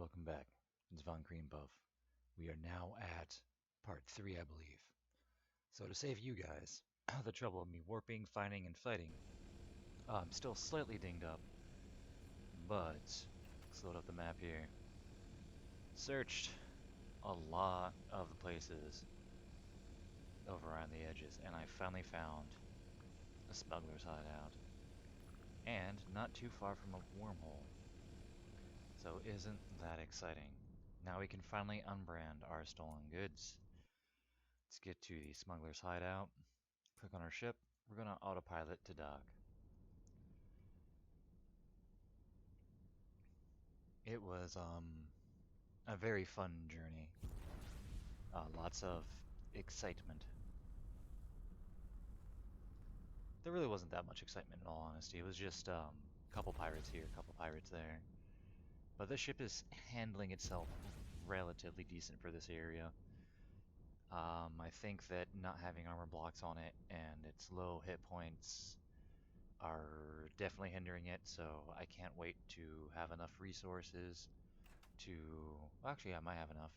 welcome back. It's Von Greenbuff. We are now at part 3, I believe. So to save you guys the trouble of me warping, finding, and fighting, I'm still slightly dinged up, but let's load up the map here. Searched a lot of the places over around the edges, and I finally found a smuggler's hideout. And not too far from a wormhole. So isn't that exciting? Now we can finally unbrand our stolen goods. Let's get to the smuggler's hideout. Click on our ship. We're going to autopilot to dock. It was a very fun journey. Lots of excitement. There really wasn't that much excitement in all honesty. It was just a couple pirates here, a couple pirates there. But the ship is handling itself relatively decent for this area. I think that not having armor blocks on it and its low hit points are definitely hindering it, so I can't wait to have enough resources to, well, actually I might have enough,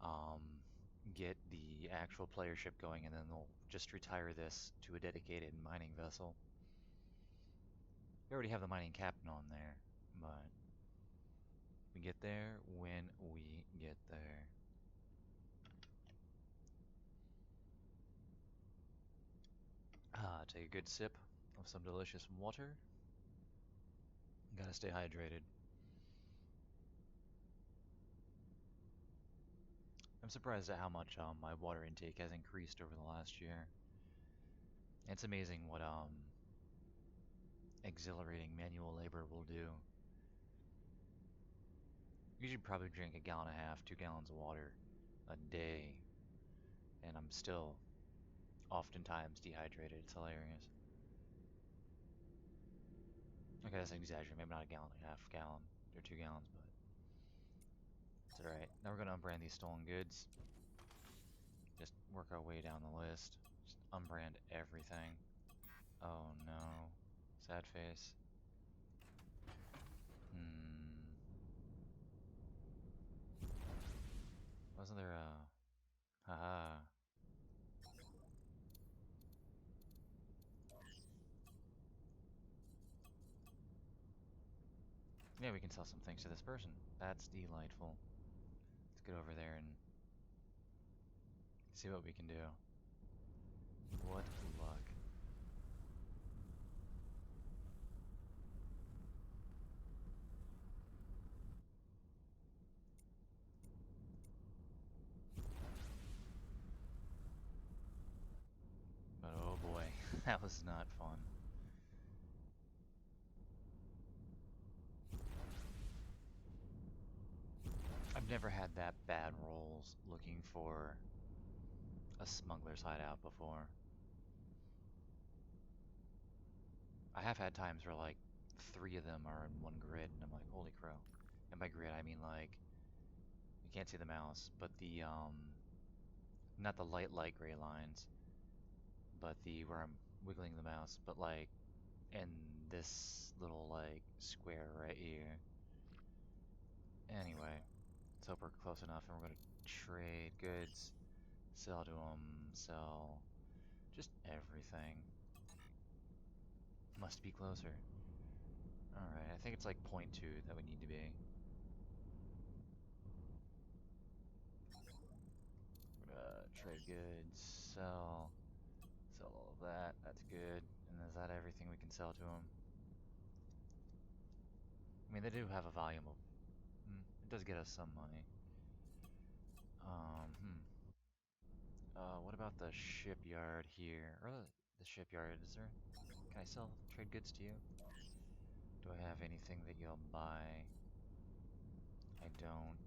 um, get the actual player ship going, and then we'll just retire this to a dedicated mining vessel. We already have the mining captain on there, but we get there when we get there. Take a good sip of some delicious water. Gotta stay hydrated. I'm surprised at how much my water intake has increased over the last year. It's amazing what exhilarating manual labor will do. You should probably drink a gallon and a half, 2 gallons of water a day, and I'm still oftentimes dehydrated. It's hilarious. Okay, that's an exaggeration. Maybe not a gallon and a half, gallon or 2 gallons, but it's alright. Now we're gonna unbrand these stolen goods. Just work our way down the list. Just unbrand everything. Oh no. Sad face. Hmm. Wasn't there a... Haha. Yeah, we can sell some things to this person. That's delightful. Let's get over there and see what we can do. What luck. But oh boy, that was not fun. I've never had that bad rolls looking for a smuggler's hideout before. I have had times where like 3 of them are in one grid and I'm like, holy crow. And by grid I mean like, you can't see the mouse, but the not the light gray lines, but the where I'm wiggling the mouse, but like in this little like square right here. Anyway, let's hope we're close enough and we're gonna trade goods, sell to them, sell just everything. Must be closer. Alright, I think it's like .2 that we need to be. Trade goods, sell all of that, that's good. And is that everything we can sell to them? I mean, they do have a volume of... it does get us some money. What about the shipyard here? Or the shipyard, is there... Can I sell trade goods to you? Do I have anything that you'll buy? I don't...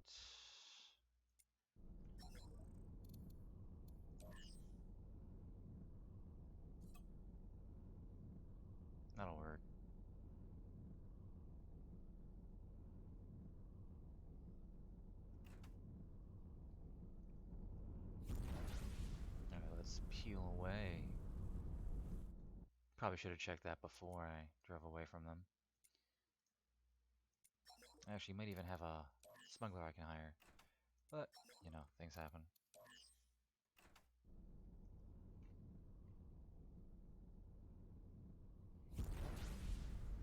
That'll work. Alright, let's peel away. Probably should have checked that before I drove away from them. Actually, you might even have a smuggler I can hire. But, you know, things happen.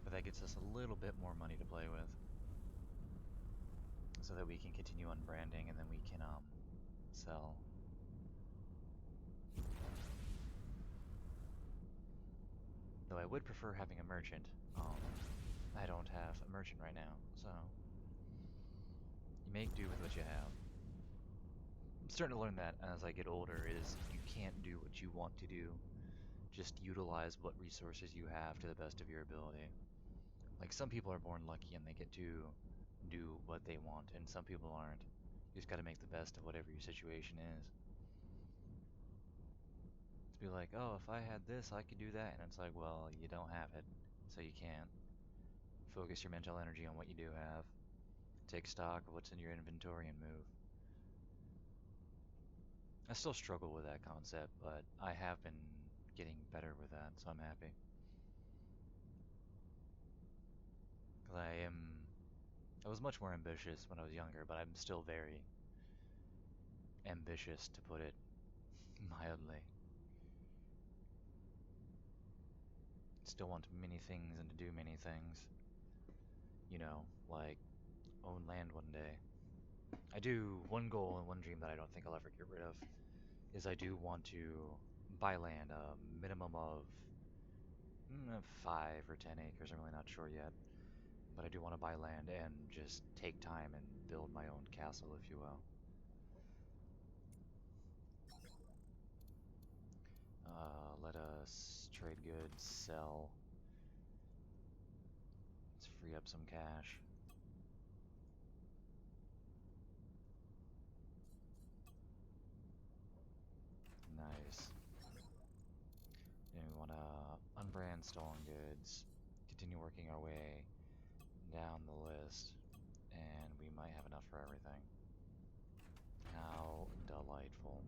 But that gets us a little bit more money to play with. So that we can continue unbranding and then we can, sell. Though I would prefer having a merchant. I don't have a merchant right now, so you make do with what you have. I'm starting to learn that as I get older is you can't do what you want to do. Just utilize what resources you have to the best of your ability. Like some people are born lucky and they get to do what they want, and some people aren't. You just got to make the best of whatever your situation is. To be like, oh, if I had this, I could do that, and it's like, well, you don't have it, so you can't. Focus your mental energy on what you do have. Take stock of what's in your inventory and move. I still struggle with that concept, but I have been getting better with that, so I'm happy. Because I was much more ambitious when I was younger, but I'm still very ambitious, to put it mildly. Still want many things and to do many things. You know, like own land one day. I do one goal and one dream that I don't think I'll ever get rid of is I do want to buy land, a minimum of 5 or 10 acres. I'm really not sure yet, but I do want to buy land and just take time and build my own castle, if you will. Let us trade goods, sell. Let's free up some cash. Nice. And we want to unbrand stolen goods, continue working our way down the list, and we might have enough for everything. How delightful.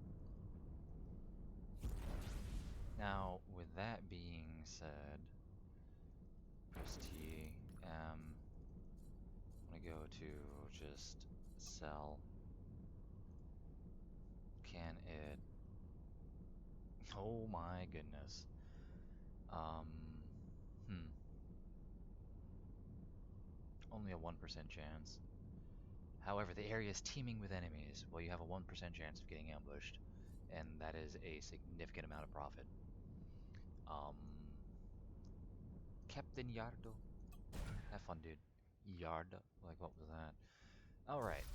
Now, with that being said, press T. I'm gonna go to just sell. Can it? Oh my goodness. Um, hmm. Only a 1% chance. However, the area is teeming with enemies. Well, you have a 1% chance of getting ambushed, and that is a significant amount of profit. Um, Captain Yardo. Have fun, dude. Yard? Like, what was that? Alright.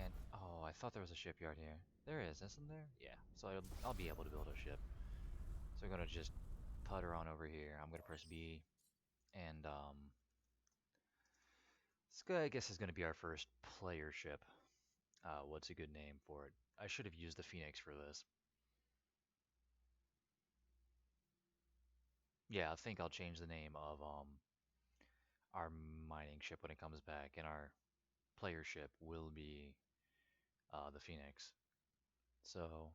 And, oh, I thought there was a shipyard here. There is, isn't there? Yeah. So I'll be able to build a ship. So we're gonna just putter on over here. I'm gonna press B. And, I guess is gonna be our first player ship. What's a good name for it? I should have used the Phoenix for this. Yeah, I think I'll change the name of, our mining ship when it comes back, and our player ship will be, the Phoenix. So,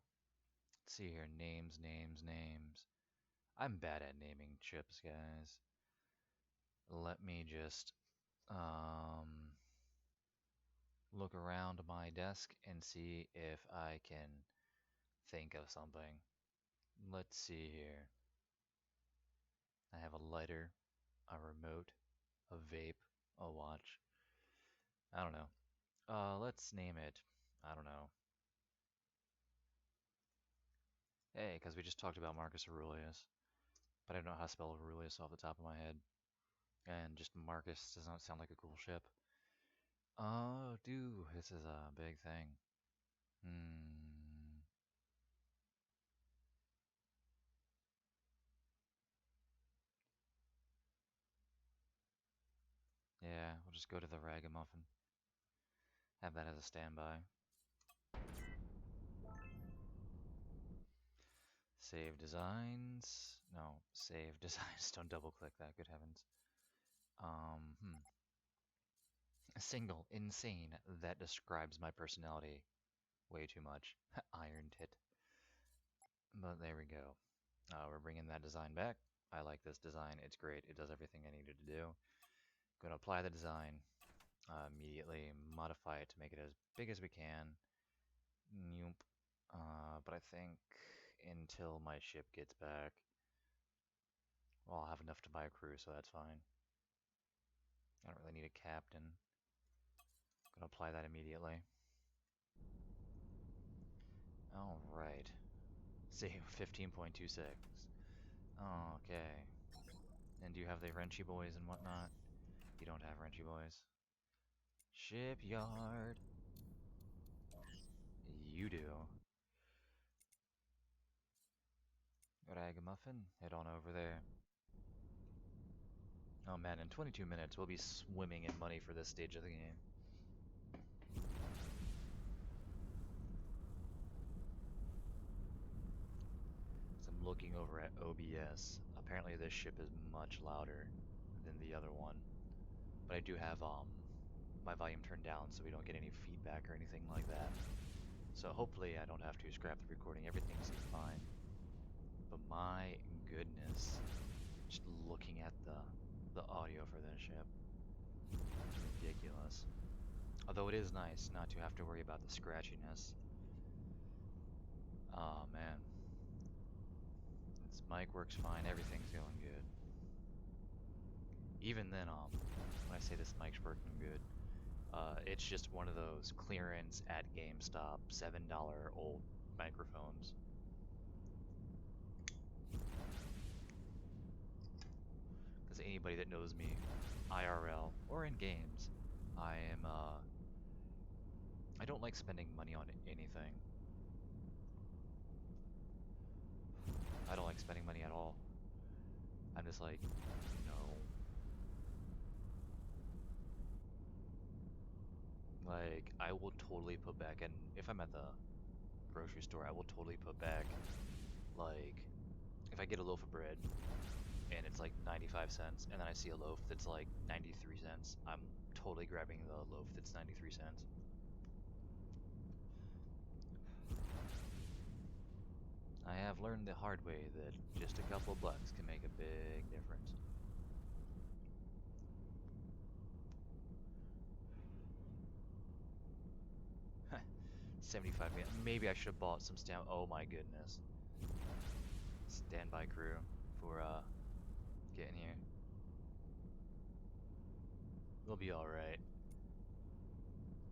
let's see here. Names, names, names. I'm bad at naming chips, guys. Let me just look around my desk and see if I can think of something. Let's see here. I have a lighter, a remote, a vape, a watch. I don't know. Let's name it. I don't know. Hey, because we just talked about Marcus Aurelius, but I don't know how to spell Aurelius off the top of my head. And just Marcus does not sound like a cool ship. Oh, dude, this is a big thing. Hmm. Yeah, we'll just go to the Ragamuffin. Have that as a standby. Save designs. No, save designs. Don't double click that, good heavens. Hmm. A single, insane. That describes my personality way too much. Iron tit. But there we go. We're bringing that design back. I like this design. It's great. It does everything I needed to do. Going to apply the design. Immediately modify it to make it as big as we can. Nope. But I think until my ship gets back, well, I'll have enough to buy a crew, so that's fine. I don't really need a captain. I'm gonna apply that immediately. Alright. See, 15.26. Okay. And do you have the Wrenchy boys and whatnot? You don't have Wrenchy boys. Shipyard. You do. Ragamuffin, head on over there. Oh man, in 22 minutes we'll be swimming in money for this stage of the game. So I'm looking over at OBS. Apparently this ship is much louder than the other one. But I do have my volume turned down so we don't get any feedback or anything like that. So hopefully I don't have to scrap the recording. Everything seems fine. But my goodness, just looking at the audio for this ship, it's ridiculous. Although it is nice not to have to worry about the scratchiness. Oh man, its mic works fine. Everything's going good. Even then, when I say this mic's working good, it's just one of those clearance at GameStop $7 old microphones. Because anybody that knows me, IRL or in games, I don't like spending money on anything. I don't like spending money at all. I'm just like, no. Like, I will totally put back, and if I'm at the grocery store, I will totally put back, like, if I get a loaf of bread and it's like 95 cents, and then I see a loaf that's like 93 cents, I'm totally grabbing the loaf that's 93 cents. I have learned the hard way that just a couple bucks can make a big difference. 75 minutes. Maybe I should have bought some stamp. Oh my goodness. Standby crew for getting here. We'll be alright.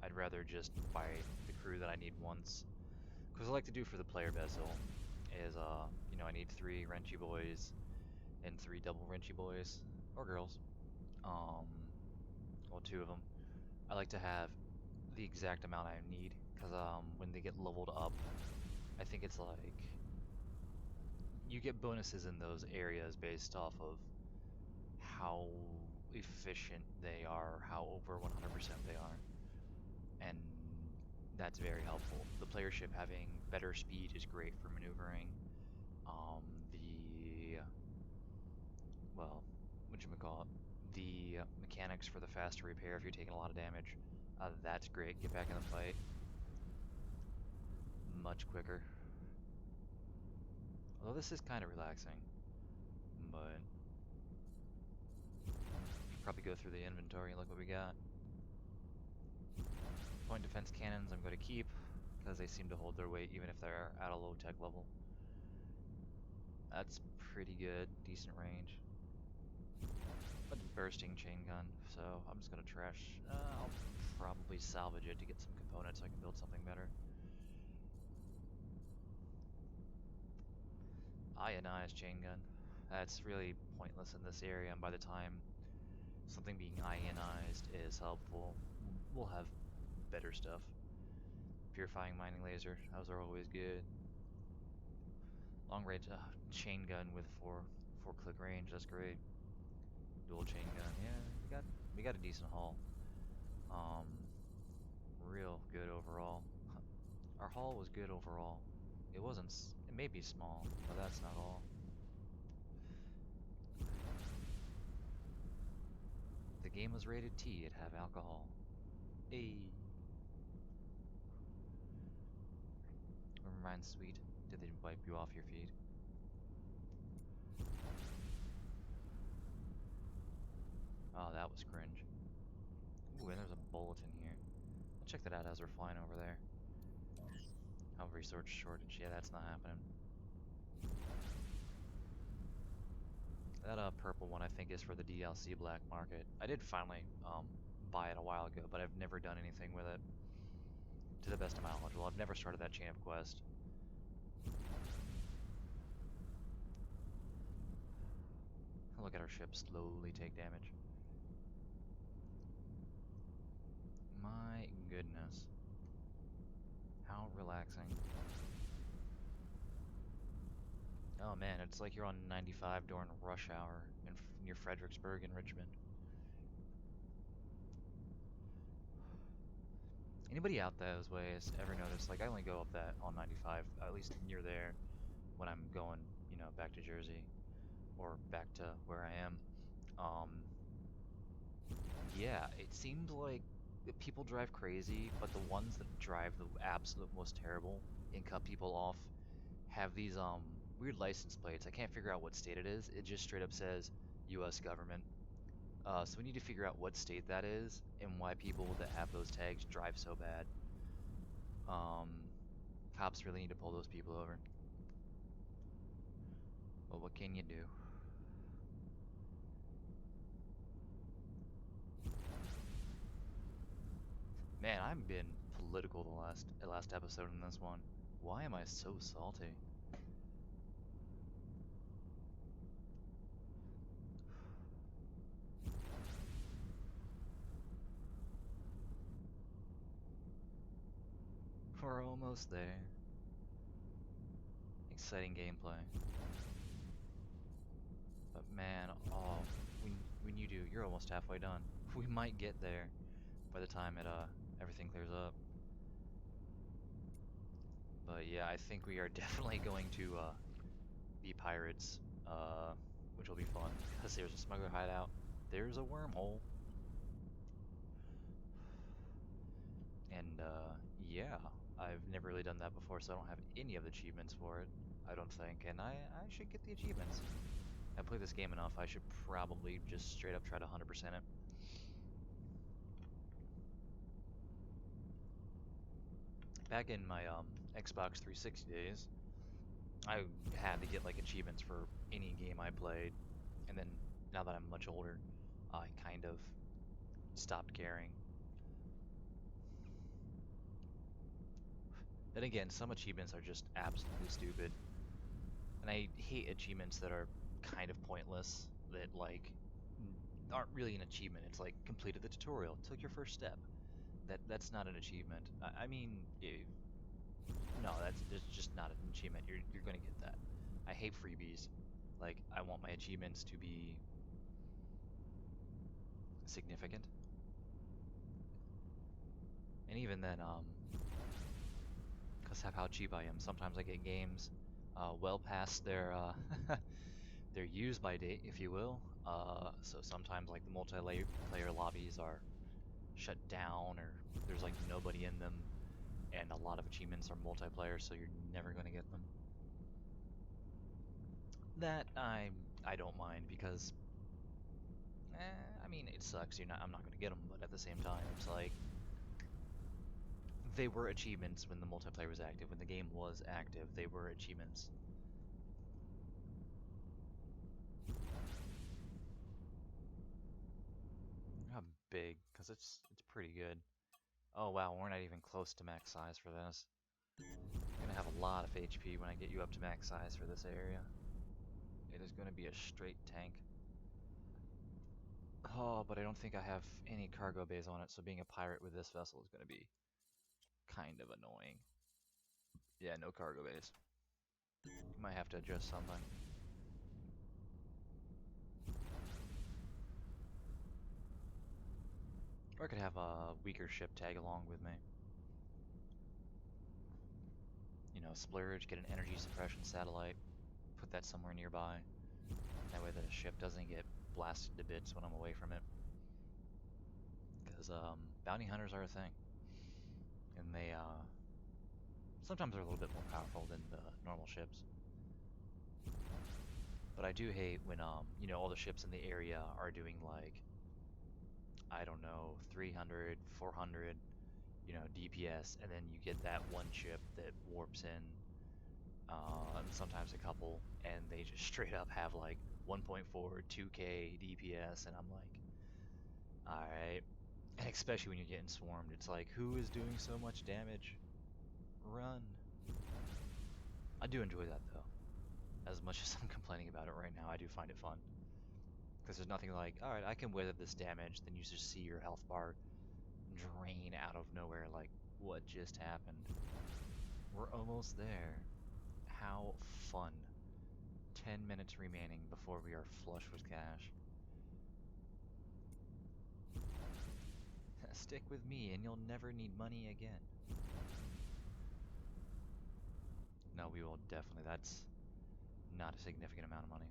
I'd rather just buy the crew that I need once. Because what I like to do for the player vessel is, I need 3 Wrenchy boys and 3 double Wrenchy boys. Or girls. Um, well, 2 of them. I like to have the exact amount I need. Because, when they get leveled up, I think it's like you get bonuses in those areas based off of how efficient they are, how over 100% they are. And that's very helpful. The player ship having better speed is great for maneuvering. Um, the, well, whatchamacallit, the mechanics for the faster repair if you're taking a lot of damage, that's great. Get back in the fight much quicker. Although this is kind of relaxing, but probably go through the inventory and look what we got. Point defense cannons I'm going to keep because they seem to hold their weight even if they're at a low tech level. That's pretty good, decent range. But a bursting chain gun, so I'm just gonna trash. I'll probably salvage it to get some components so I can build something better. Ionized chain gun. That's really pointless in this area, and by the time something being ionized is helpful, we'll have better stuff. Purifying mining laser, those are always good. Long range chain gun with four click range, that's great. Dual chain gun, yeah, we got a decent haul. Um, real good overall. Our haul was good overall. It wasn't. It may be small, but that's not all. The game was rated T. It had alcohol. Hey, mine's sweet. Did they wipe you off your feet? Oh, that was cringe. Ooh, and there's a check that out as we're flying over there. How resource shortage? Yeah, that's not happening. That purple one I think is for the DLC black market. I did finally buy it a while ago, but I've never done anything with it to the best of my knowledge. Well, I've never started that chain of quest. Look at our ship slowly take damage. My goodness. How relaxing. Oh man, it's like you're on 95 during rush hour near Fredericksburg in Richmond. Anybody out those ways ever notice? Like, I only go up that on 95, at least near there, when I'm going, back to Jersey or back to where I am. Um, yeah, it seems like people drive crazy, but the ones that drive the absolute most terrible and cut people off have these weird license plates. I can't figure out what state it is. It just straight up says U.S. government. So we need to figure out what state that is and why people that have those tags drive so bad. Um, Cops really need to pull those people over. But what can you do? Man, I've been political the last episode in this one. Why am I so salty? We're almost there. Exciting gameplay. But man, oh, when you do, you're almost halfway done. We might get there by the time it everything clears up. But yeah, I think we are definitely going to be pirates, which will be fun because there's a smuggler hideout. There's a wormhole. And yeah, I've never really done that before, so I don't have any of the achievements for it, I don't think. And I should get the achievements. I play this game enough, I should probably just straight up try to 100% it. Back in my Xbox 360 days, I had to get like achievements for any game I played. And then now that I'm much older, I kind of stopped caring. Then again, some achievements are just absolutely stupid. And I hate achievements that are kind of pointless, that like aren't really an achievement. It's like completed the tutorial, took your first step. That's not an achievement. I mean, no, that's just not an achievement. You're gonna get that. I hate freebies. Like I want my achievements to be significant. And even then, because of how cheap I am, sometimes I get games well past their use by date, if you will. So sometimes like the multiplayer lobbies are shut down or there's like nobody in them, and a lot of achievements are multiplayer, so you're never going to get them. That I don't mind because I mean it sucks. I'm not going to get them, but at the same time, it's like they were achievements when the multiplayer was active. When the game was active, they were achievements. How big? Because it's pretty good. Oh wow, we're not even close to max size for this. You're gonna have a lot of HP when I get you up to max size for this area. It is gonna be a straight tank. Oh, but I don't think I have any cargo bays on it, so being a pirate with this vessel is gonna be kind of annoying. Yeah, no cargo bays. Might have to adjust something. Or I could have a weaker ship tag along with me. Splurge, get an energy suppression satellite, put that somewhere nearby. That way the ship doesn't get blasted to bits when I'm away from it. Because bounty hunters are a thing. And they sometimes are a little bit more powerful than the normal ships. But I do hate when all the ships in the area are doing like I don't know 300, 400, DPS, and then you get that one ship that warps in, and sometimes a couple, and they just straight up have like 1.4, 2K DPS, and I'm like, alright. And especially when you're getting swarmed, it's like, who is doing so much damage? Run. I do enjoy that though. As much as I'm complaining about it right now, I do find it fun. Because there's nothing like, alright, I can weather this damage, then you just see your health bar drain out of nowhere, like, what just happened? We're almost there. How fun. 10 minutes remaining before we are flush with cash. Stick with me and you'll never need money again. No, we will definitely. That's not a significant amount of money.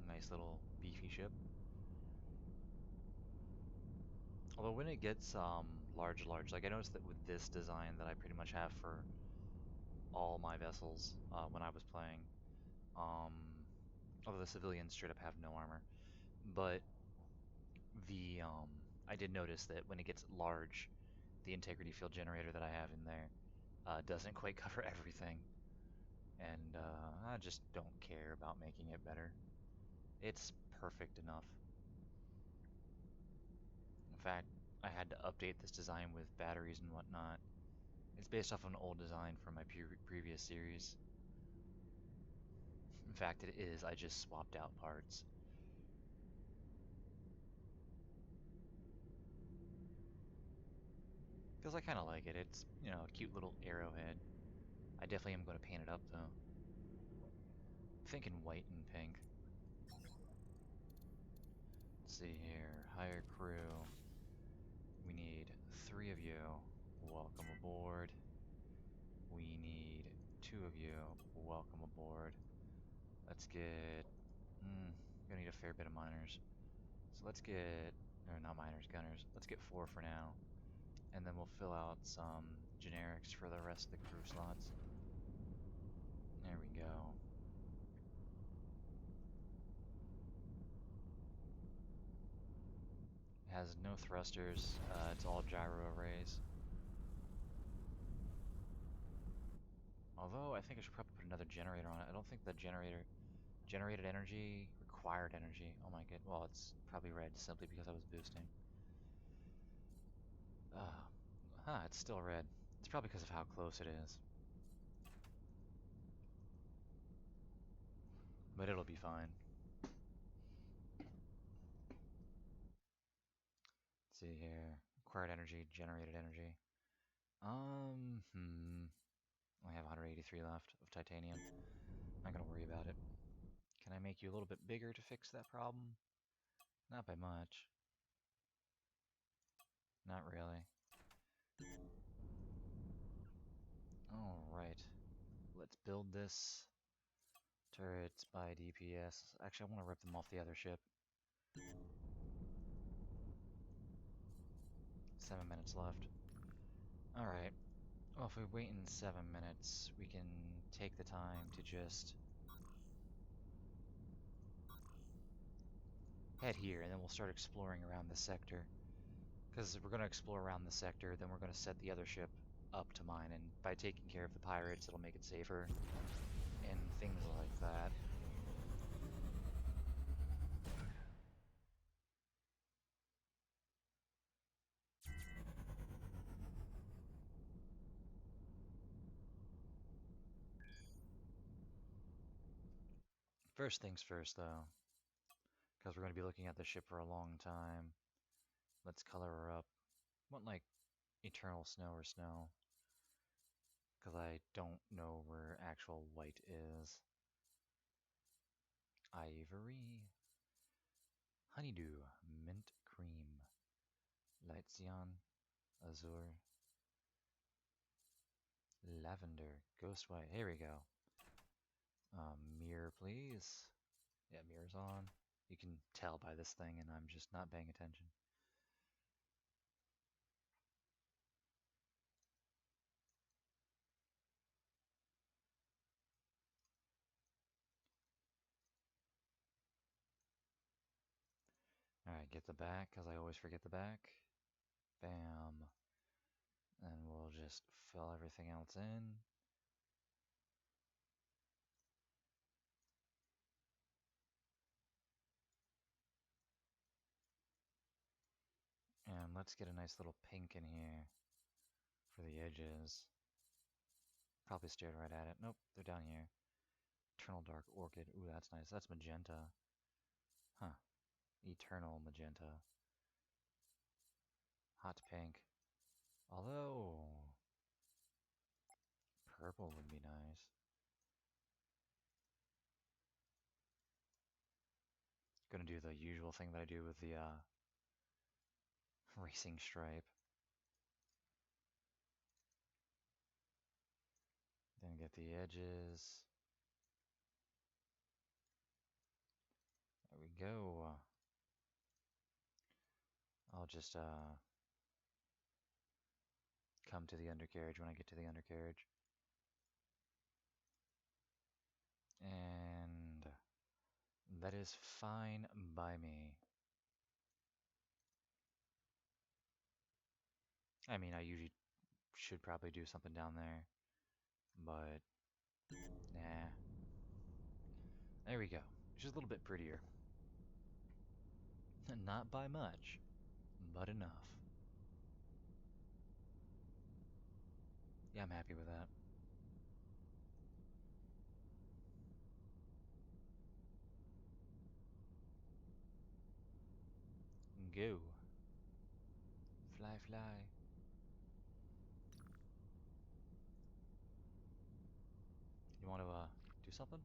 Nice little beefy ship. Although when it gets large, like I noticed that with this design that I pretty much have for all my vessels when I was playing, um, although the civilians straight up have no armor, but the I did notice that when it gets large, the integrity field generator that I have in there doesn't quite cover everything, and I just don't care about making it better. It's perfect enough. In fact, I had to update this design with batteries and whatnot. It's based off of an old design from my previous series. In fact, it is. I just swapped out parts. Because I kind of like it. It's, a cute little arrowhead. I definitely am going to paint it up, though. I'm thinking white and pink. Let's see here. Hire crew. We need 3 of you. Welcome aboard. We need 2 of you. Welcome aboard. Let's get... gonna need a fair bit of miners. So let's get... or not miners, gunners. Let's get 4 for now. And then we'll fill out some generics for the rest of the crew slots. There we go. It has no thrusters. It's all gyro arrays. Although I think I should probably put another generator on it. I don't think the generated energy, required energy. Oh my god. Well, it's probably red simply because I was boosting. It's still red. It's probably because of how close it is. But it'll be fine. Let's see here. Required energy, generated energy. I have 183 left of titanium. Not gonna worry about it. Can I make you a little bit bigger to fix that problem? Not by much. Not really. Alright. Let's build this turrets by DPS. Actually, I want to rip them off the other ship. 7 minutes left. Alright. Well, if we wait in 7 minutes, we can take the time to just head here, and then we'll start exploring around the sector. Because if we're going to explore around the sector, then we're going to set the other ship up to mine, and by taking care of the pirates, it'll make it safer, and things like that. First things first, though, because we're going to be looking at the ship for a long time. Let's color her up. I want, like, eternal snow or snow, because I don't know where actual white is. Ivory. Honeydew. Mint cream. Light cyan. Azure. Lavender. Ghost white. Here we go. Mirror, please. Yeah, mirrors on. You can tell by this thing, and I'm just not paying attention. Alright, get the back, because I always forget the back. Bam. And we'll just fill everything else in. And let's get a nice little pink in here for the edges. Probably stared right at it. Nope, they're down here. Eternal Dark Orchid. Ooh, that's nice. That's magenta. Huh. Eternal magenta. Hot pink. Although, purple would be nice. Gonna do the usual thing that I do with the racing stripe. Then get the edges. There we go. I'll just come to the undercarriage when I get to the undercarriage. And that is fine by me. I mean, I usually should probably do something down there, but nah. There we go. It's just a little bit prettier. Not by much, but enough. Yeah, I'm happy with that. Go. Fly, fly. You want to do something?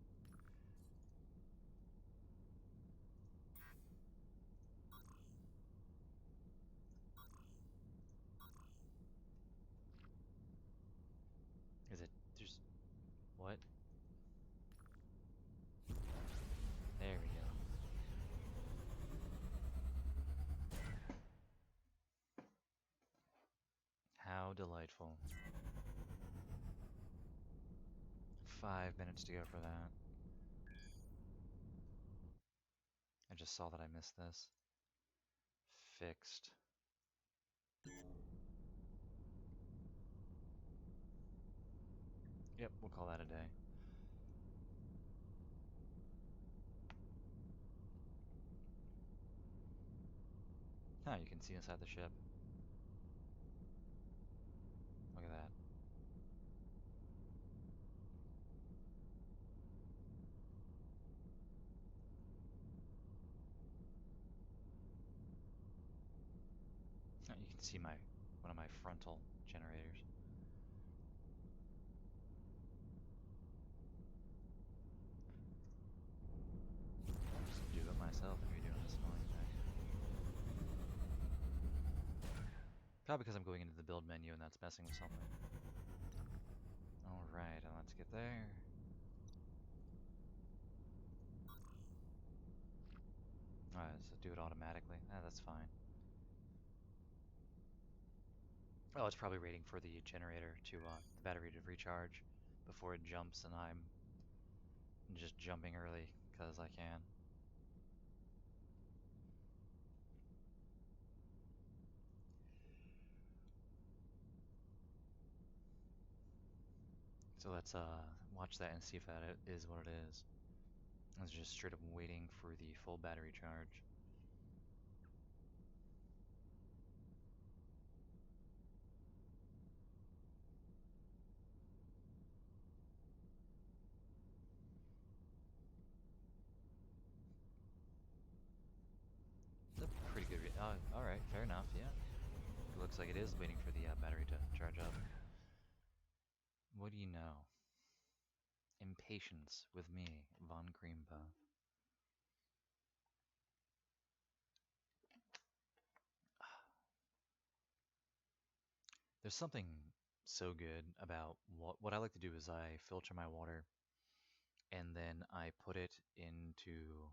Is it just what? There we go. How delightful. 5 minutes to go for that. I just saw that I missed this. Fixed. Yep, we'll call that a day. Ah, you can see inside the ship. Look at that. Ah, you can see one of my frontal generators. I'll just do it myself if you're doing this annoying thing. Probably because I'm going into the build menu and that's messing with something. Alright, let's get there. Alright, so do it automatically. Ah, that's fine. Oh, it's probably waiting for the generator to, the battery to recharge before it jumps, and I'm just jumping early because I can. So let's watch that and see if that is what it is. It's just straight up waiting for the full battery charge. It's a pretty good. All right, fair enough. Yeah, it looks like it is waiting for the battery to charge up. What do you know? Impatience with me, Von Cream Puff. There's something so good about what I like to do is I filter my water and then I put it into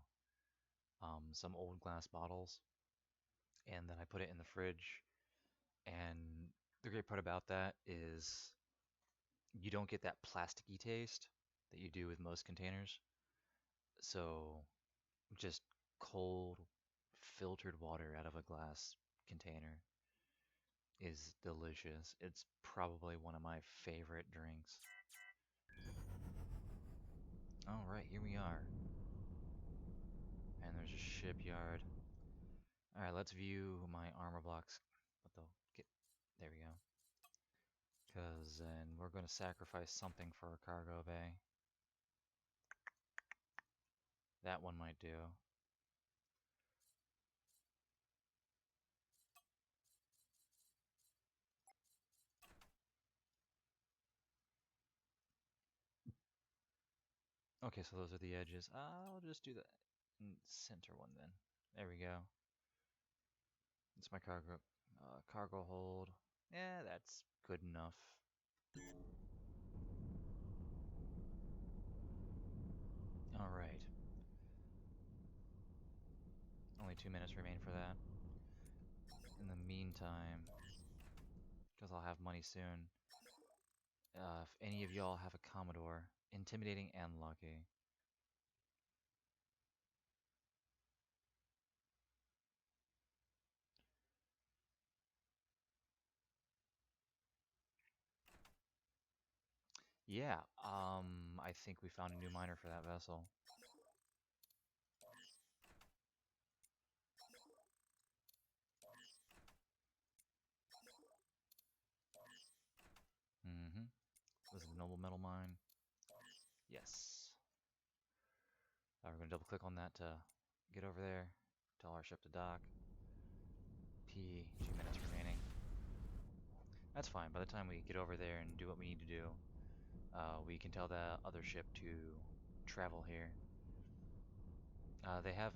some old glass bottles, and then I put it in the fridge. And the great part about that is you don't get that plasticky taste that you do with most containers. So just cold filtered water out of a glass container is delicious. It's probably one of my favorite drinks. All right, here we are. And there's a shipyard. All right, let's view my armor blocks. What the get? There we go. Cause then we're going to sacrifice something for a cargo bay. That one might do. Okay, so those are the edges. I'll just do the center one then. There we go. It's my cargo hold. Yeah, that's good enough. All right. Only 2 minutes remain for that. In the meantime, because I'll have money soon, if any of y'all have a Commodore, intimidating and lucky. Yeah, I think we found a new miner for that vessel. Mm-hmm. Was it a noble metal mine? Yes. We're gonna double click on that to get over there. Tell our ship to dock. P, 2 minutes remaining. That's fine. By the time we get over there and do what we need to do, we can tell the other ship to travel here. They have,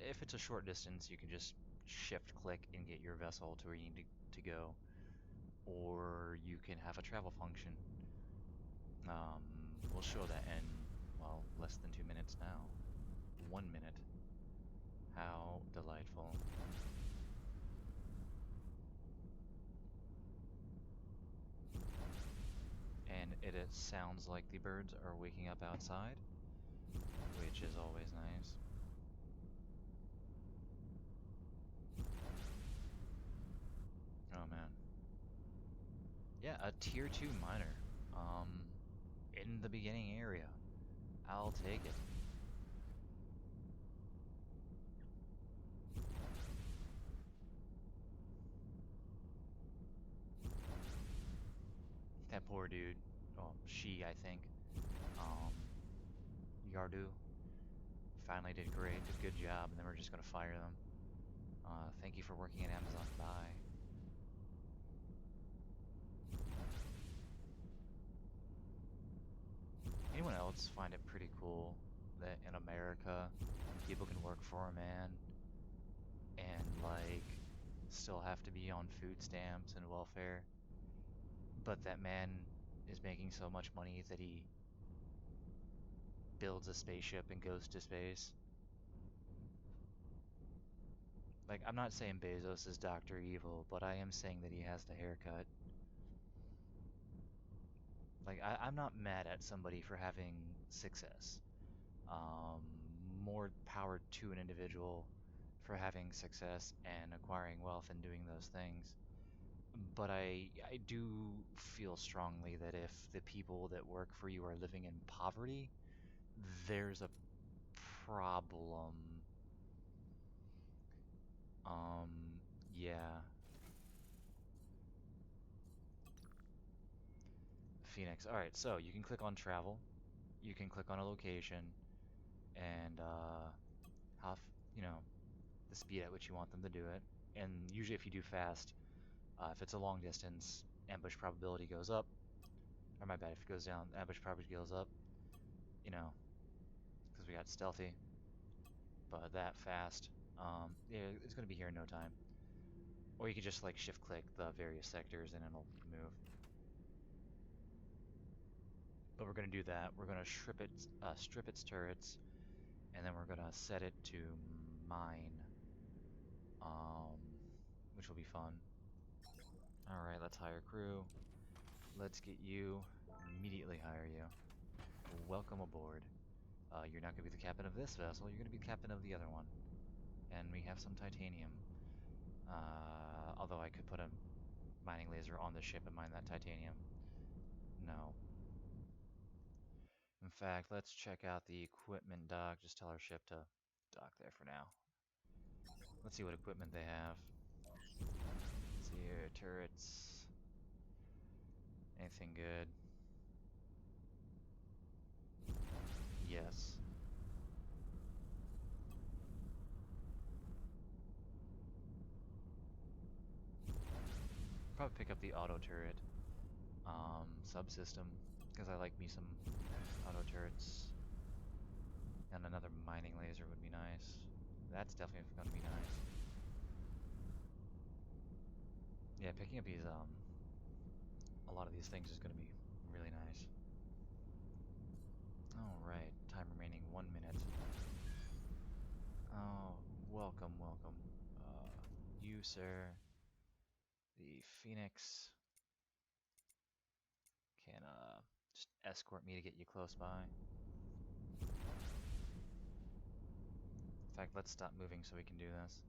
if it's a short distance, you can just shift click and get your vessel to where you need to go. Or you can have a travel function. We'll show that in, well, less than 2 minutes now. 1 minute. How delightful. And it sounds like the birds are waking up outside, which is always nice. Oh man. Yeah, a tier 2 miner. In the beginning area. I'll take it. That poor dude. Oh, she, I think. Um, Yardu. Finally did great, did a good job, and then we're just gonna fire them. Thank you for working at Amazon. Bye. Anyone else find it pretty cool that in America people can work for a man and like still have to be on food stamps and welfare, but that man is making so much money that he builds a spaceship and goes to space? Like, I'm not saying Bezos is Dr. Evil, but I am saying that he has the haircut. Like, I'm not mad at somebody for having success. Um, More power to an individual for having success and acquiring wealth and doing those things. But I do feel strongly that if the people that work for you are living in poverty, there's a problem. Yeah. Phoenix. All right, so you can click on travel. You can click on a location and how, the speed at which you want them to do it. And usually, if you do fast, if it's a long distance, ambush probability goes up. Or my bad, if it goes down, ambush probability goes up. You know, because we got stealthy, but that fast, yeah, it's gonna be here in no time. Or you can just like shift click the various sectors and it'll move. But we're gonna do that. We're gonna strip its turrets, and then we're gonna set it to mine, um, which will be fun. All right, let's hire crew. Let's get you. Immediately hire you. Welcome aboard. You're not gonna be the captain of this vessel. You're gonna be the captain of the other one. And we have some titanium. Although I could put a mining laser on the ship and mine that titanium. No. In fact, let's check out the equipment dock. Just tell our ship to dock there for now. Let's see what equipment they have. Let's see here, turrets. Anything good? Yes. Probably pick up the auto turret subsystem because I like me some auto turrets. And another mining laser would be nice. That's definitely going to be nice. Yeah, picking up these a lot of these things is going to be really nice. All right, time remaining 1 minute. Oh, welcome, welcome. You, sir, the Phoenix, can just escort me to get you close by. In fact, let's stop moving so we can do this.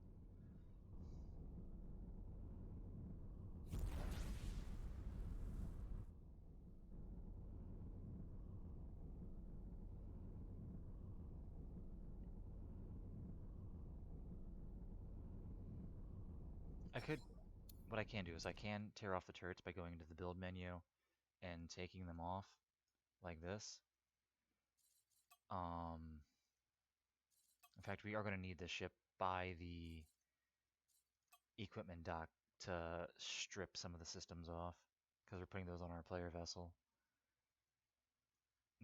I could, what I can do is I can tear off the turrets by going into the build menu and taking them off like this. Um, in fact, we are going to need this ship by the equipment dock to strip some of the systems off because we're putting those on our player vessel.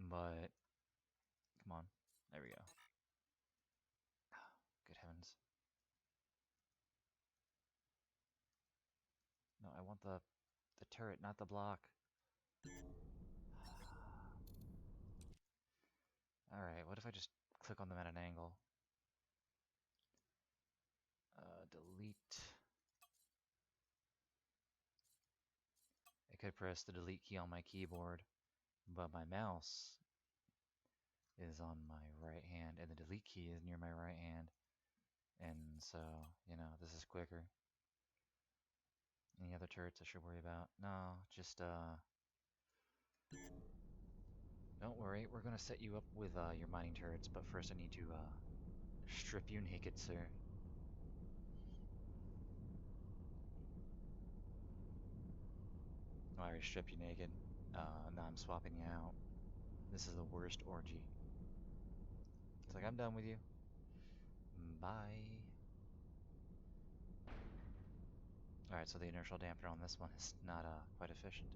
But come on, there we go. Good heavens! No, I want the turret, not the block. All right, what if I just click on them at an angle? Delete. I could press the delete key on my keyboard, but my mouse is on my right hand, and the delete key is near my right hand. And so, this is quicker. Any other turrets I should worry about? No, just, don't worry, we're gonna set you up with, your mining turrets, but first I need to, strip you naked, sir. Oh, I already stripped you naked. Now I'm swapping you out. This is the worst orgy. It's like, I'm done with you. Bye. Alright, so the inertial dampener on this one is not, quite efficient.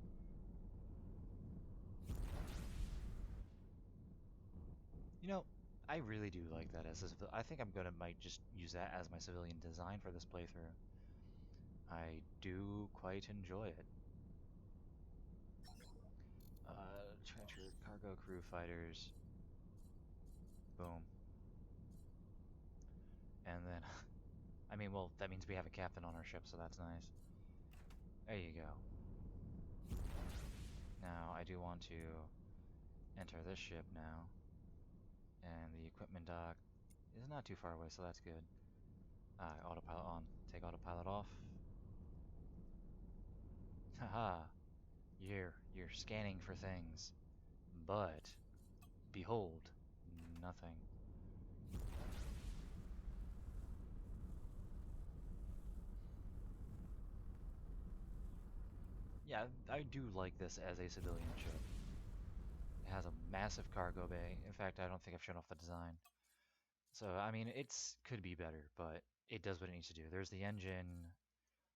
You know, I really do like that as I think I'm gonna might just use that as my civilian design for this playthrough. I do quite enjoy it. Trencher cargo crew fighters. Boom. And then, I mean, well, that means we have a captain on our ship, so that's nice. There you go. Now, I do want to enter this ship now. And the equipment dock is not too far away, so that's good. Autopilot on. Take autopilot off. Haha. You're scanning for things. But, behold, nothing. Yeah, I do like this as a civilian ship. It has a massive cargo bay. In fact, I don't think I've shown off the design. So, I mean, it's could be better, but it does what it needs to do. There's the engine,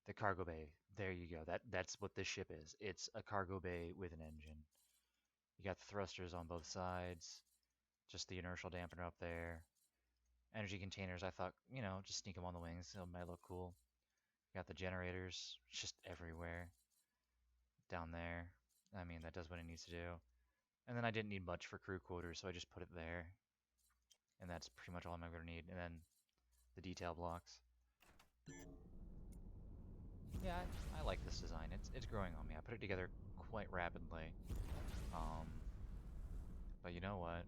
the cargo bay. There you go. That's what this ship is. It's a cargo bay with an engine. You got the thrusters on both sides, just the inertial dampener up there. Energy containers, I thought, just sneak them on the wings. It might look cool. You got the generators just everywhere down there. I mean, that does what it needs to do. And then I didn't need much for crew quarters, so I just put it there. And that's pretty much all I'm going to need. And then the detail blocks. Yeah, I like this design. It's growing on me. I put it together quite rapidly. Um, but you know what?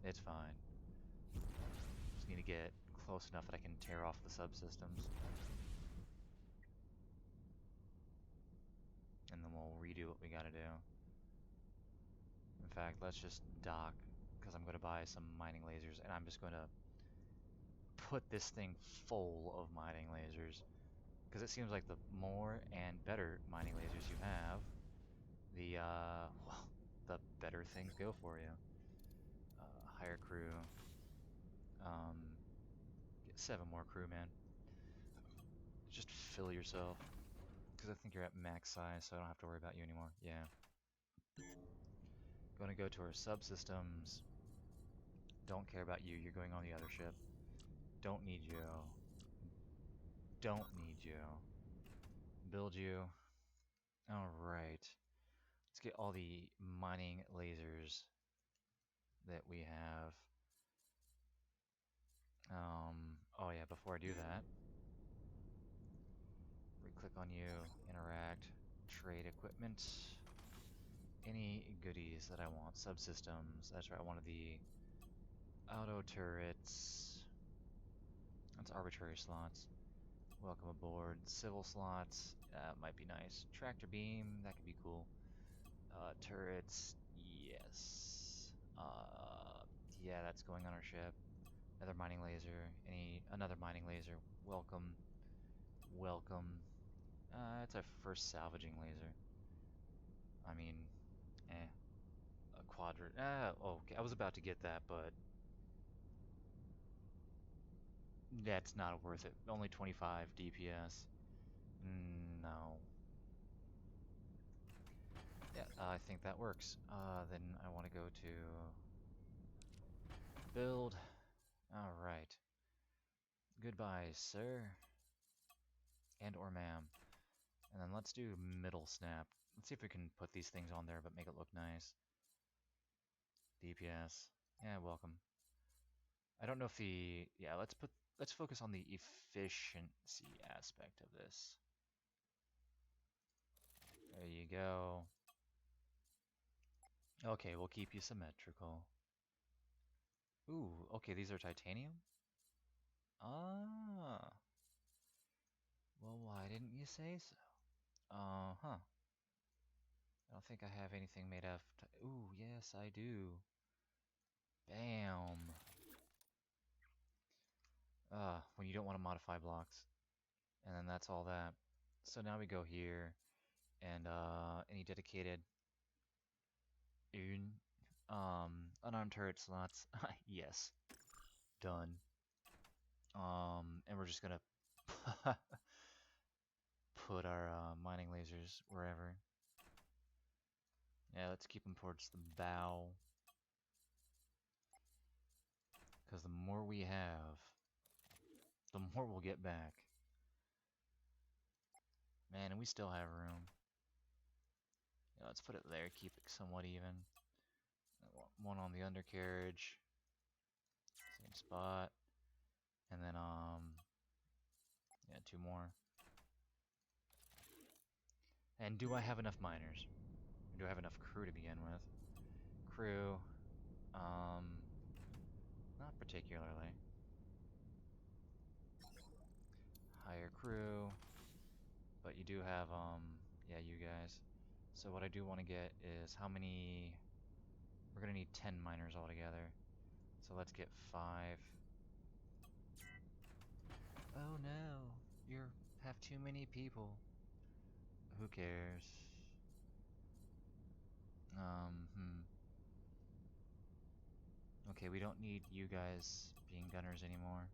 It's fine. Just need to get close enough that I can tear off the subsystems. And then we'll redo what we gotta do. In fact, let's just dock, because I'm going to buy some mining lasers, and I'm just going to put this thing full of mining lasers. Because it seems like the more and better mining lasers you have, the, well, the better things go for you. Hire crew. Um, get 7 more crew, man. Just fill yourself. Because I think you're at max size, so I don't have to worry about you anymore. Yeah. Gonna go to our subsystems. Don't care about you. You're going on the other ship. Don't need you. Don't need you. Build you. Alright. Let's get all the mining lasers that we have. Oh yeah, before I do that, right-click on you, interact, trade equipment, any goodies that I want, subsystems. That's right, I wanted the auto turrets. That's arbitrary slots. Welcome aboard. Civil slots, might be nice. Tractor beam, that could be cool. Turrets, yes. Yeah, that's going on our ship. Another mining laser. Another mining laser. Welcome. Welcome. It's our first salvaging laser. I mean, eh. A quadrant. Okay. I was about to get that, but that's not worth it. Only 25 DPS. No. Yeah, I think that works. Then I want to go to build. Alright. Goodbye, sir. And or ma'am. And then let's do middle snap. Let's see if we can put these things on there but make it look nice. DPS. Yeah, welcome. I don't know if yeah, let's focus on the efficiency aspect of this. There you go. Okay, we'll keep you symmetrical. Ooh, okay, these are titanium? Ah. Well, why didn't you say so? Uh-huh. I don't think I have anything made of... Ooh, yes, I do. Bam. When you don't want to modify blocks. And then that's all that. So now we go here, and any dedicated unarmed turret slots. Yes, done. And we're just gonna put our mining lasers wherever. Yeah, let's keep them towards the bow, because the more we have, the more we'll get back. Man, and we still have room. Yeah, let's put it there, keep it somewhat even. One on the undercarriage, same spot, and then yeah, 2 more. And do I have enough miners? Or do I have enough crew to begin with? Crew, not particularly. Hire crew, but you do have, yeah, you guys. So what I do want to get is how many... We're going to need 10 miners altogether. So let's get 5. Oh no, you have too many people. Who cares? Okay, we don't need you guys being gunners anymore.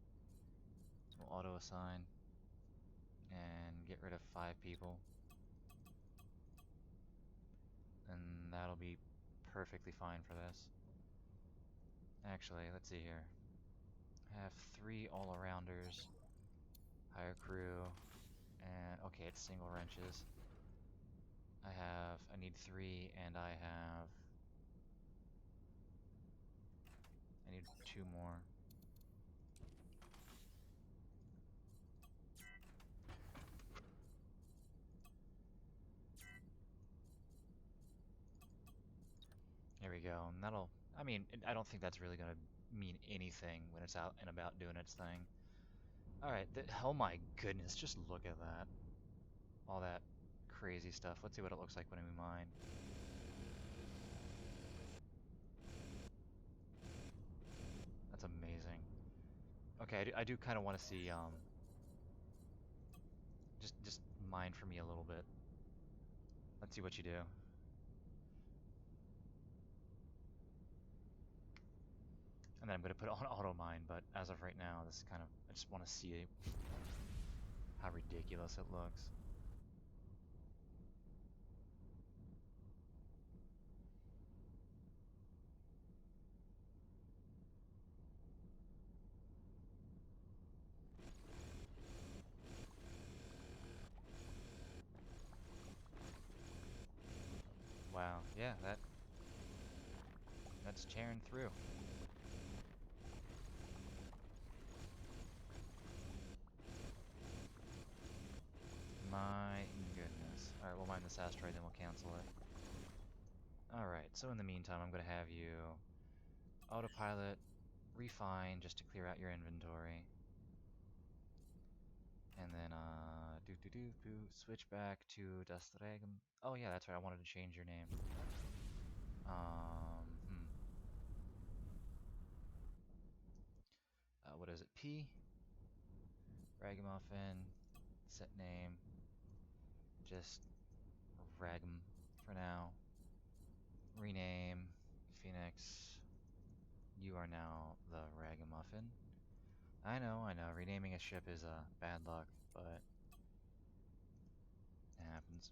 We'll auto-assign and get rid of 5 people. And that'll be perfectly fine for this. Actually, let's see here. I have 3 all-arounders. Hire crew. And, okay, it's single wrenches. I need 3, and I have I need 2 more. There we go. And that'll, I mean, I don't think that's really going to mean anything when it's out and about doing its thing. Alright, oh my goodness, just look at that. All that crazy stuff. Let's see what it looks like when we mine. That's amazing. Okay, I do kind of want to see, just mine for me a little bit. Let's see what you do. And then I'm going to put it on auto mine, but as of right now, this is kind of, I just want to see how ridiculous it looks. Wow, yeah, that's tearing through. My goodness. Alright, we'll mine this asteroid, then we'll cancel it. Alright, so in the meantime, I'm going to have you autopilot, refine, just to clear out your inventory. And then, switch back to Das Regen. Oh yeah, that's right, I wanted to change your name. Hmm. What is it? P? Ragamuffin. Set name. Just Ragam for now. Rename. Phoenix. You are now the Ragamuffin. I know. Renaming a ship is bad luck, but it happens.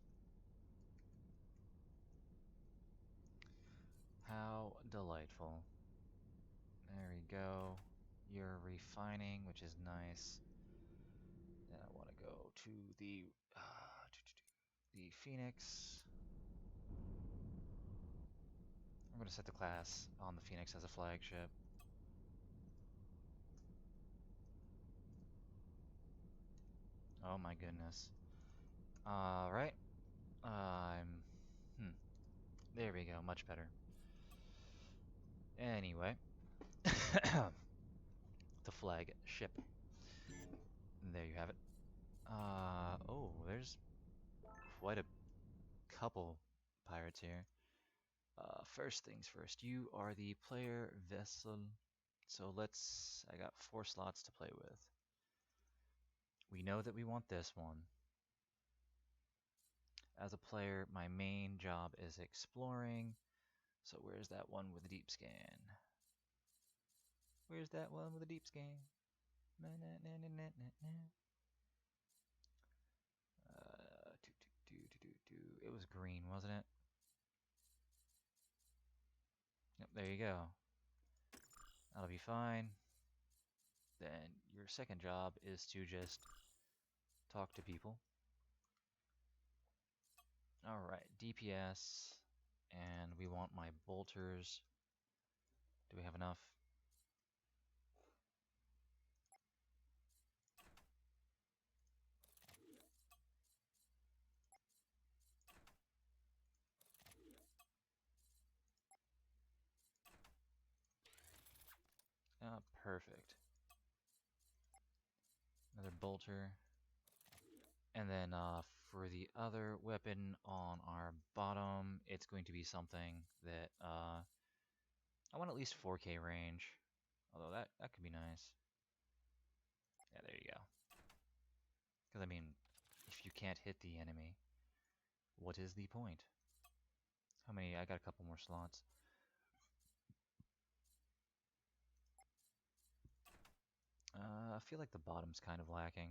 How delightful. There we go. You're refining, which is nice. Then I want to go to the Phoenix. I'm going to set the class on the Phoenix as a flagship. Oh my goodness. Alright. Hmm. There we go, much better. Anyway. The flagship. There you have it. Oh, there's quite a couple pirates here. First things first, you are the player vessel. So I got 4 slots to play with. We know that we want this one. As a player, my main job is exploring. So where's that one with a deep scan? Where's that one with a deep scan? Na, na, na, na, na, na, na. It was green, wasn't it? Yep, there you go. That'll be fine. Then your second job is to just talk to people. Alright, DPS. And we want my bolters. Do we have enough? Perfect. Another bolter. And then for the other weapon on our bottom, it's going to be something that I want at least 4K range. Although that could be nice. Yeah, there you go. Because, I mean, if you can't hit the enemy, what is the point? How many? I got a couple more slots. I feel like the bottom's kind of lacking.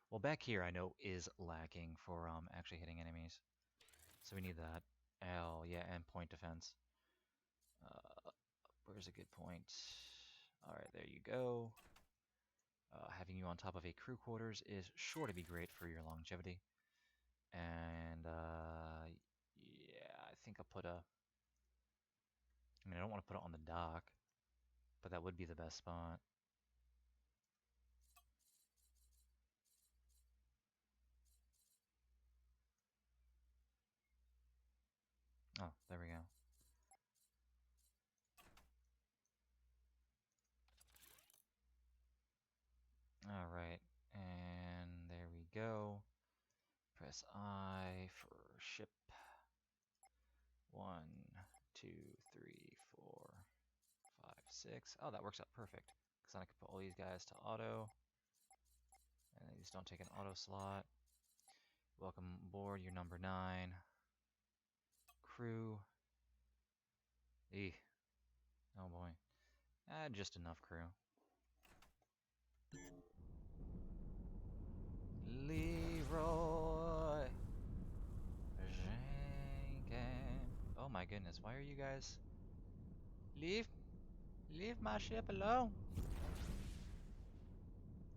Well, back here I know is lacking for actually hitting enemies. So we need that. L, yeah, and point defense. Where's a good point? Alright, there you go. Having you on top of a crew quarters is sure to be great for your longevity. And, yeah, I think I'll put a... I mean, I don't want to put it on the dock, but that would be the best spot. Oh, there we go. Alright, and there we go. Press I for ship. 1, 2, 3, 4, 5, 6. Oh, that works out perfect. Because then I can put all these guys to auto. And these don't take an auto slot. Welcome aboard, you're number 9. Crew. Eeh. Oh boy. Just enough crew. Leroy Jenkins. Oh my goodness, why are you guys... Leave my ship alone.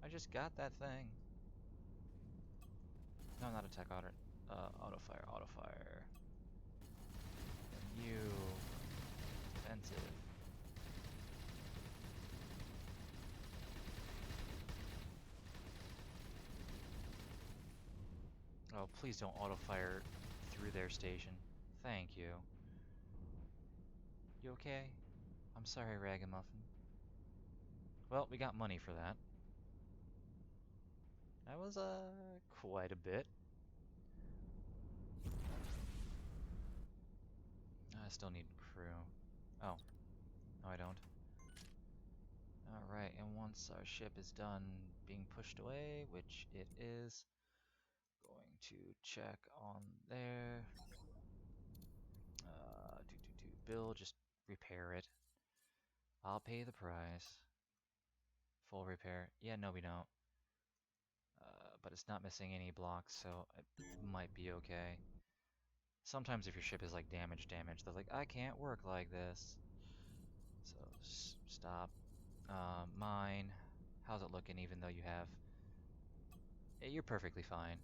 I just got that thing. No, not attack auto. Auto fire, auto fire. And you. Defensive. Oh, please don't auto fire through their station. Thank you. You okay? I'm sorry, Ragamuffin. Well, we got money for that. That was, quite a bit. I still need crew. Oh. No, I don't. Alright, and once our ship is done being pushed away, which it is, going to check on there. Bill, just repair it. I'll pay the price. Full repair. Yeah, no, we don't. But it's not missing any blocks, so it might be okay. Sometimes if your ship is like damaged, they're like, I can't work like this. So stop. Mine. How's it looking? Even though you have, you're perfectly fine.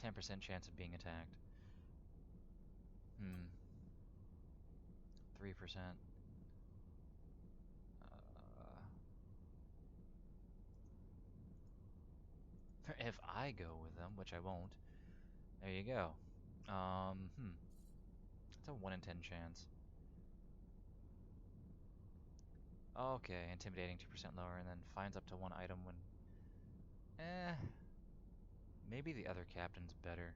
10% chance of being attacked. 3%. If I go with them, which I won't, there you go. It's a 1 in 10 chance. Okay, intimidating 2% lower, and then finds up to 1 item when... Maybe the other captain's better.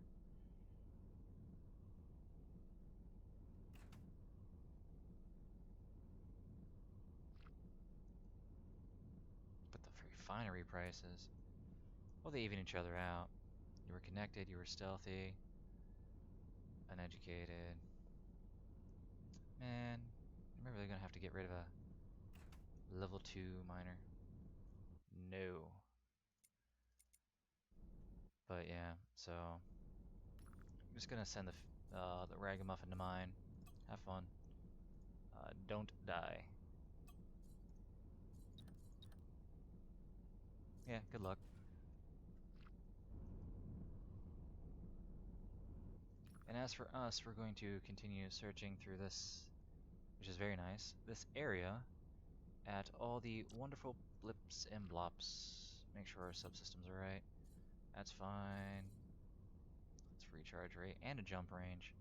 But the refinery prices... Well, they even each other out. You were connected, you were stealthy, uneducated. Man, am I really gonna have to get rid of a level 2 miner? No. But yeah, so... I'm just gonna send the Ragamuffin to mine. Have fun. Don't die. Yeah, good luck. And as for us, we're going to continue searching through this, which is very nice, this area at all the wonderful blips and blops. Make sure our subsystems are right. That's fine. Let's recharge rate and a jump range.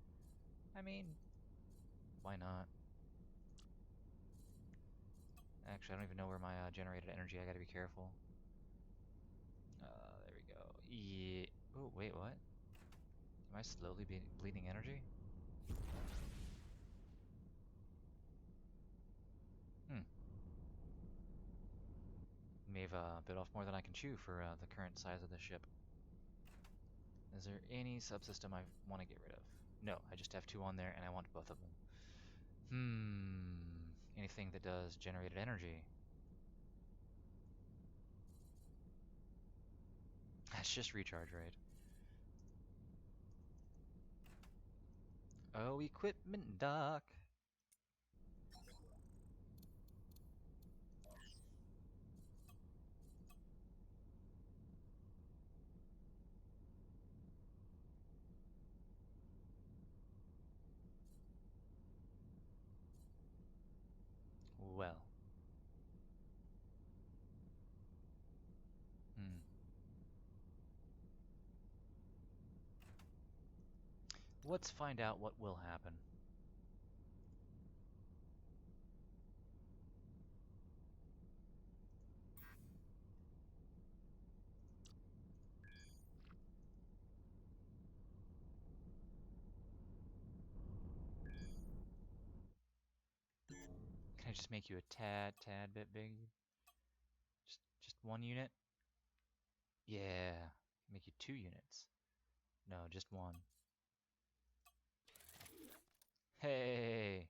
I mean, why not? Actually, I don't even know where my generated energy. I gotta be careful. There we go. Yeah. Oh, wait, what? Am I slowly bleeding energy? Hmm. May have bit off more than I can chew for the current size of the ship. Is there any subsystem I want to get rid of? No, I just have 2 on there and I want both of them. Anything that does generated energy. That's just recharge rate. Oh, equipment dock. Let's find out what will happen. Can I just make you a tad bit big? Just one unit? Yeah. Make you 2 units. No, just one. Hey!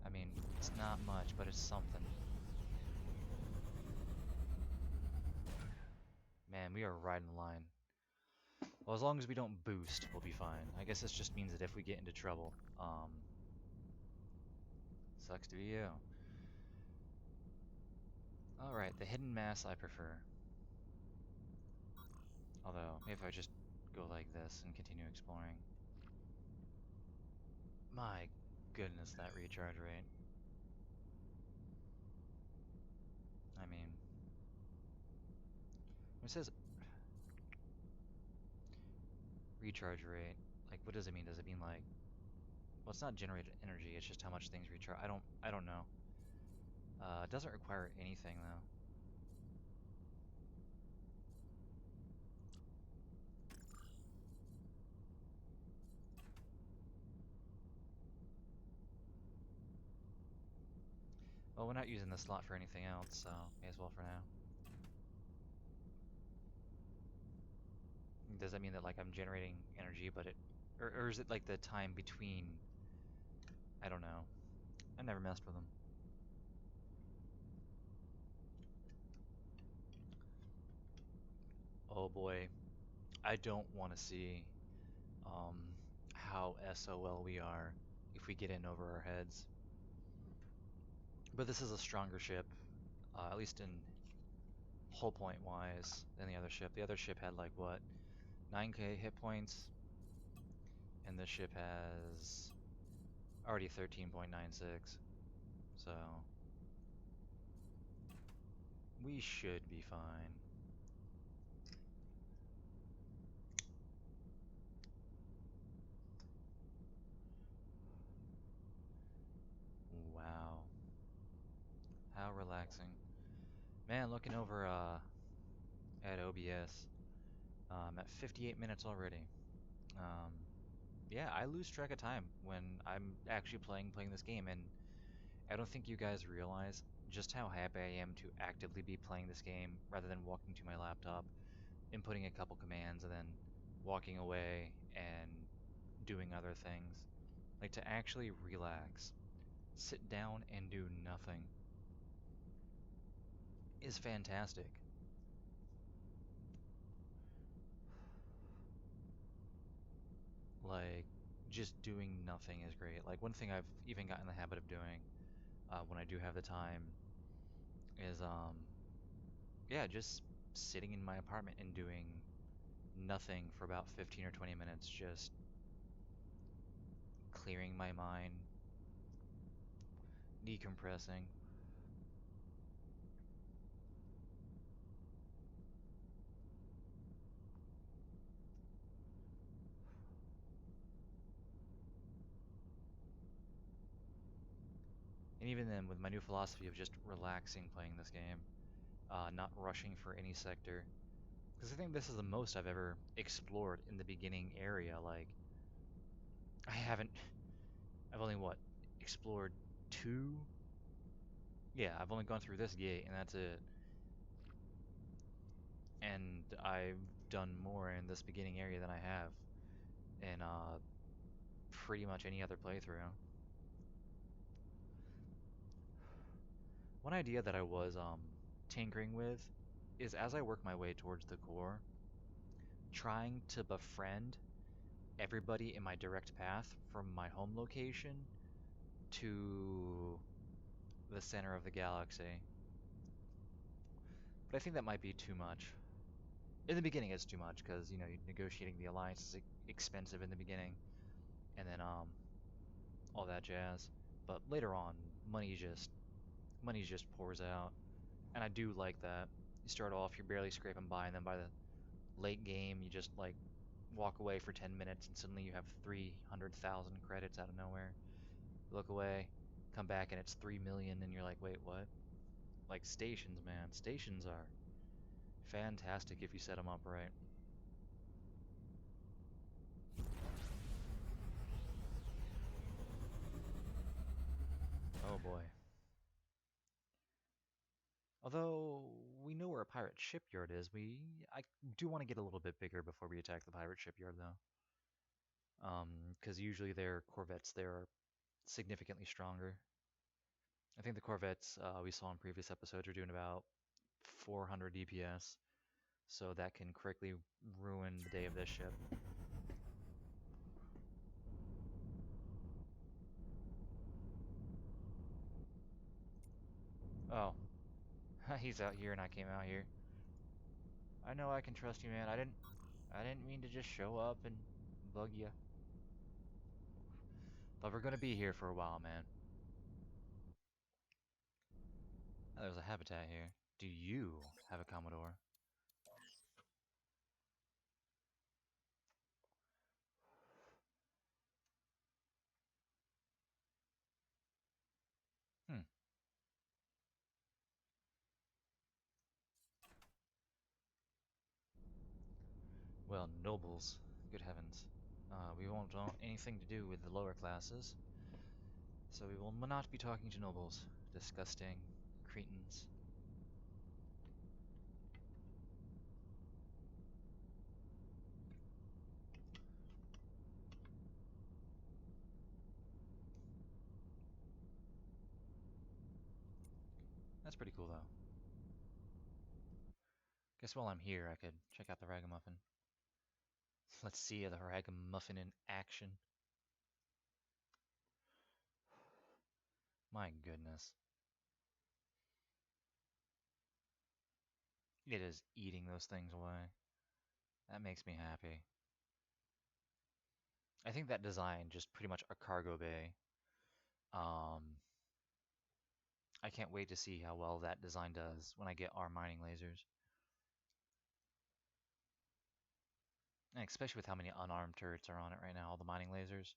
I mean, it's not much, but it's something. Man, we are right in the line. Well, as long as we don't boost, we'll be fine. I guess this just means that if we get into trouble, sucks to be you. Alright, the hidden mass I prefer. Although, maybe if I just go like this and continue exploring. My goodness, that recharge rate. I mean, when it says recharge rate, like, what does it mean? Does it mean like, well, it's not generated energy, it's just how much things recharge. I don't know. It doesn't require anything though. Well, we're not using the slot for anything else, so may as well for now. Does that mean that like I'm generating energy, but or is it like the time between? I don't know. I never messed with them. Oh boy, I don't want to see um, how SOL we are if we get in over our heads. But this is a stronger ship, at least in hull point wise, than the other ship. The other ship had like what, 9k hit points, and this ship has already 13.96. So we should be fine. Wow, how relaxing. Man, looking over at OBS, at 58 minutes already. Um, yeah, I lose track of time when I'm actually playing this game, and I don't think you guys realize just how happy I am to actively be playing this game rather than walking to my laptop, inputting a couple commands, and then walking away and doing other things. Like to actually relax, sit down and do nothing is fantastic. Like just doing nothing is great. Like one thing I've even gotten in the habit of doing when I do have the time is yeah, just sitting in my apartment and doing nothing for about 15 or 20 minutes, just clearing my mind, decompressing. And even then, with my new philosophy of just relaxing playing this game, not rushing for any sector, because I think this is the most I've ever explored in the beginning area. Like, I haven't, I've only what, explored two? Yeah, I've only gone through this gate, and that's it. And I've done more in this beginning area than I have in pretty much any other playthrough. One idea that I was tinkering with is as I work my way towards the core, trying to befriend everybody in my direct path from my home location to the center of the galaxy. But I think that might be too much. In the beginning, it's too much because you know negotiating the alliance is expensive in the beginning, and then all that jazz. But later on, money just pours out, and I do like that. You start off, you're barely scraping by, and then by the late game, you just like walk away for 10 minutes and suddenly you have 300,000 credits out of nowhere. Look away, come back and it's 3 million and you're like, wait, what? Like stations, man. Stations are fantastic if you set them up right. Oh boy. Although we know where a pirate shipyard is, I do want to get a little bit bigger before we attack the pirate shipyard though. Because usually their corvettes there are significantly stronger. I think the corvettes we saw in previous episodes are doing about 400 DPS, so that can quickly ruin the day of this ship. Oh, he's out here and I came out here. I know I can trust you, man. I didn't mean to just show up and bug you. But we're gonna be here for a while, man. Oh, there's a habitat here. Do you have a Commodore? Hmm. Well, nobles. Good heavens. We won't want anything to do with the lower classes, so we will not be talking to nobles. Disgusting cretins. That's pretty cool, though. Guess while I'm here, I could check out the Ragamuffin. Let's see the Ragamuffin in action. My goodness. It is eating those things away. That makes me happy. I think that design, just pretty much a cargo bay. Um, I can't wait to see how well that design does when I get our mining lasers. And especially with how many unarmed turrets are on it right now, all the mining lasers.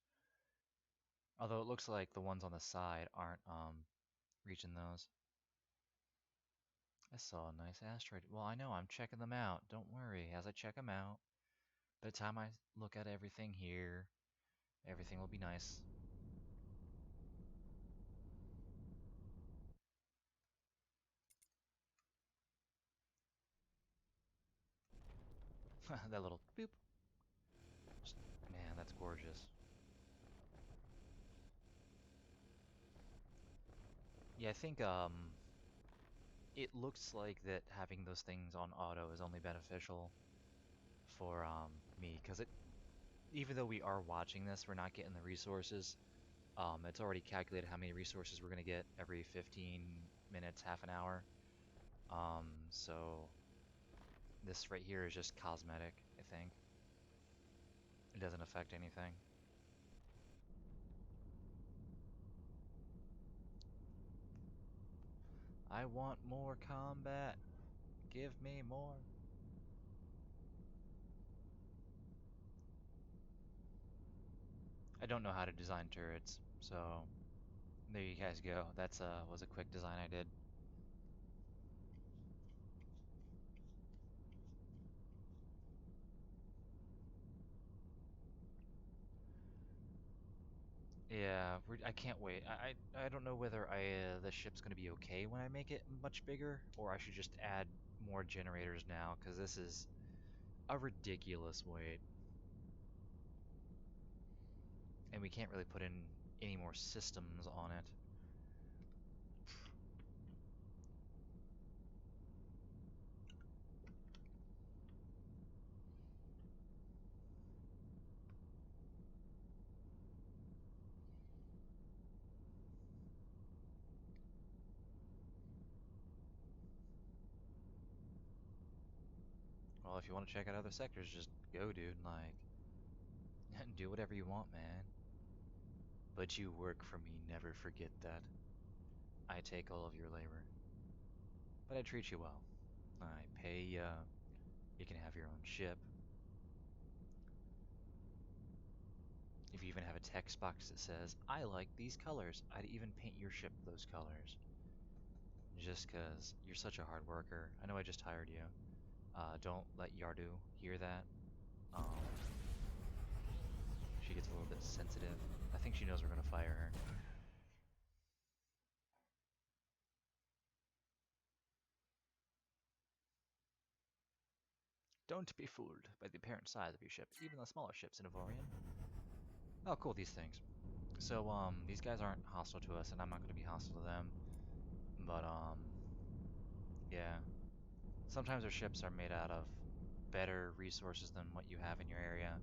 Although it looks like the ones on the side aren't reaching those. I saw a nice asteroid. Well, I know, I'm checking them out. Don't worry, as I check them out, by the time I look at everything here, everything will be nice. That little boop. Just, man, that's gorgeous. Yeah, I think it looks like that having those things on auto is only beneficial for me because it even though we are watching this, we're not getting the resources. It's already calculated how many resources we're gonna get every 15 minutes, half an hour. So this right here is just cosmetic, I think. It doesn't affect anything. I want more combat. Give me more. I don't know how to design turrets, so there you guys go. That's was a quick design I did. Yeah, I can't wait. I don't know whether the ship's gonna be okay when I make it much bigger, or I should just add more generators now, because this is a ridiculous weight, and we can't really put in any more systems on it. Well, if you want to check out other sectors, just go, dude. Like, do whatever you want, man. But you work for me, never forget that. I take all of your labor. But I treat you well. I pay you. You can have your own ship. a text box that says, I like these colors. I'd even paint your ship those colors. Just 'cause you're such a hard worker. I know I just hired you. Don't let Yardu hear that. Um, she gets a little bit sensitive. I think she knows we're gonna fire her. Don't be fooled by the apparent size of your ship, even the smaller ships in Avorion. Oh, cool, these things. So, these guys aren't hostile to us, and I'm not gonna be hostile to them. But, yeah. Sometimes our ships are made out of better resources than what you have in your area,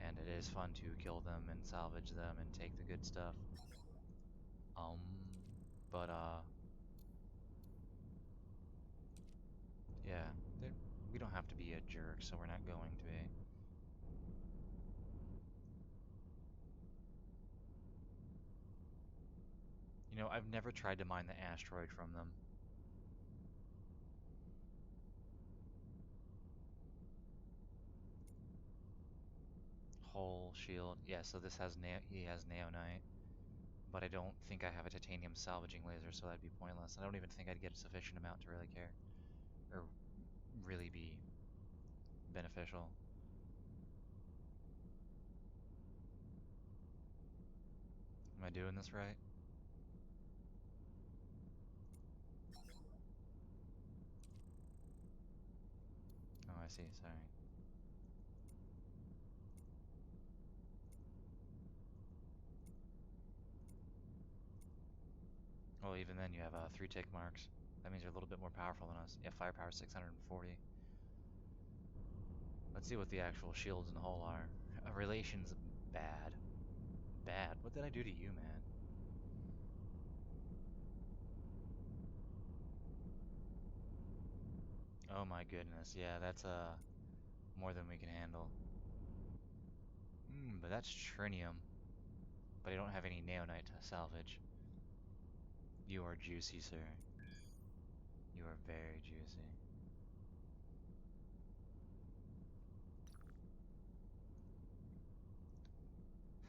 and it is fun to kill them and salvage them and take the good stuff. Um, but yeah, we don't have to be a jerk, so we're not going to be. You know, I've never tried to mine the asteroid from them. Hull shield. Yeah, so this has he has neonite, but I don't think I have a titanium salvaging laser, so that'd be pointless. I don't even think I'd get a sufficient amount to really care or really be beneficial. Am I doing this right? Oh, I see. Sorry. Well, even then, you have three tick marks. That means you're a little bit more powerful than us. Yeah, firepower 640. Let's see what the actual shields and hull are. Relations bad. Bad. What did I do to you, man? Oh my goodness. Yeah, that's more than we can handle. But that's trinium. But I don't have any neonite to salvage. You are juicy, sir. You are very juicy.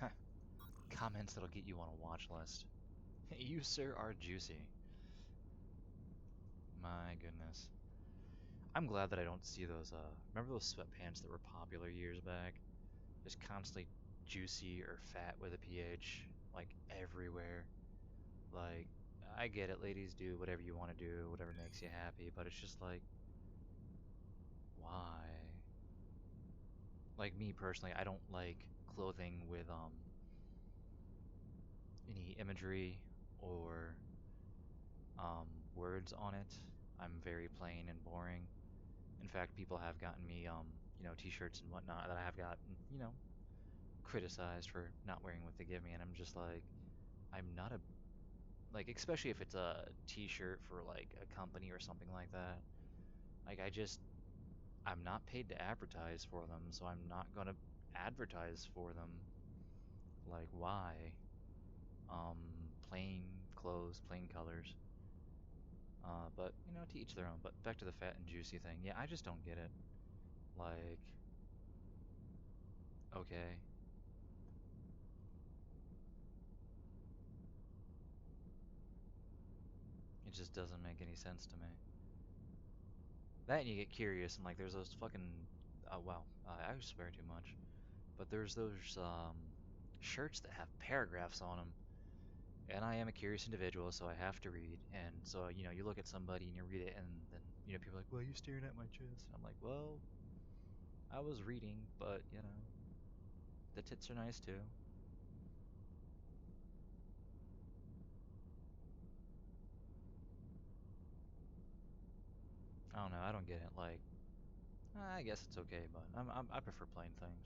Huh. Comments that'll get you on a watch list. You, sir, are juicy. My goodness. I'm glad that I don't see those, remember those sweatpants that were popular years back? Just constantly juicy or fat with a pH, like everywhere. Like, I get it, ladies, do whatever you want to do, whatever makes you happy, but it's just like, why? Like me personally, I don't like clothing with any imagery or words on it. I'm very plain and boring. In fact, people have gotten me t-shirts and whatnot that I have gotten, criticized for not wearing what they give me, and I'm just like, I'm not a like, especially if it's a t-shirt for like a company or something like that. Like, I'm not paid to advertise for them, so I'm not gonna advertise for them. Like, why? Plain clothes, plain colors. But to each their own. But back to the fat and juicy thing. Yeah, I just don't get it. Like, okay, it just doesn't make any sense to me. That and you get curious and like there's those fucking wow, I swear too much. But there's those shirts that have paragraphs on them. And I am a curious individual, so I have to read. And so, you look at somebody and you read it, and then, people are like, well, you're staring at my chest. And I'm like, well, I was reading, but, the tits are nice too. I don't know. I don't get it. Like, I guess it's okay, but I prefer plain things.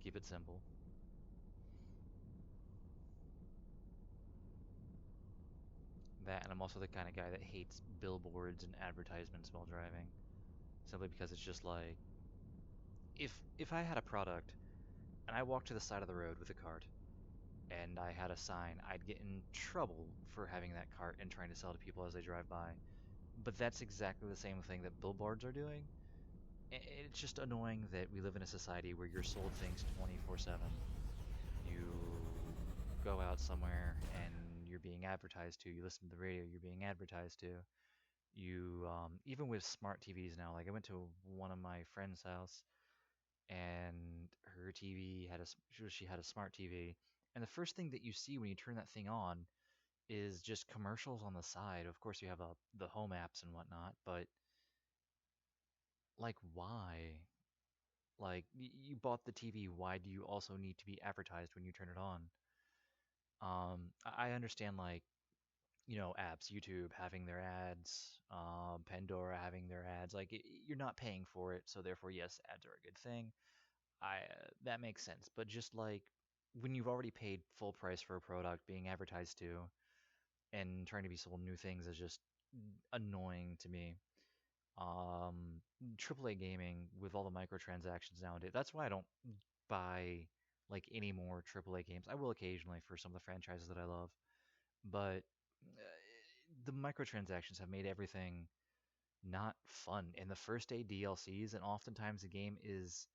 Keep it simple. That, and I'm also the kind of guy that hates billboards and advertisements while driving, simply because it's just like, if I had a product and I walked to the side of the road with a cart and I had a sign, I'd get in trouble for having that cart and trying to sell to people as they drive by. But that's exactly the same thing that billboards are doing. It's just annoying that we live in a society where you're sold things 24/7. go out somewhere and you're being advertised to. You listen to the radio, you're being advertised to. You even with smart TVs now. Like I went to one of my friend's house and her TV had she had a smart TV, and the first thing that you see when you turn that thing on is just commercials on the side. Of course, you have the home apps and whatnot, but like, why? Like, you bought the TV. Why do you also need to be advertised when you turn it on? I understand like apps, YouTube having their ads, Pandora having their ads. Like, you're not paying for it, so therefore, yes, ads are a good thing. I That makes sense. But just like when you've already paid full price for a product, being advertised to and trying to be sold new things is just annoying to me. Um, AAA gaming with all the microtransactions nowadays. That's why I don't buy like any more AAA games. I will occasionally for some of the franchises that I love, but the microtransactions have made everything not fun. In the first day DLCs, and oftentimes the game is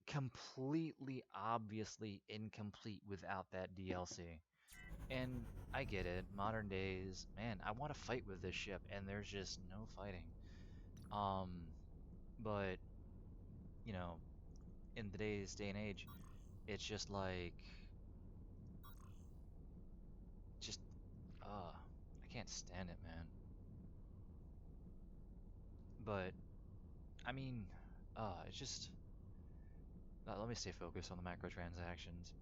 completely obviously incomplete without that DLC. And I get it, modern days, man, I want to fight with this ship, and there's just no fighting. Um, but you know, in today's day and age, it's just like, just, I can't stand it, man. But I mean, it's just, let me stay focused on the microtransactions.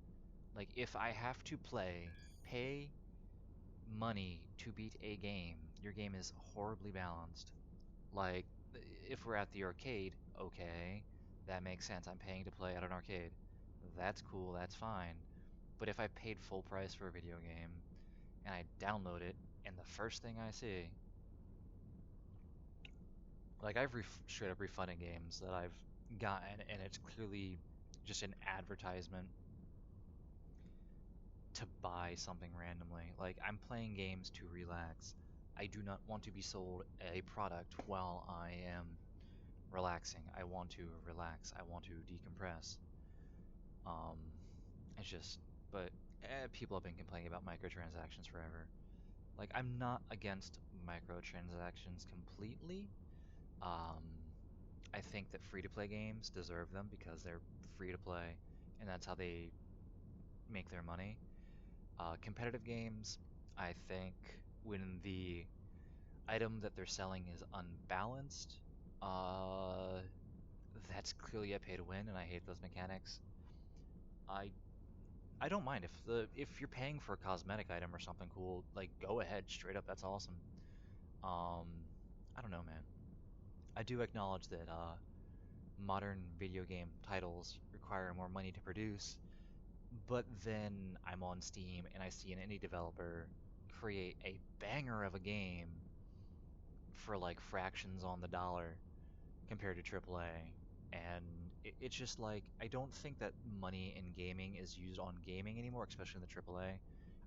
Like, if I have to pay money to beat a game, your game is horribly balanced. Like, if we're at the arcade, okay, that makes sense. I'm paying to play at an arcade. That's cool, that's fine. But if I paid full price for a video game and I download it, and the first thing I see, like I've straight up refunded games that I've gotten, and it's clearly just an advertisement to buy something randomly. Like I'm playing games to relax. I do not want to be sold a product while I am relaxing. I want to relax. I want to decompress. Um, it's just, but people have been complaining about microtransactions forever. Like I'm not against microtransactions completely. Um, I think that free-to-play games deserve them because they're free to play, and that's how they make their money. Competitive games, I think when the item that they're selling is unbalanced, uh, that's clearly a pay to win, and I hate those mechanics. I I don't mind if you're paying for a cosmetic item or something cool, like go ahead, straight up, that's awesome. Um, I don't know, man. I do acknowledge that modern video game titles require more money to produce, but then I'm on Steam and I see an indie developer create a banger of a game for like fractions on the dollar compared to AAA. And it's just like, I don't think that money in gaming is used on gaming anymore, especially in the AAA.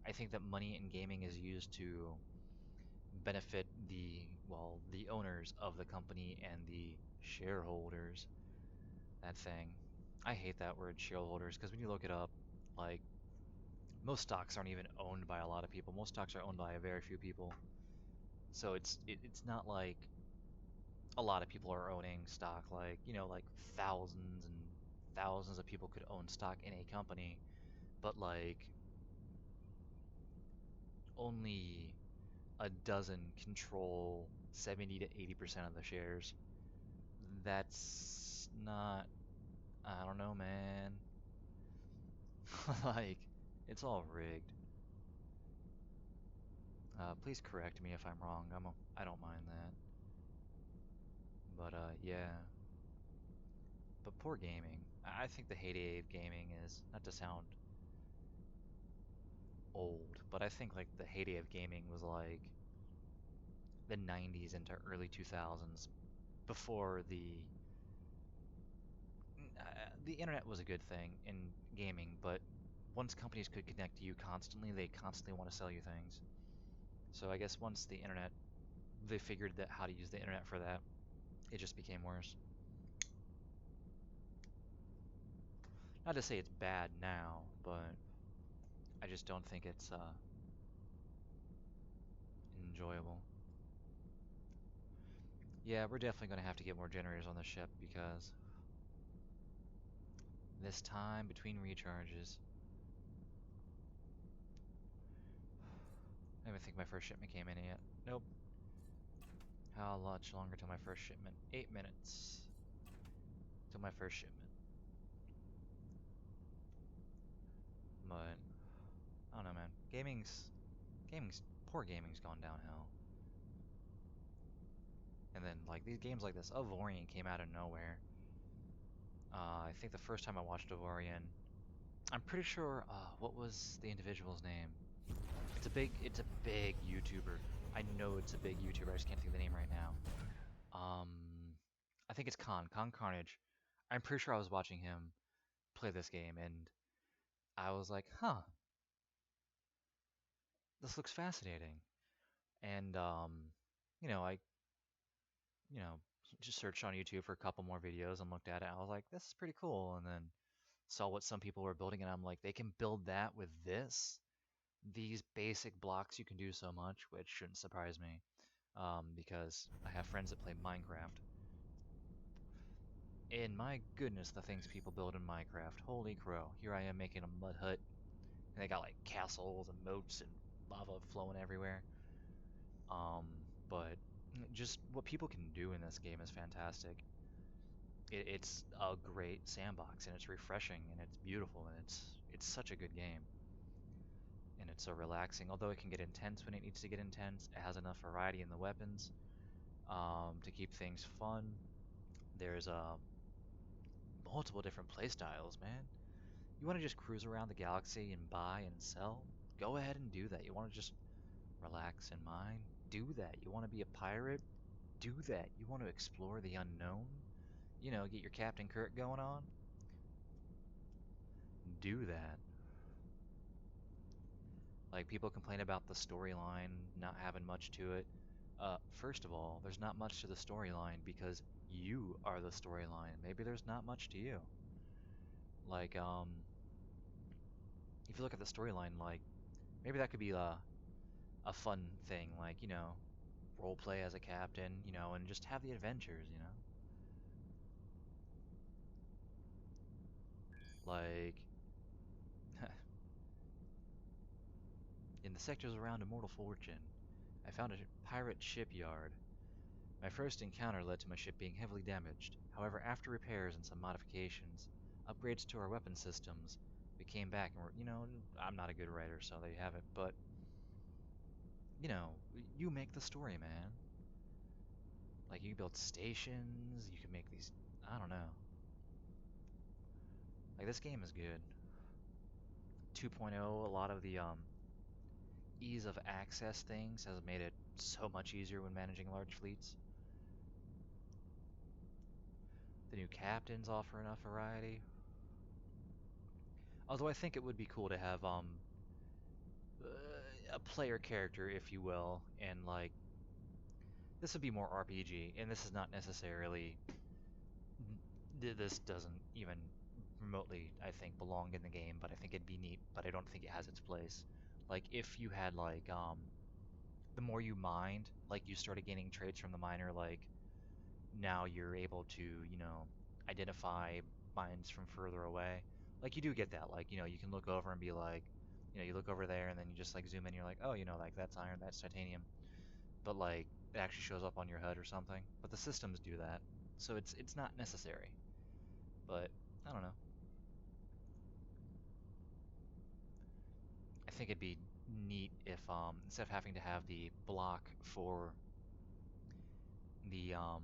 I think that money in gaming is used to benefit the owners of the company and the shareholders. That thing. I hate that word shareholders because when you look it up, like most stocks aren't even owned by a lot of people. Most stocks are owned by a very few people. So it's not like a lot of people are owning stock. Like like thousands and thousands of people could own stock in a company, but like only a dozen control 70 to 80% of the shares. That's not, I don't know, man. Like it's all rigged. Please correct me if I'm wrong. I don't mind that. But yeah. But poor gaming. I think the heyday of gaming is, not to sound old, but I think like the heyday of gaming was like the 90s into early 2000s before the internet was a good thing in gaming, but once companies could connect to you constantly, they constantly want to sell you things. So I guess once the internet, they figured that how to use the internet for that, it just became worse. Not to say it's bad now, but I just don't think it's enjoyable. Yeah, we're definitely gonna have to get more generators on the ship because this time between recharges. I don't even think my first shipment came in yet. Nope. How much longer till my first shipment? 8 minutes till my first shipment. But I don't know, man. Poor gaming's gone downhill. And then like these games like this, Avorion came out of nowhere. I think the first time I watched Avorion, I'm pretty sure. What was the individual's name? It's a big YouTuber. I know it's a big YouTuber. I just can't think of the name right now. Um, I think it's Con Carnage. I'm pretty sure I was watching him play this game, and I was like, huh, this looks fascinating. And you know, I you know just searched on YouTube for a couple more videos and looked at it. I was like, this is pretty cool. And then saw what some people were building, and I'm like, they can build that with this. These basic blocks, you can do so much, which shouldn't surprise me, because I have friends that play Minecraft. And my goodness, the things people build in Minecraft. Holy crow. Here I am making a mud hut, and they got like castles and moats and lava flowing everywhere. But just what people can do in this game is fantastic. It's a great sandbox, and it's refreshing, and it's beautiful, and it's such a good game. And it's so relaxing. Although it can get intense when it needs to get intense, it has enough variety in the weapons to keep things fun. There's multiple different playstyles, man. You want to just cruise around the galaxy and buy and sell? Go ahead and do that. You want to just relax and mine? Do that. You want to be a pirate? Do that. You want to explore the unknown? Get your Captain Kirk going on? Do that. Like, people complain about the storyline not having much to it. First of all, there's not much to the storyline because you are the storyline. Maybe there's not much to you. Like, if you look at the storyline, like, maybe that could be a fun thing, like, role play as a captain, and just have the adventures. Like, in the sectors around Immortal Fortune, I found a pirate shipyard. My first encounter led to my ship being heavily damaged. However, after repairs and some modifications, upgrades to our weapon systems, we came back and I'm not a good writer, so there you have it. But, you make the story, man. Like, you build stations, you can make these, I don't know. Like, this game is good. 2.0, a lot of the ease of access things has made it so much easier when managing large fleets. The new captains offer enough variety. Although I think it would be cool to have a player character, if you will, and like this would be more RPG, and this is not necessarily this doesn't even remotely, I think, belong in the game, but I think it'd be neat, but I don't think it has its place. Like if you had like the more you mined, like you started gaining traits from the miner, like now you're able to, identify mines from further away. Like you do get that. Like, you can look over and be like, you look over there and then you just like zoom in, you're like, oh, like that's iron, that's titanium. But like it actually shows up on your HUD or something. But the systems do that. So it's not necessary. But I don't know. I think it'd be neat if instead of having to have the block for the um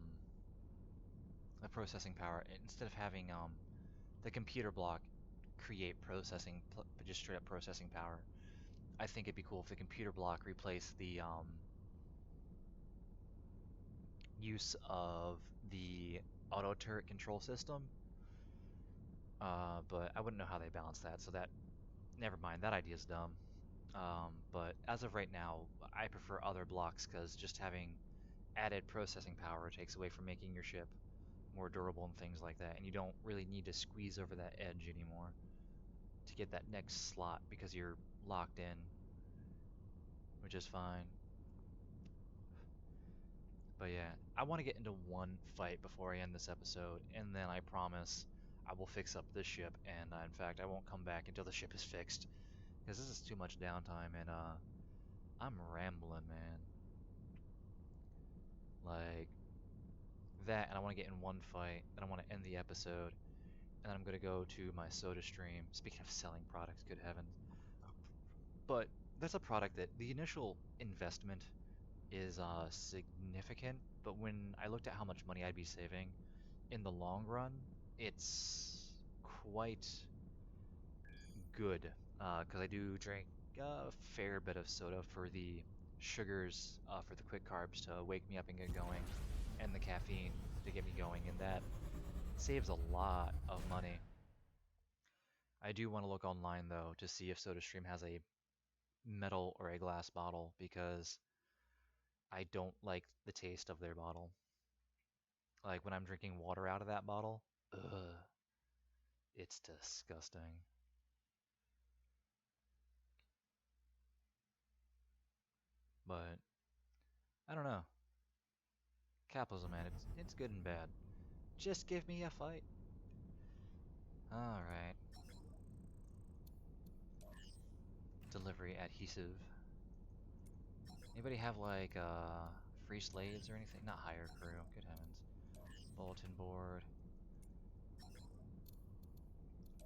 the processing power, instead of having the computer block create just straight up processing power. I think it'd be cool if the computer block replaced the use of the auto turret control system. But I wouldn't know how they balance that, so that never mind. That idea is dumb. But as of right now, I prefer other blocks because just having added processing power takes away from making your ship more durable and things like that, and you don't really need to squeeze over that edge anymore to get that next slot because you're locked in, which is fine. But yeah, I want to get into one fight before I end this episode, and then I promise I will fix up this ship, and in fact, I won't come back until the ship is fixed, because this is too much downtime, and I'm rambling, man. Like that, and I want to get in one fight, then I want to end the episode, and then I'm gonna go to my soda stream. Speaking of selling products, good heavens. But that's a product that the initial investment is significant, but when I looked at how much money I'd be saving in the long run, it's quite good. Because I do drink a fair bit of soda for the sugars, for the quick carbs to wake me up and get going, and the caffeine to get me going, and that saves a lot of money. I do want to look online though to see if SodaStream has a metal or a glass bottle because I don't like the taste of their bottle. Like when I'm drinking water out of that bottle, ugh, it's disgusting. But I don't know. Capitalism, man, it's good and bad. Just give me a fight. All right. Delivery adhesive. Anybody have like free slaves or anything? Not hire crew. Good heavens. Bulletin board.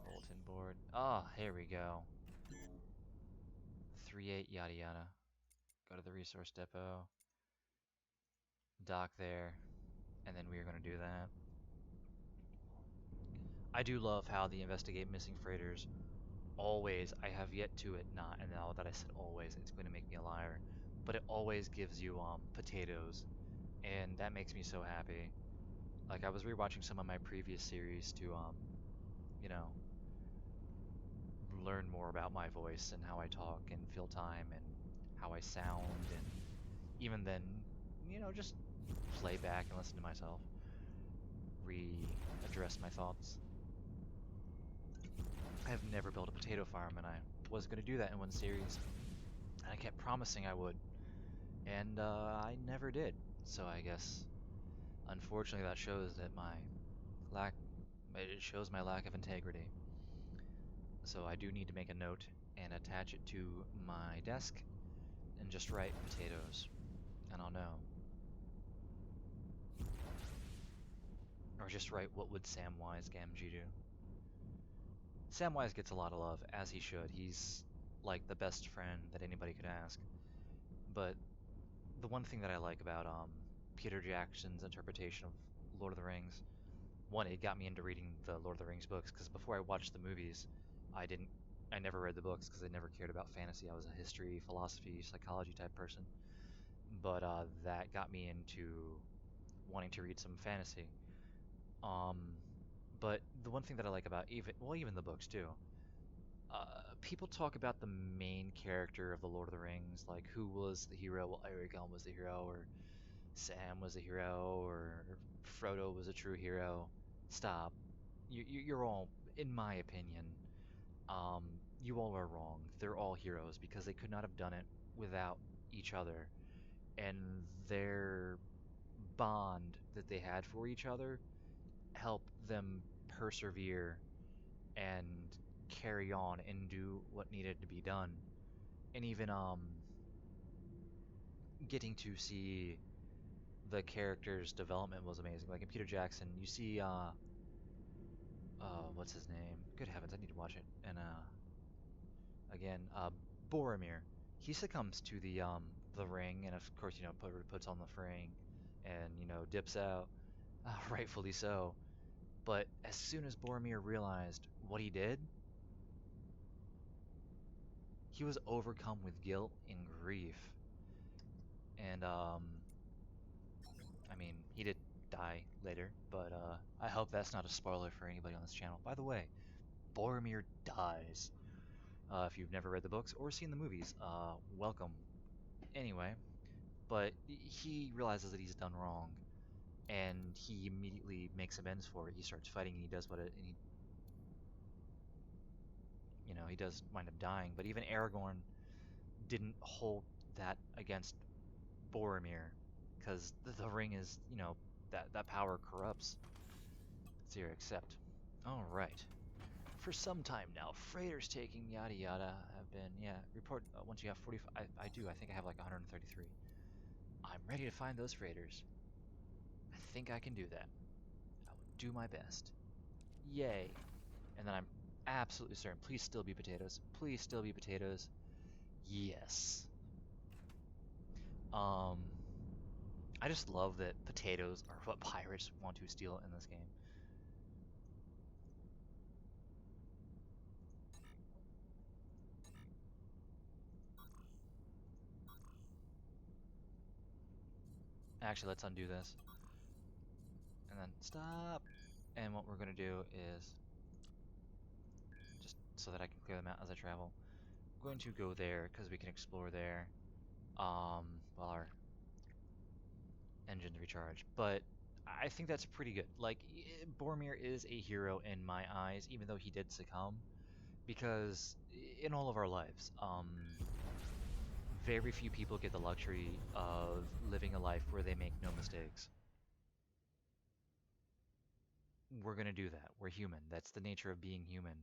Bulletin board. Oh, here we go. 3-8 yada yada. Go to the resource depot. Dock there. And then we are going to do that. I do love how the investigate missing freighters always, I have yet to it not, and now that I said always, it's going to make me a liar, but it always gives you potatoes, and that makes me so happy. Like I was rewatching some of my previous series to you know, learn more about my voice and how I talk and fill time and how I sound and even then, just play back and listen to myself, readdress my thoughts. I have never built a potato farm, and I was going to do that in one series, and I kept promising I would, and I never did. So I guess, unfortunately, that shows that my lack, it shows my lack of integrity. So I do need to make a note and attach it to my desk and just write potatoes, and I'll know. Or just write what would Samwise Gamgee do. Samwise gets a lot of love, as he should. He's like the best friend that anybody could ask. But the one thing that I like about Peter Jackson's interpretation of Lord of the Rings, one, it got me into reading the Lord of the Rings books because before I watched the movies, I didn't, I never read the books because I never cared about fantasy. I was a history, philosophy, psychology type person. But that got me into wanting to read some fantasy. Um, but the one thing that I like about even the books too, people talk about the main character of the Lord of the Rings, like who was the hero? Well, Aragorn was the hero, or Sam was a hero, or Frodo was a true hero. Stop. You're all, in my opinion, um, you all are wrong. They're all heroes because they could not have done it without each other. And their bond that they had for each other helped them persevere and carry on and do what needed to be done. And even getting to see the character's development was amazing. Like in Peter Jackson, you see what's his name? Good heavens, I need to watch it. And again, Boromir. He succumbs to the ring, and of course, puts on the ring, and dips out, rightfully so. But as soon as Boromir realized what he did, he was overcome with guilt and grief. And I mean, he did die later, but I hope that's not a spoiler for anybody on this channel. By the way, Boromir dies. If you've never read the books or seen the movies, welcome. Anyway, but he realizes that he's done wrong, and he immediately makes amends for it. He starts fighting, and he does what it, and he does wind up dying, but even Aragorn didn't hold that against Boromir, because the ring is, that power corrupts. Let's here accept. All right. For some time now, freighters taking yada yada have been, yeah, report once you have 45. I do, I think I have like 133. I'm ready to find those freighters. I think I can do that. I will do my best. Yay. And then I'm absolutely certain. Please still be potatoes. Please still be potatoes. Yes. Um, I just love that potatoes are what pirates want to steal in this game. Actually, let's undo this. And then stop. And what we're going to do is, just so that I can clear them out as I travel, I'm going to go there because we can explore there while our engines recharge. But I think that's pretty good. Like, Boromir is a hero in my eyes, even though he did succumb. Because in all of our lives, very few people get the luxury of living a life where they make no mistakes. We're gonna do that. We're human. That's the nature of being human.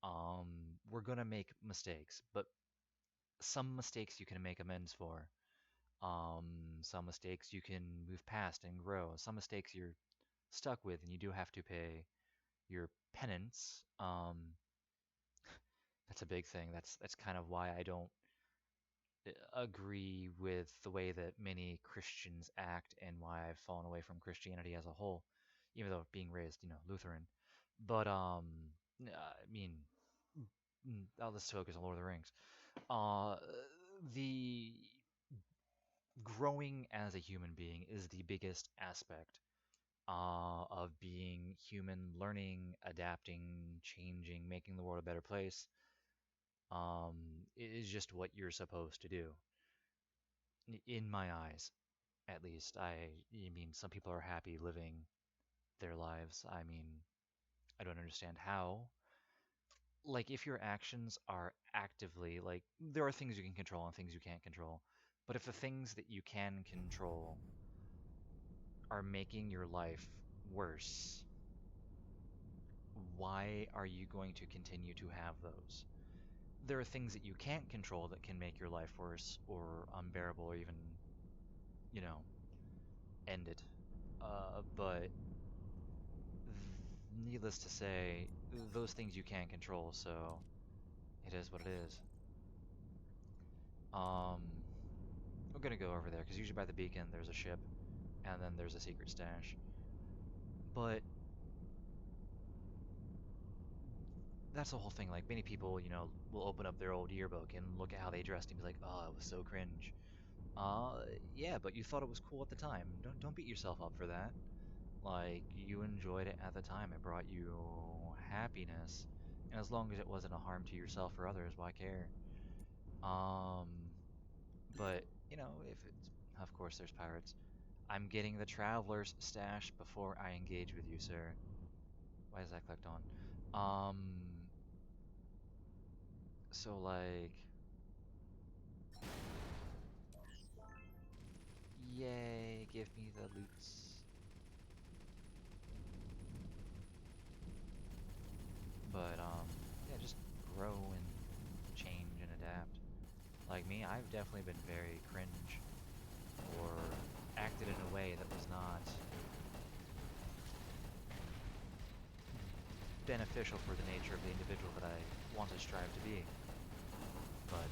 Um, we're gonna make mistakes, but some mistakes you can make amends for. Um, some mistakes you can move past and grow. Some mistakes you're stuck with and you do have to pay your penance. That's a big thing. That's kind of why I don't agree with the way that many Christians act and why I've fallen away from Christianity as a whole, even though being raised, Lutheran. But I mean, let's focus on Lord of the Rings. Uh, the growing as a human being is the biggest aspect of being human, learning, adapting, changing, making the world a better place. It is just what you're supposed to do, in my eyes. At least I mean, some people are happy living their lives. I mean, I don't understand how. Like, if your actions are actively, like, there are things you can control and things you can't control. But if the things that you can control are making your life worse, why are you going to continue to have those? There are things that you can't control that can make your life worse or unbearable or even, you know, end it. But needless to say, those things you can't control, so it is what it is. Um, we're gonna go over there because usually by the beacon there's a ship, and then there's a secret stash. But that's the whole thing. Like, many people, will open up their old yearbook and look at how they dressed and be like, "Oh, it was so cringe." Uh, yeah, but you thought it was cool at the time. Don't beat yourself up for that. Like, you enjoyed it at the time. It brought you happiness. And as long as it wasn't a harm to yourself or others, why care? Um, but, if it's, of course, there's pirates. I'm getting the traveler's stash before I engage with you, sir. Why is that clicked on? Um, so like, yay, give me the loots. But, yeah, just grow and change and adapt. Like me, I've definitely been very cringe or acted in a way that was not beneficial for the nature of the individual that I want to strive to be. But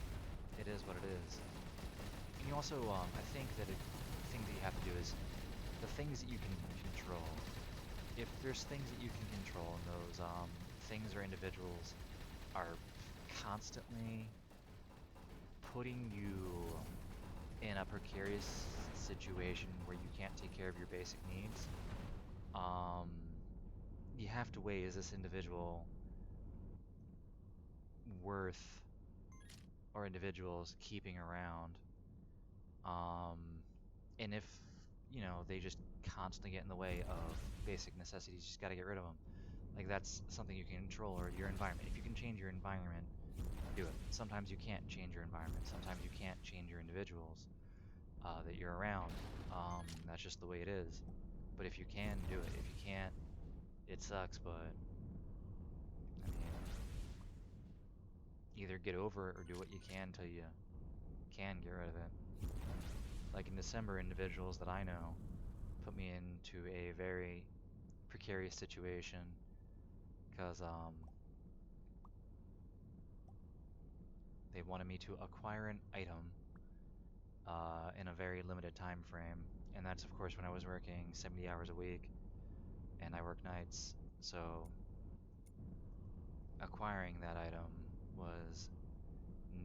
it is what it is. And you also, I think that a thing that you have to do is the things that you can control. If there's things that you can control and those things or individuals are constantly putting you in a precarious situation where you can't take care of your basic needs, um, you have to weigh, is this individual worth or individuals keeping around? Um, and if, they just constantly get in the way of basic necessities, you just got to get rid of them. Like that's something you can control, or your environment. If you can change your environment, do it. Sometimes you can't change your environment. Sometimes you can't change your individuals that you're around. That's just the way it is. But if you can, do it. If you can't, it sucks, but I mean, either get over it or do what you can till you can get rid of it. Like in December, individuals that I know put me into a very precarious situation because they wanted me to acquire an item in a very limited time frame, and that's of course when I was working 70 hours a week and I work nights. So acquiring that item was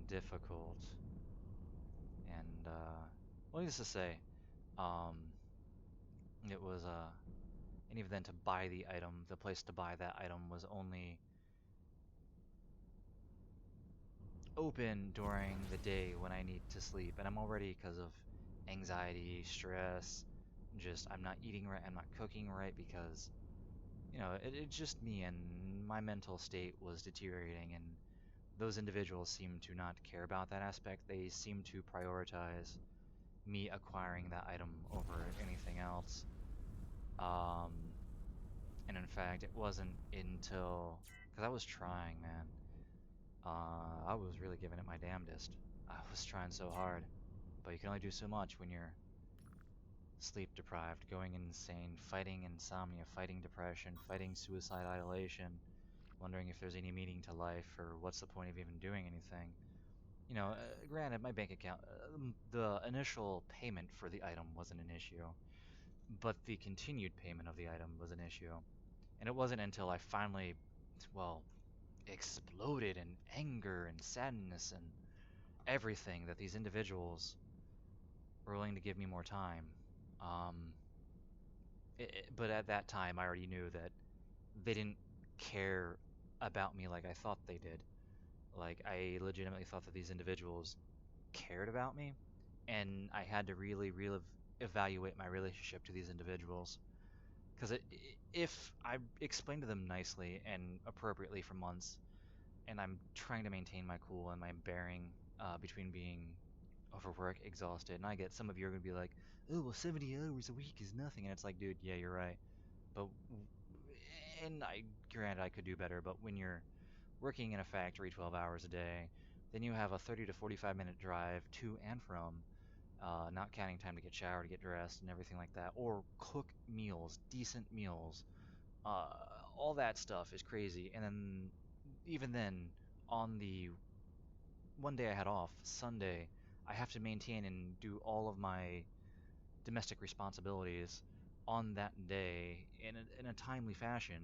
difficult, and well, needless to say, um, it was and even then to buy the item, the place to buy that item was only open during the day when I need to sleep, and I'm already because of anxiety, stress, just I'm not eating right, I'm not cooking right because it's just me and my mental state was deteriorating, and those individuals seem to not care about that aspect. They seem to prioritize me acquiring that item over anything else. Um, and in fact, it wasn't until because I was trying, man. I was really giving it my damnedest. I was trying so hard, but you can only do so much when you're sleep deprived, going insane, fighting insomnia, fighting depression, fighting suicide ideation, wondering if there's any meaning to life or what's the point of even doing anything. Granted, my bank account, the initial payment for the item wasn't an issue, but the continued payment of the item was an issue. And it wasn't until I finally, well, exploded in anger and sadness and everything that these individuals were willing to give me more time. Um, but at that time, I already knew that they didn't care about me like I thought they did. Like, I legitimately thought that these individuals cared about me, and I had to really, really evaluate my relationship to these individuals. Because if I explained to them nicely and appropriately for months, and I'm trying to maintain my cool and my bearing between being overworked, exhausted, and I get some of you are going to be like, oh, well, 70 hours a week is nothing. And it's like, dude, yeah, you're right. But, and granted, I could do better, but when you're working in a factory 12 hours a day, then you have a 30 to 45-minute drive to and from, not counting time to get showered, to get dressed, and everything like that, or cook meals, decent meals. Uh, all that stuff is crazy. And then, even then, on the one day I had off, Sunday, I have to maintain and do all of my domestic responsibilities on that day in a timely fashion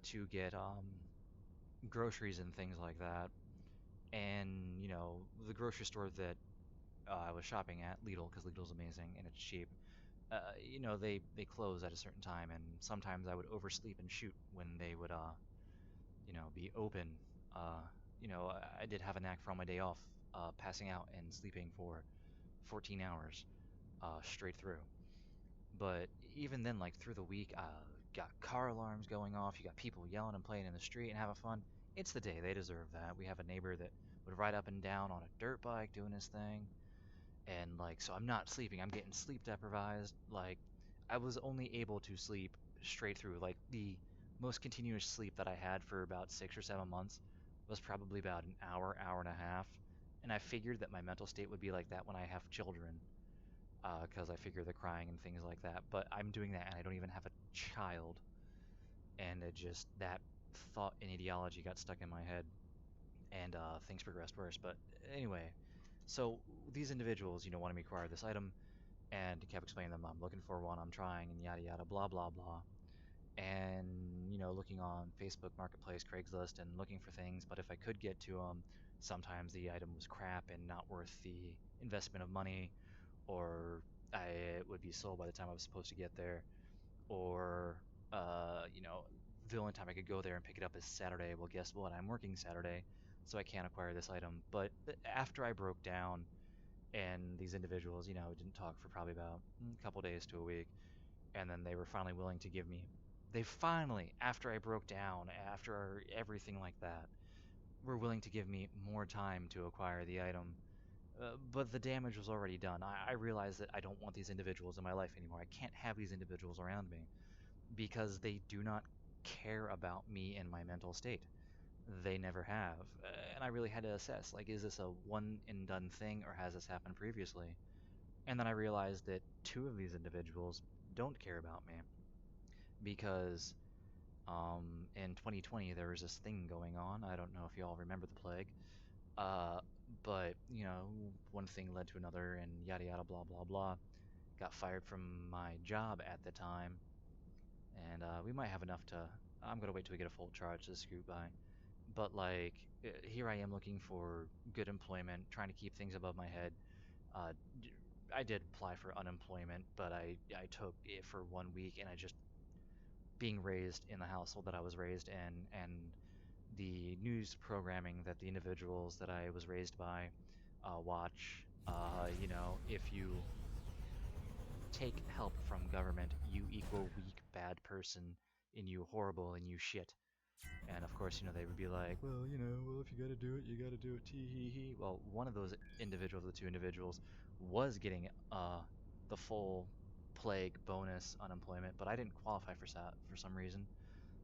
to get groceries and things like that. And, the grocery store that I was shopping at, Lidl, because Lidl's amazing and it's cheap. They close at a certain time, and sometimes I would oversleep and shoot when they would, be open. Uh, I did have a knack for on my day off, passing out and sleeping for 14 hours, straight through. But even then, like through the week, got car alarms going off. You got people yelling and playing in the street and having fun. It's the day. They deserve that. We have a neighbor that would ride up and down on a dirt bike doing his thing. And like, so I'm not sleeping. I'm getting sleep deprived. Like, I was only able to sleep straight through. Like, the most continuous sleep that I had for about 6 or 7 months was probably about an hour, hour and a half. And I figured that my mental state would be like that when I have children, because I figure they're crying and things like that. But I'm doing that and I don't even have a child. And it just, that thought and ideology got stuck in my head, and things progressed worse. But anyway, so these individuals, wanted me to acquire this item and kept explaining to them I'm looking for one, I'm trying, and yada yada, blah blah blah. And looking on Facebook Marketplace, Craigslist, and looking for things. But if I could get to them, sometimes the item was crap and not worth the investment of money, or it would be sold by the time I was supposed to get there, or the only time I could go there and pick it up is Saturday. Well, guess what? I'm working Saturday, so I can't acquire this item. But after I broke down, and these individuals, didn't talk for probably about a couple days to a week, and then they were finally willing to give me They finally, after I broke down, after everything like that, were willing to give me more time to acquire the item. But the damage was already done. I realized that I don't want these individuals in my life anymore. I can't have these individuals around me because they do not care about me and my mental state. They never have. And I really had to assess, like, is this a one and done thing or has this happened previously? And then I realized that two of these individuals don't care about me because in 2020 there was this thing going on. I don't know if you all remember the plague. Uh, but, one thing led to another and yada yada blah blah blah. Got fired from my job at the time, and we might have enough to. I'm gonna wait till we get a full charge to scoot by. But like, here I am looking for good employment, trying to keep things above my head. Uh, I did apply for unemployment, but I took it for 1 week, and I just being raised in the household that I was raised in, and the news programming that the individuals that I was raised by watch. If you take help from government, you equal weak, bad person, and you horrible, and you shit. And of course, they would be like, well, if you gotta do it, you gotta do it. Tee hee hee. Well, one of those individuals, the two individuals, was getting the full plague bonus unemployment, but I didn't qualify for that for some reason.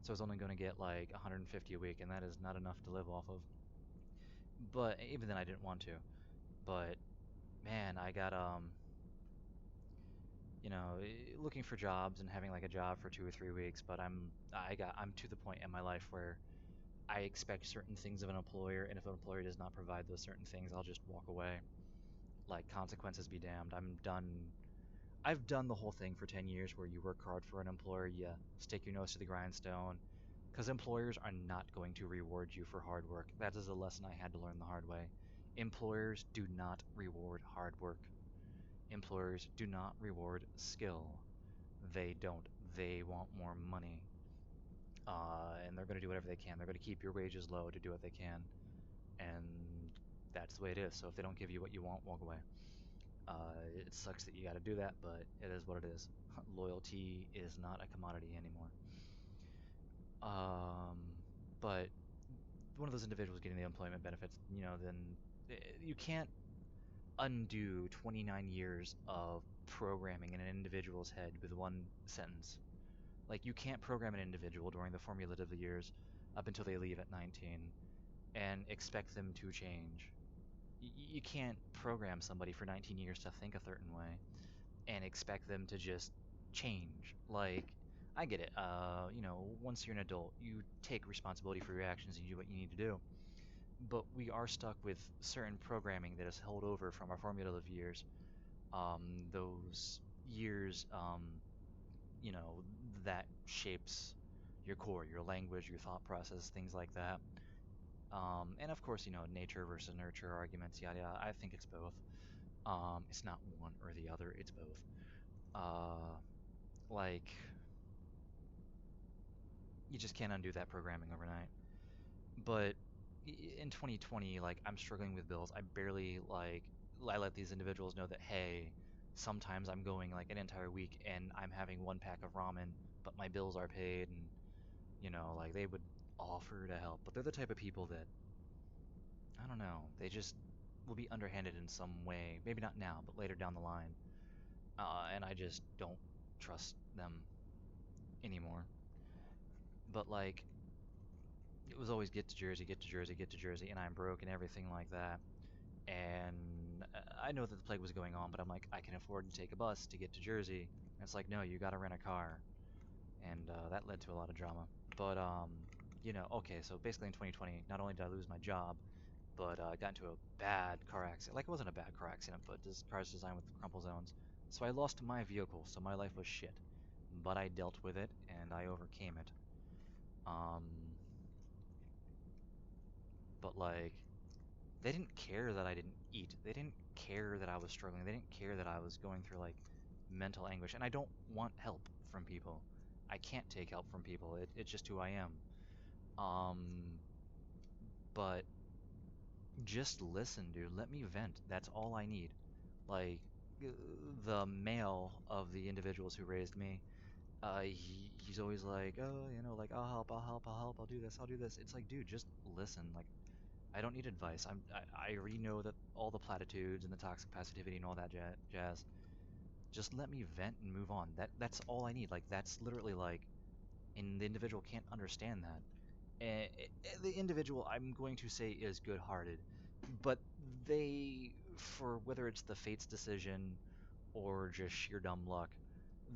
So I was only going to get like 150 a week, and that is not enough to live off of. But even then, I didn't want to. But man, I got looking for jobs and having like a job for 2 or 3 weeks. But I'm to the point in my life where I expect certain things of an employer, and if an employer does not provide those certain things, I'll just walk away. Like consequences be damned. I'm done. I've done the whole thing for 10 years where you work hard for an employer, you stick your nose to the grindstone, because employers are not going to reward you for hard work. That is a lesson I had to learn the hard way. Employers do not reward hard work. Employers do not reward skill. They don't. They want more money. And they're going to do whatever they can. They're going to keep your wages low to do what they can. And that's the way it is. So if they don't give you what you want, walk away. It sucks that you got to do that, but it is what it is. Loyalty is not a commodity anymore. Um, but one of those individuals getting the employment benefits, then you can't undo 29 years of programming in an individual's head with one sentence. Like, you can't program an individual during the formative years up until they leave at 19 and expect them to change. You can't program somebody for 19 years to think a certain way and expect them to just change. Like, I get it. Once you're an adult, you take responsibility for your actions and you do what you need to do. But we are stuck with certain programming that is held over from our formative years. Those years, you know, that shapes your core, your language, your thought process, things like that. And of course, nature versus nurture arguments, yada yada. I think it's both. It's not one or the other, it's both. Uh, like, you just can't undo that programming overnight. But in 2020, like, I'm struggling with bills. I barely, like, I let these individuals know that, hey, sometimes I'm going like an entire week and I'm having one pack of ramen, but my bills are paid, and like, they would offer to help. But they're the type of people that, I don't know, they just will be underhanded in some way. Maybe not now, but later down the line. And I just don't trust them anymore. But like, it was always get to Jersey, get to Jersey, get to Jersey, and I'm broke and everything like that. And I know that the plague was going on, but I'm like, I can afford to take a bus to get to Jersey. And it's like, no, you got to rent a car, and that led to a lot of drama. But okay, so basically in 2020, not only did I lose my job, but I got into a bad car accident. Like, it wasn't a bad car accident, but this car's designed with crumple zones. So I lost my vehicle, so my life was shit. But I dealt with it and I overcame it. Um, but like, they didn't care that I didn't eat. They didn't care that I was struggling. They didn't care that I was going through like mental anguish. And I don't want help from people. I can't take help from people. It's just who I am. Um, but just listen, dude. Let me vent. That's all I need. Like, uh, the male of the individuals who raised me, He's always like, oh, like I'll help, I'll do this, I'll do this. It's like, dude, just listen. Like, I don't need advice. I already know that all the platitudes and the toxic positivity and all that jazz. Just let me vent and move on. That's all I need. Like, that's literally like, and the individual can't understand that. The individual, I'm going to say, is good-hearted, but they, for whether it's the fate's decision or just sheer dumb luck,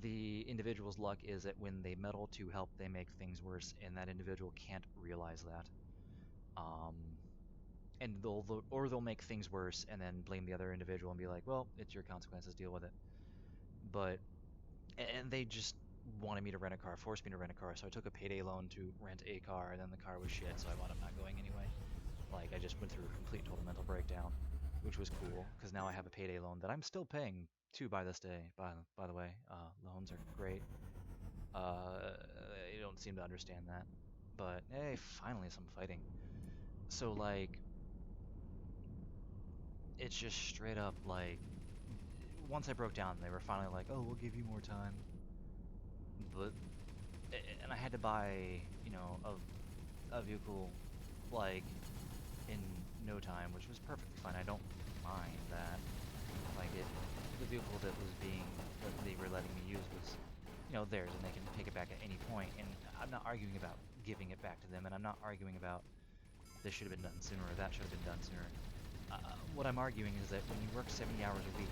the individual's luck is that when they meddle to help, they make things worse, and that individual can't realize that. Um, and they'll make things worse and then blame the other individual and be like, "Well, it's your consequences, deal with it." But and they just wanted me to rent a car, forced me to rent a car, so I took a payday loan to rent a car, and then the car was shit, so I wound up not going anyway. Like, I just went through a complete total mental breakdown, which was cool because now I have a payday loan that I'm still paying to by this day. By the way, loans are great. You don't seem to understand that, but hey, finally some fighting. So like, it's just straight up like, once I broke down, they were finally like, "Oh, we'll give you more time," but and I had to buy, a vehicle like in no time, which was perfectly fine. I don't mind that. Like the vehicle that they were letting me use was, theirs, and they can take it back at any point. And I'm not arguing about giving it back to them, and I'm not arguing about this should have been done sooner or that should have been done sooner. What I'm arguing is that when you work 70 hours a week,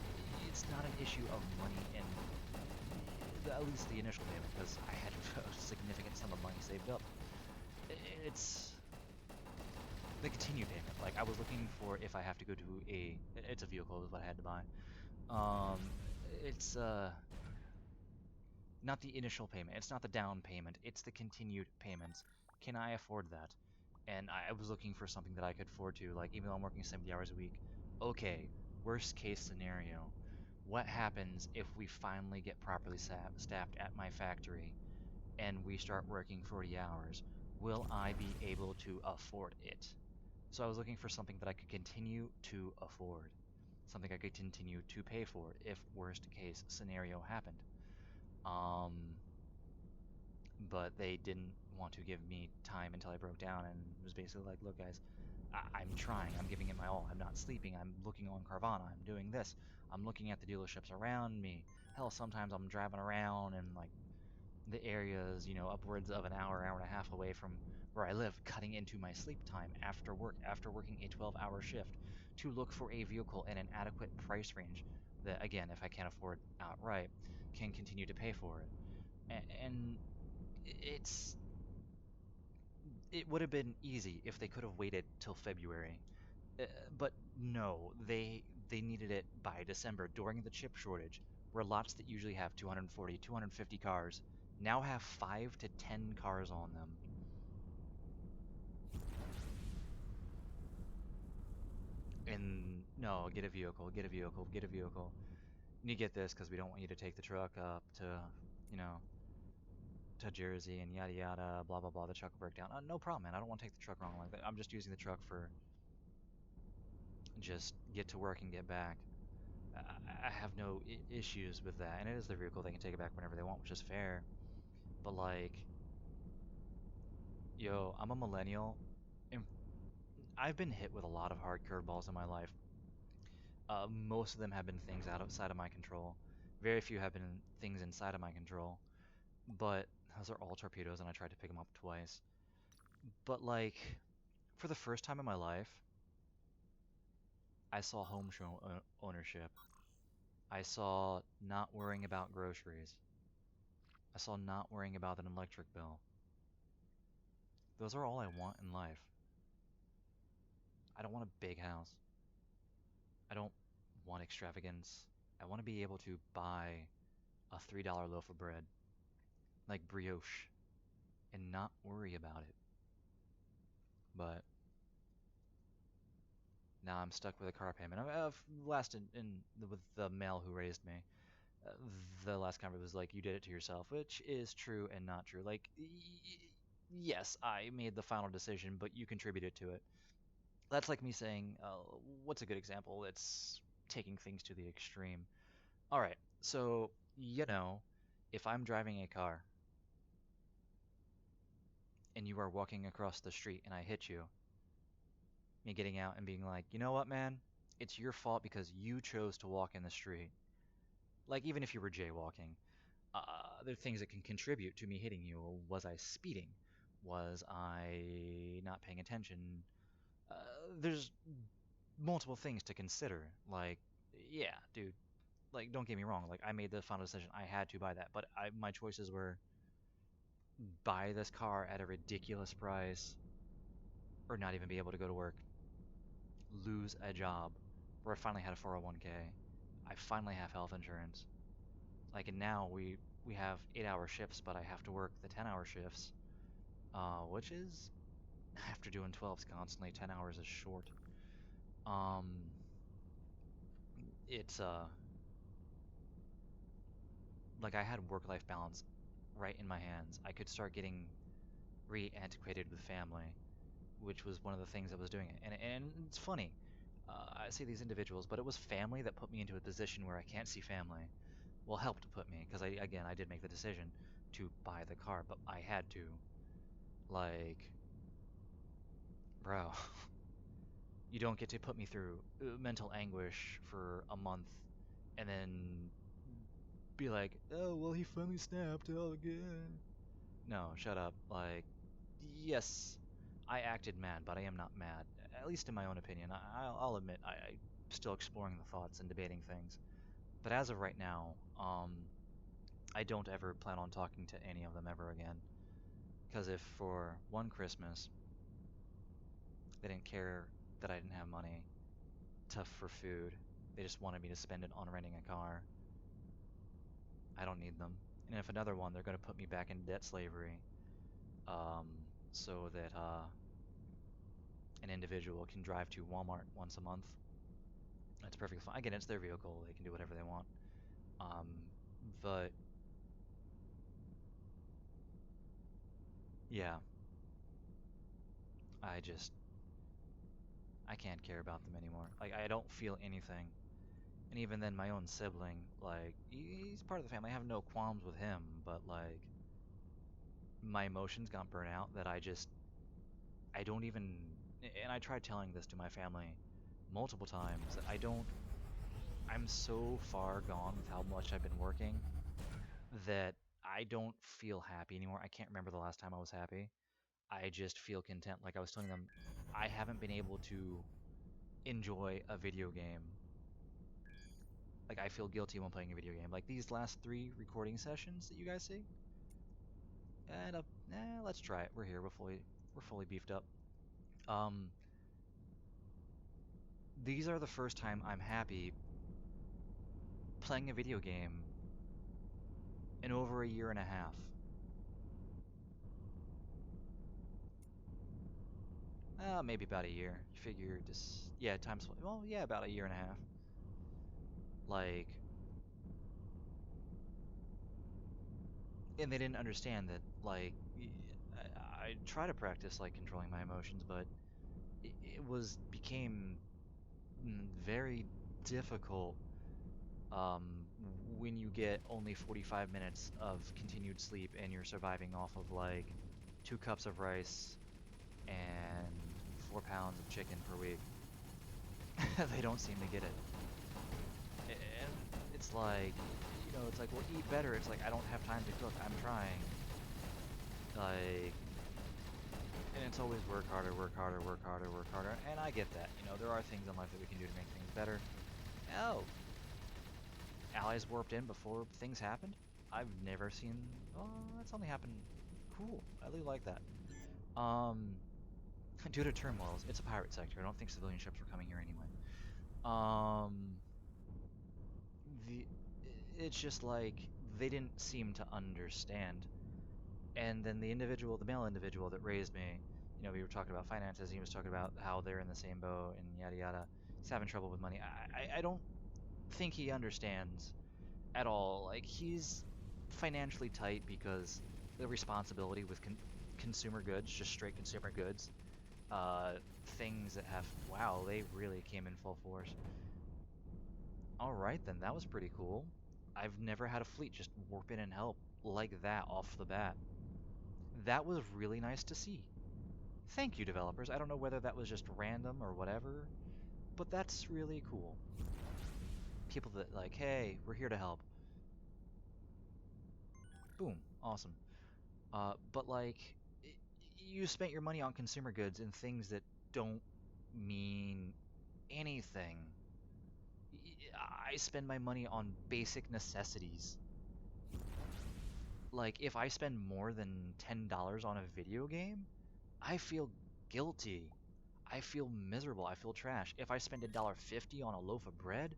it's not an issue of money and at least the initial payment, because I had a significant sum of money saved up. It's the continued payment. Like, I was looking for, if I have to go to it's a vehicle is what I had to buy. Um, it's not the initial payment. It's not the down payment. It's the continued payments. Can I afford that? And I was looking for something that I could afford to. Like, even though I'm working 70 hours a week, okay, worst case scenario. What happens if we finally get properly staffed at my factory and we start working 40 hours? Will I be able to afford it? So I was looking for something that I could continue to afford, something I could continue to pay for if worst case scenario happened. Um, but they didn't want to give me time until I broke down and was basically like, look, guys, I'm trying. I'm giving it my all. I'm not sleeping. I'm looking on Carvana. I'm doing this. I'm looking at the dealerships around me. Hell, sometimes I'm driving around and like the areas, upwards of an hour, hour and a half away from where I live, cutting into my sleep time after work, after working a 12-hour shift, to look for a vehicle in an adequate price range that, again, if I can't afford outright, can continue to pay for it. And it's it would have been easy if they could have waited till February. But no, they needed it by December during the chip shortage, where lots that usually have 240, 250 cars now have 5 to 10 cars on them. And no, get a vehicle, get a vehicle, get a vehicle. You get this because we don't want you to take the truck up you know, to Jersey and yada yada, blah blah blah. The truck will break down. No problem, man. I don't want to take the truck wrong like that. I'm just using the truck for just get to work and get back. I have no issues with that, and it is their vehicle. They can take it back whenever they want, which is fair. But like, yo, I'm a millennial, and I've been hit with a lot of hard curveballs in my life. Most of them have been things outside of my control. Very few have been things inside of my control. But those are all torpedoes, and I tried to pick them up twice. But like, for the first time in my life, I saw ownership. I saw not worrying about groceries. I saw not worrying about an electric bill. Those are all I want in life. I don't want a big house. I don't want extravagance. I want to be able to buy a $3 loaf of bread, like brioche, and not worry about it. But now I'm stuck with a car payment. I've last with the male who raised me. Uh, the last comment was like, "You did it to yourself," which is true and not true. Like, yes, I made the final decision, but you contributed to it. That's like me saying, what's a good example? It's taking things to the extreme. All right, so If I'm driving a car and you are walking across the street and I hit you, me getting out and being like, you know what, man? It's your fault because you chose to walk in the street. Like, even if you were jaywalking, there are things that can contribute to me hitting you. Was I speeding? Was I not paying attention? Uh, there's multiple things to consider. Like, yeah, dude, like, don't get me wrong. Like, I made the final decision. I had to buy that, but my choices were buy this car at a ridiculous price or not even be able to go to work, lose a job where I finally had a 401k. I finally have health insurance. Like, and now we have 8-hour shifts, but I have to work the 10-hour shifts, which is after doing 12s constantly, 10 hours is short. Um, it's like I had work-life balance right in my hands. I could start getting re-antiquated with family, which was one of the things that was doing it. And it's funny. I see these individuals, but it was family that put me into a position where I can't see family. Well, helped to put me, because I did make the decision to buy the car, but I had to. Like, bro, you don't get to put me through mental anguish for a month and then be like, oh, well, he finally snapped. Oh, again. No, shut up. Like, yes, I acted mad, but I am not mad. At least in my own opinion. I'll admit I'm still exploring the thoughts and debating things. But as of right now, I don't ever plan on talking to any of them ever again. Because if for one Christmas they didn't care that I didn't have money for food, they just wanted me to spend it on renting a car, I don't need them. And if another one, they're going to put me back in debt slavery, um, so that an individual can drive to Walmart once a month. That's perfectly fine. Again, it's their vehicle; they can do whatever they want. Um, but yeah, I just I can't care about them anymore. Like I don't feel anything. And even then, my own sibling, like he's part of the family. I have no qualms with him, but like my emotions got burnt out that I don't even. And I tried telling this to my family multiple times that I don't. I'm so far gone with how much I've been working that I don't feel happy anymore. I can't remember the last time I was happy. I just feel content. Like I was telling them, I haven't been able to enjoy a video game. Like I feel guilty when playing a video game. Like these last 3 recording sessions that you guys see, and let's try it. We're here. We're fully beefed up. Um, these are the first time I'm happy playing a video game in over a year and a half. Maybe about a year. You figure this, yeah, times, well, yeah, about a year and a half. Like, and they didn't understand that, like, I try to practice, like, controlling my emotions, but became very difficult when you get only 45 minutes of continued sleep and you're surviving off of, like, 2 cups of rice and 4 pounds of chicken per week. They don't seem to get it. And it's like, it's like, well, eat better. It's like, I don't have time to cook. I'm trying. Like, and it's always work harder, work harder, work harder, work harder. And I get that. There are things in life that we can do to make things better. Oh, allies warped in before things happened? I've never seen. Oh, that's only happened. Cool. I really like that. Um, due to turmoils, it's a pirate sector. I don't think civilian ships were coming here anyway. Um, the it's just like they didn't seem to understand. And then the male individual that raised me, we were talking about finances. He was talking about how they're in the same boat and yada yada. He's having trouble with money. I don't think he understands at all. Like he's financially tight because the responsibility with consumer goods, just straight consumer goods, uh, things that have wow, they really came in full force. All right, then that was pretty cool. I've never had a fleet just warp in and help like that off the bat. That was really nice to see. Thank you, developers. I don't know whether that was just random or whatever, but that's really cool. People that like, hey, we're here to help. Boom, awesome. But like, you spent your money on consumer goods and things that don't mean anything. I spend my money on basic necessities. Like, if I spend more than $10 on a video game, I feel guilty. I feel miserable. I feel trash. If I spend $1.50 on a loaf of bread,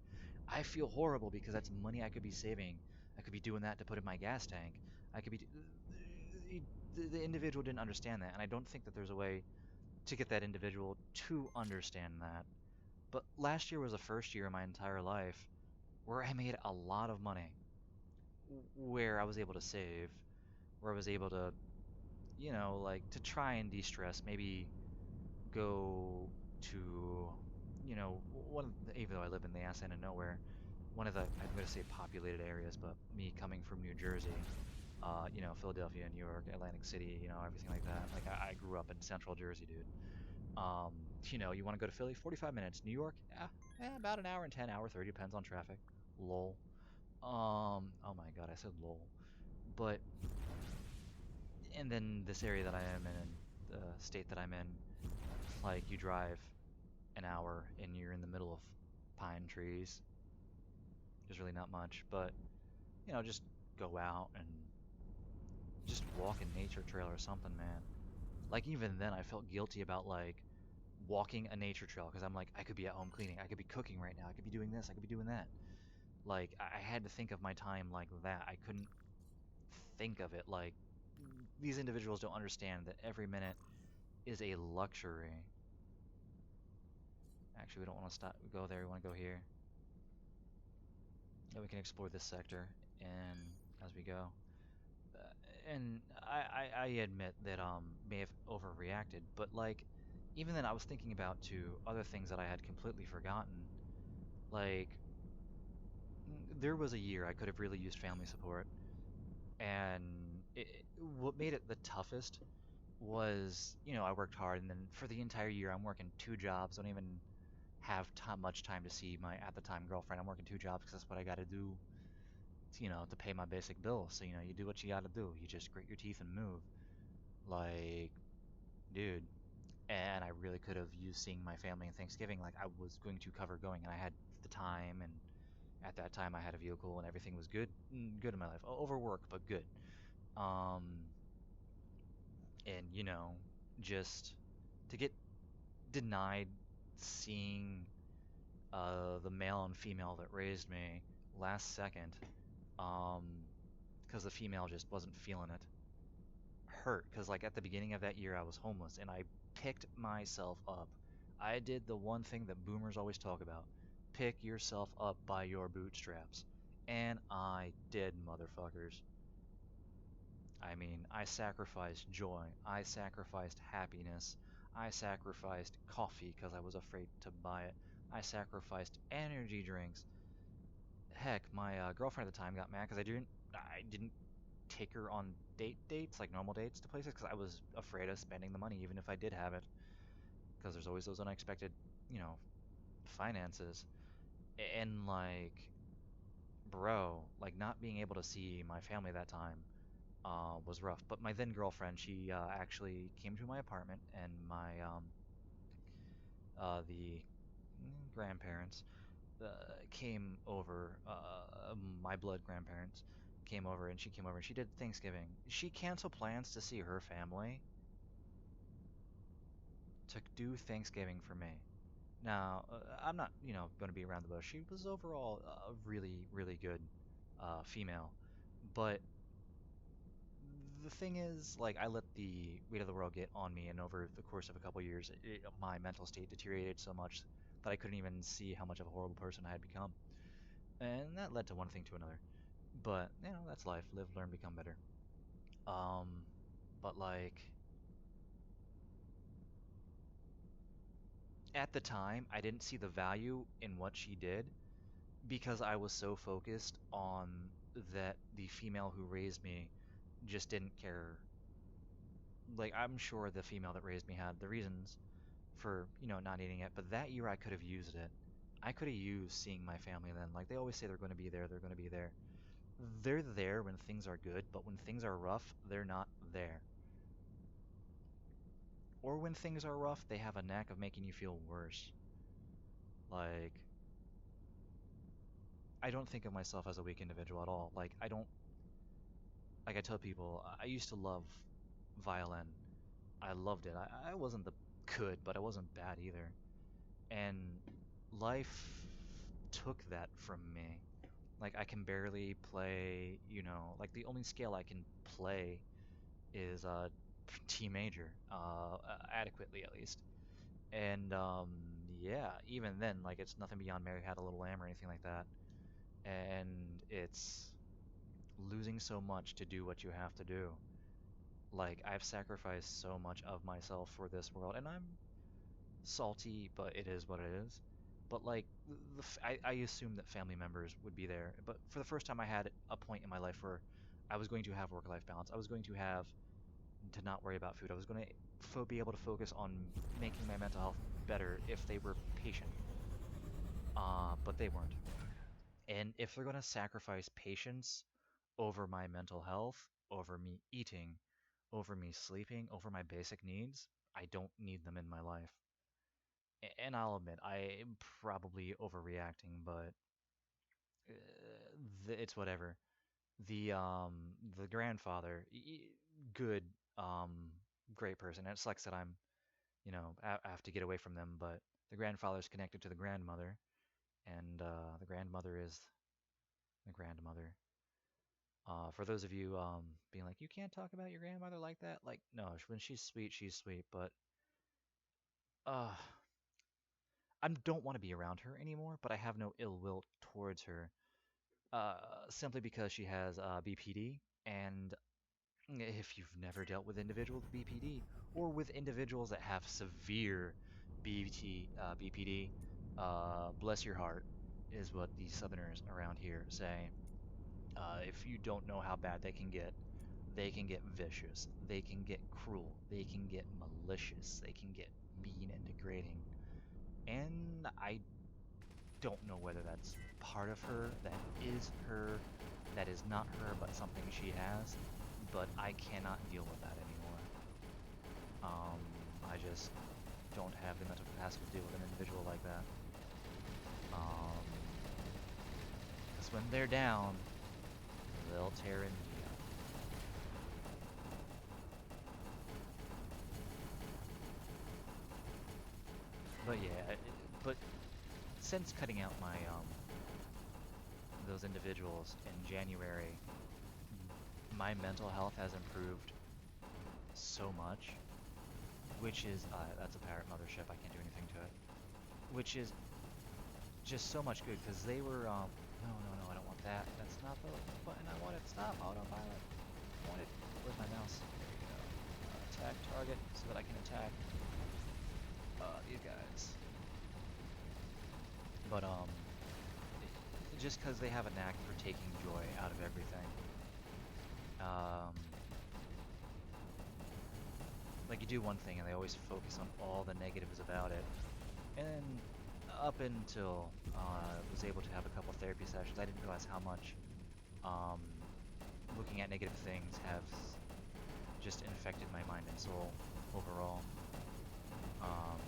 I feel horrible because that's money I could be saving. I could be doing that to put in my gas tank. I could be. The individual didn't understand that, and I don't think that there's a way to get that individual to understand that. But last year was the first year in my entire life where I made a lot of money, where I was able to save, where I was able to, like to try and de-stress, maybe go to, even though I live in the ass end of nowhere, one of the, I'm going to say populated areas, but me coming from New Jersey, Philadelphia, New York, Atlantic City, everything like that. Like I grew up in Central Jersey, dude. You want to go to Philly? 45 minutes. New York? About an hour and 10, hour 30, depends on traffic. Lol. Oh my God, I said lol. But, and then this area that I am in, and the state that I'm in, like you drive an hour and you're in the middle of pine trees. There's really not much, but just go out and just walk a nature trail or something, man. Like even then, I felt guilty about like walking a nature trail because I'm like, I could be at home cleaning, I could be cooking right now, I could be doing this, I could be doing that. Like I had to think of my time like that. I couldn't think of it like these individuals don't understand that every minute is a luxury. Actually, we don't want to stop go there. We want to go here. And we can explore this sector and as we go. Uh, and I admit that may have overreacted, but like even then I was thinking about two other things that I had completely forgotten. Like there was a year I could have really used family support, and what made it the toughest was I worked hard, and then for the entire year I'm working two jobs. Don't even have much time to see my at the time girlfriend. I'm working two jobs because that's what I got to do to pay my basic bills. So, you do what you gotta do. You just grit your teeth and move. Like, dude. And I really could have used seeing my family in Thanksgiving. Like, I was going to cover going, and I had the time, and at that time I had a vehicle, and everything was good, good in my life. Overworked, but good. Um, and just to get denied seeing the male and female that raised me last second, um, because the female just wasn't feeling it hurt because like at the beginning of that year I was homeless and I picked myself up. I did the one thing that boomers always talk about. Pick yourself up by your bootstraps. And I did, motherfuckers. I mean, I sacrificed joy. I sacrificed happiness. I sacrificed coffee because I was afraid to buy it. I sacrificed energy drinks. Heck, my girlfriend at the time got mad because I didn't take her on dates, like normal dates to places, because I was afraid of spending the money, even if I did have it, because there's always those unexpected, you know, finances. And like, bro, like not being able to see my family that time was rough. But my then girlfriend, she actually came to my apartment, and the grandparents came over, my blood grandparents came over, and she came over and she did Thanksgiving. She canceled plans to see her family to do Thanksgiving for me. Now, I'm not, going to be around the bush. She was overall a really, really good female. But the thing is, like, I let the weight of the world get on me, and over the course of a couple years, my mental state deteriorated so much that I couldn't even see how much of a horrible person I had become. And that led to one thing to another. But, that's life. Live, learn, become better. Um, but like at the time, I didn't see the value in what she did. because I was so focused on that the female who raised me just didn't care. Like, I'm sure the female that raised me had the reasons for, not needing it, but that year I could have used it. I could have used seeing my family then. Like, they always say they're going to be there, they're going to be there. They're there when things are good, but when things are rough, they're not there. Or when things are rough, they have a knack of making you feel worse. Like, I don't think of myself as a weak individual at all. Like, I don't, like I tell people, I used to love violin. I loved it. I wasn't the good, but I wasn't bad either. And life took that from me. Like, I can barely play, like the only scale I can play is T major, adequately at least. And yeah, even then, like it's nothing beyond Mary Had a Little Lamb or anything like that. And it's losing so much to do what you have to do. Like I've sacrificed so much of myself for this world, and I'm salty, but it is what it is. But like I assumed that family members would be there, but for the first time, I had a point in my life where I was going to have work-life balance. I was going to have to not worry about food. I was going to be able to focus on making my mental health better if they were patient. But they weren't. And if they're going to sacrifice patience over my mental health, over me eating, over me sleeping, over my basic needs, I don't need them in my life. And I'll admit, I am probably overreacting, but it's whatever. The grandfather, good, great person. And it sucks that I'm, I have to get away from them, but the grandfather's connected to the grandmother, and the grandmother is the grandmother. For those of you being like, you can't talk about your grandmother like that, like, no, when she's sweet, but uh, I don't want to be around her anymore, but I have no ill will towards her, uh, simply because she has BPD, and if you've never dealt with individuals with BPD or with individuals that have severe BPD, bless your heart, is what the Southerners around here say. If you don't know how bad they can get vicious, they can get cruel, they can get malicious, they can get mean and degrading. And I don't know whether that's part of her, that is her, that is not her, but something she has. But I cannot deal with that anymore. Um, I just don't have the mental capacity to deal with an individual like that. Because when they're down, they'll tear into you. But yeah, but since cutting out my those individuals in January, my mental health has improved so much, which is that's a parrot mothership. I can't do anything to it. Which is just so much good because they were no, no, no, I don't want that. That's not the button I wanted. Stop, autopilot. I want it. Where's my mouse? There we go. Attack target so that I can attack these guys. But just because they have a knack for taking joy out of everything. Um, like you do one thing and they always focus on all the negatives about it. And then up until I was able to have a couple therapy sessions, I didn't realize how much um, looking at negative things have just infected my mind and soul overall.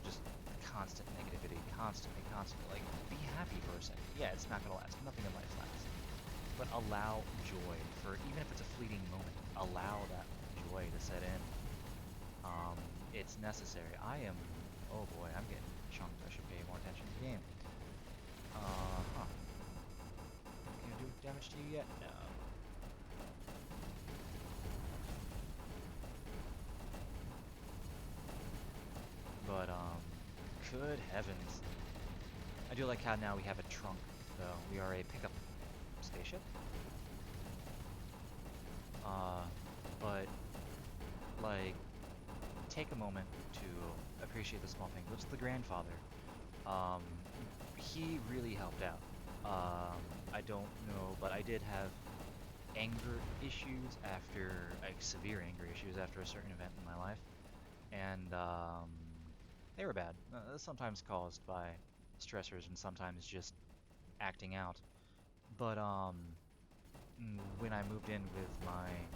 Just constant negativity, constantly. Like, be happy for a second. Yeah, it's not gonna last. Nothing in life lasts. But allow joy for, even if it's a fleeting moment, allow that joy to set in. It's necessary. Oh boy, I'm getting chunked. I should pay more attention to the game. Huh. Can I do damage to you yet? No. But, good heavens. I do like how now we have a trunk, though. We are a pickup spaceship. But, like, take a moment to appreciate the small things. Which the grandfather, um, he really helped out. I don't know, but I did have anger issues after, like severe anger issues after a certain event in my life, and they were bad. Sometimes caused by stressors and sometimes just acting out. But when I moved in with my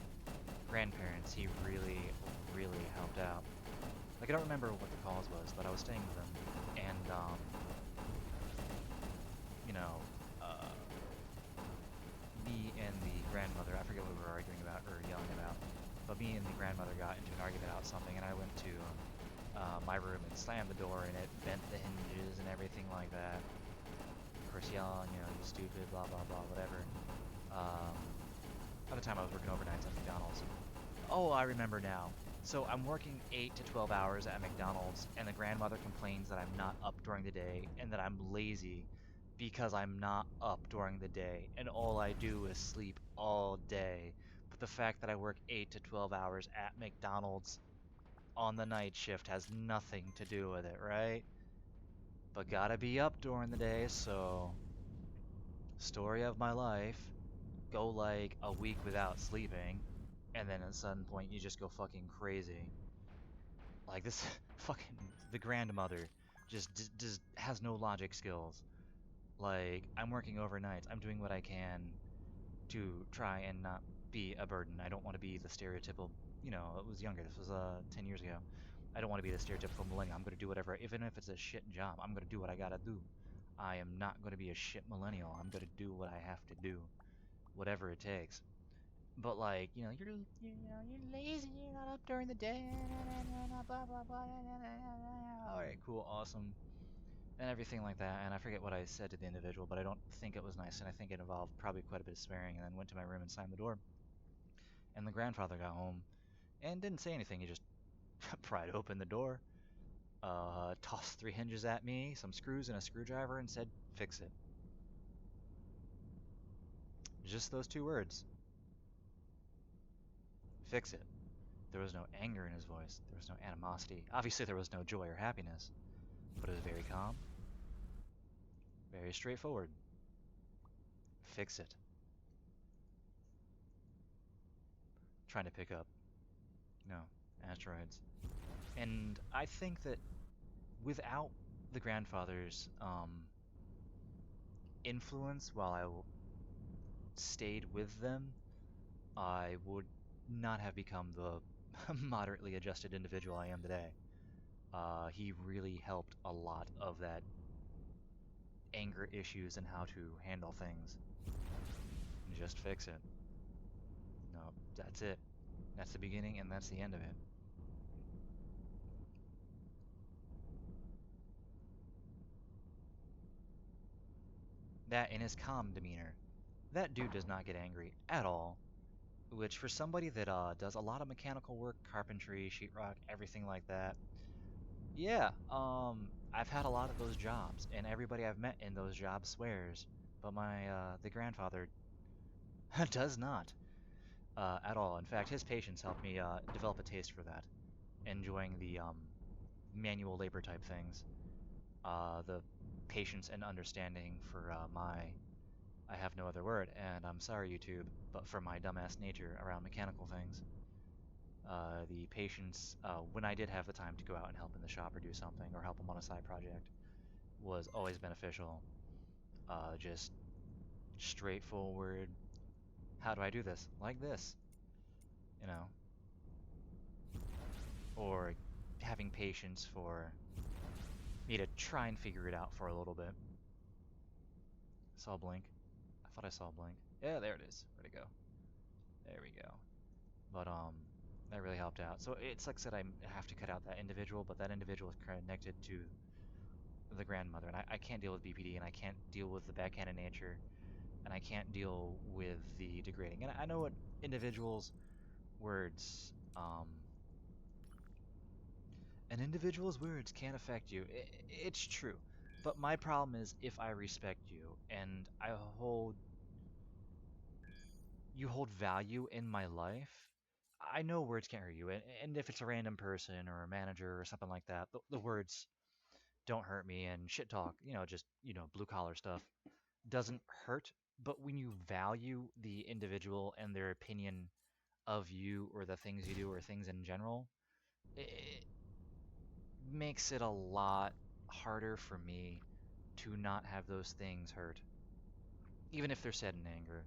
grandparents, he really, really helped out. Like I don't remember what the cause was, but I was staying with them, and you know, uh, me and the grandmother, I forget what we were arguing about or yelling about, but me and the grandmother got into an argument about something, and I went to my room and slammed the door, and it bent the hinges and everything like that. Of course, yelling, you stupid, blah blah blah, whatever. Um, by the time I was working overnights at McDonald's. Oh, I remember now. So I'm working 8 to 12 hours at McDonald's, and the grandmother complains that I'm not up during the day and that I'm lazy because I'm not up during the day, and all I do is sleep all day. But the fact that I work 8 to 12 hours at McDonald's on the night shift has nothing to do with it, right? But gotta be up during the day, so story of my life. Go like a week without sleeping, and then at some point you just go fucking crazy. Like this fucking the grandmother just has no logic skills. Like I'm working overnights. I'm doing what I can to try and not be a burden. I don't want to be the stereotypical, it was younger. This was 10 years ago. I don't want to be the stereotypical millennial. I'm going to do whatever, even if it's a shit job. I'm going to do what I got to do. I am not going to be a shit millennial. I'm going to do what I have to do, whatever it takes. But like, you're lazy, you're not up during the day, blah blah blah. All right, cool, awesome, and everything like that. And I forget what I said to the individual, but I don't think it was nice, and I think it involved probably quite a bit of swearing. And then went to my room and slammed the door. And the grandfather got home and didn't say anything. He just pried open the door, tossed three hinges at me, some screws and a screwdriver, and said, "Fix it." Just those two words, "Fix it." There was no anger in his voice. There was no animosity. Obviously, there was no joy or happiness, but it was very calm, very straightforward. Fix it. Trying to pick up, no, asteroids. And I think that without the grandfather's influence while stayed with them, I would not have become the moderately adjusted individual I am today. He really helped a lot of that anger issues and how to handle things. Just fix it. No, that's it. That's the beginning and that's the end of it. That in his calm demeanor. That dude does not get angry at all. Which for somebody that does a lot of mechanical work, carpentry, sheetrock, everything like that. Yeah, I've had a lot of those jobs, and everybody I've met in those jobs swears, but my the grandfather does not at all. In fact, his patience helped me develop a taste for that, enjoying the manual labor type things, the patience and understanding for my I have no other word, and I'm sorry, YouTube, but for my dumbass nature around mechanical things. The patience, when I did have the time to go out and help in the shop or do something or help them on a side project, was always beneficial. Just straightforward. How do I do this? Like this, you know, or having patience for me to try and figure it out for a little bit. I saw a blink. I thought I saw a blink. Yeah, there it is. Where'd it go? There we go. But that really helped out. So it's like I said, I have to cut out that individual, but that individual is connected to the grandmother, and I can't deal with BPD, and I can't deal with the backhanded nature, and I can't deal with the degrading. And I know what individuals' words, an individual's words can affect you. It's true, but my problem is if I respect you and you hold value in my life. I know words can't hurt you, and if it's a random person or a manager or something like that, the words don't hurt me and shit talk, just blue collar stuff. doesn't hurt, but when you value the individual and their opinion of you or the things you do or things in general, it makes it a lot harder for me to not have those things hurt, even if they're said in anger.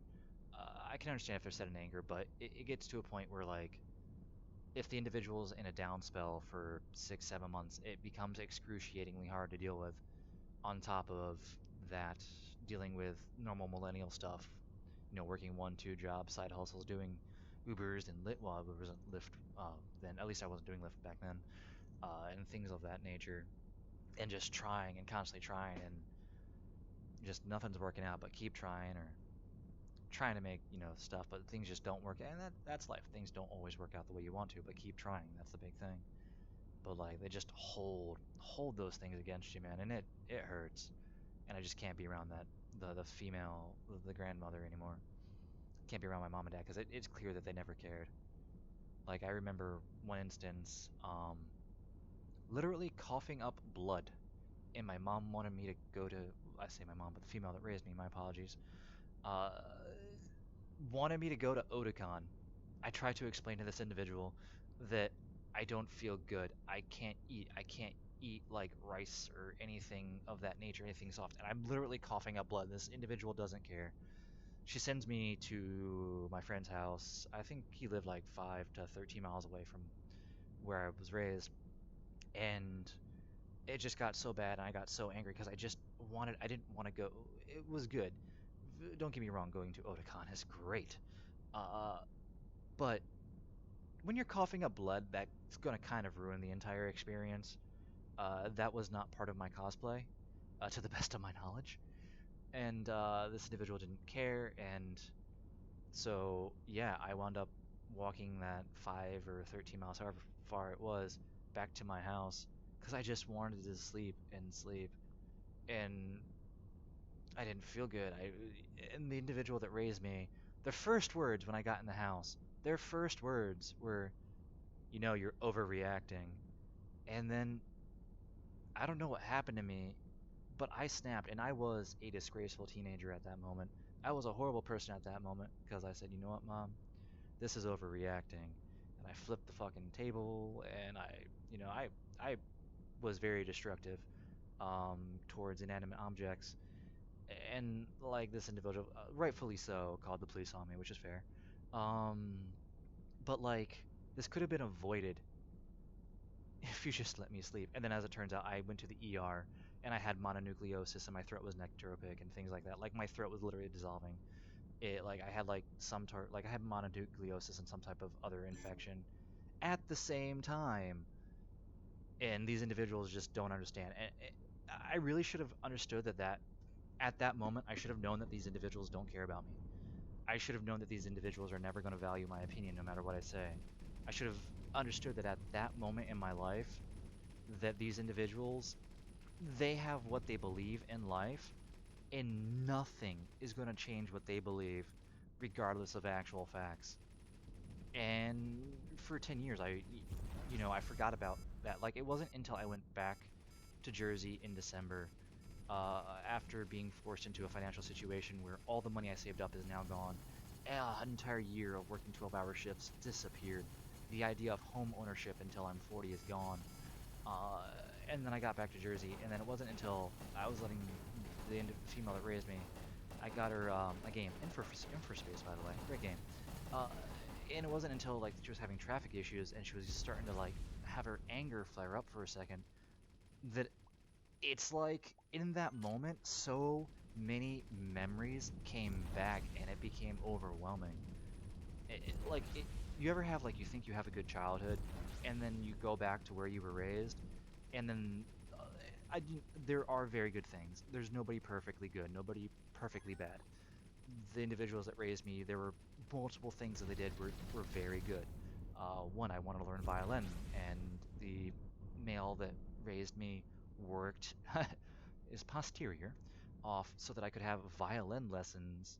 I can understand if they're said in anger, but it gets to a point where, like, if the individual's in a down spell for 6, 7 months, it becomes excruciatingly hard to deal with. On top of that, dealing with normal millennial stuff, working one, two jobs, side hustles, doing Ubers and Lit, well, Ubers and Lyft, then at least I wasn't doing Lyft back then, and things of that nature, and just trying and constantly trying, and just nothing's working out, but keep trying or trying to make stuff, but things just don't work, and that's life. Things don't always work out the way you want to, but keep trying. That's the big thing. But like they just hold those things against you, man, and it hurts. And I just can't be around the female, the grandmother anymore. Can't be around my mom and dad because it's clear that they never cared. Like I remember one instance, literally coughing up blood, and my mom wanted me to go to. I say my mom, but the female that raised me. My apologies. Uh, Wanted me to go to Otakon. I tried to explain to this individual that I don't feel good. I can't eat. I can't eat like rice or anything of that nature, anything soft. And I'm literally coughing up blood. This individual doesn't care. She sends me to my friend's house. I think he lived like 5 to 13 miles away from where I was raised. And it just got so bad and I got so angry because I didn't want to go. It was good. Don't get me wrong, going to Otakon is great. Uh, but when you're coughing up blood, that's going to kind of ruin the entire experience. That was not part of my cosplay, to the best of my knowledge. And this individual didn't care. And so, yeah, I wound up walking that 5 or 13 miles, however far it was, back to my house because I just wanted to sleep and sleep. And I didn't feel good. And the individual that raised me, their first words when I got in the house, their first words were, you're overreacting. And then I don't know what happened to me, but I snapped and I was a disgraceful teenager at that moment. I was a horrible person at that moment because I said, you know what, mom, this is overreacting. And I flipped the fucking table and I was very destructive towards inanimate objects. And like this individual, rightfully so, called the police on me, which is fair. Um, but like this could have been avoided if you just let me sleep. And then as it turns out, I went to the ER and I had mononucleosis and my throat was nectaropic and things like that. Like my throat was literally dissolving. It like I had like like I had mononucleosis and some type of other infection at the same time. And these individuals just don't understand. And I really should have understood that at that moment I should have known that these individuals don't care about me. I should have known that these individuals are never going to value my opinion no matter what I say. I should have understood that at that moment in my life that these individuals, they have what they believe in life, and nothing is going to change what they believe, regardless of actual facts. And for 10 years, I forgot about that. Like, it wasn't until I went back to Jersey in December, after being forced into a financial situation where all the money I saved up is now gone. An entire year of working 12-hour shifts disappeared. The idea of home ownership until I'm 40 is gone. Uh, and then I got back to Jersey, and then it wasn't until I was letting the female that raised me, I got her a game, Space, by the way, great game. Uh, and it wasn't until like she was having traffic issues and she was starting to like have her anger flare up for a second that it's like in that moment so many memories came back and it became overwhelming. You ever have like you think you have a good childhood and then you go back to where you were raised and then there are very good things. There's nobody perfectly good, nobody perfectly bad. The individuals that raised me, there were multiple things that they did were very good. One, I wanted to learn violin, and the male that raised me worked his posterior off so that I could have violin lessons,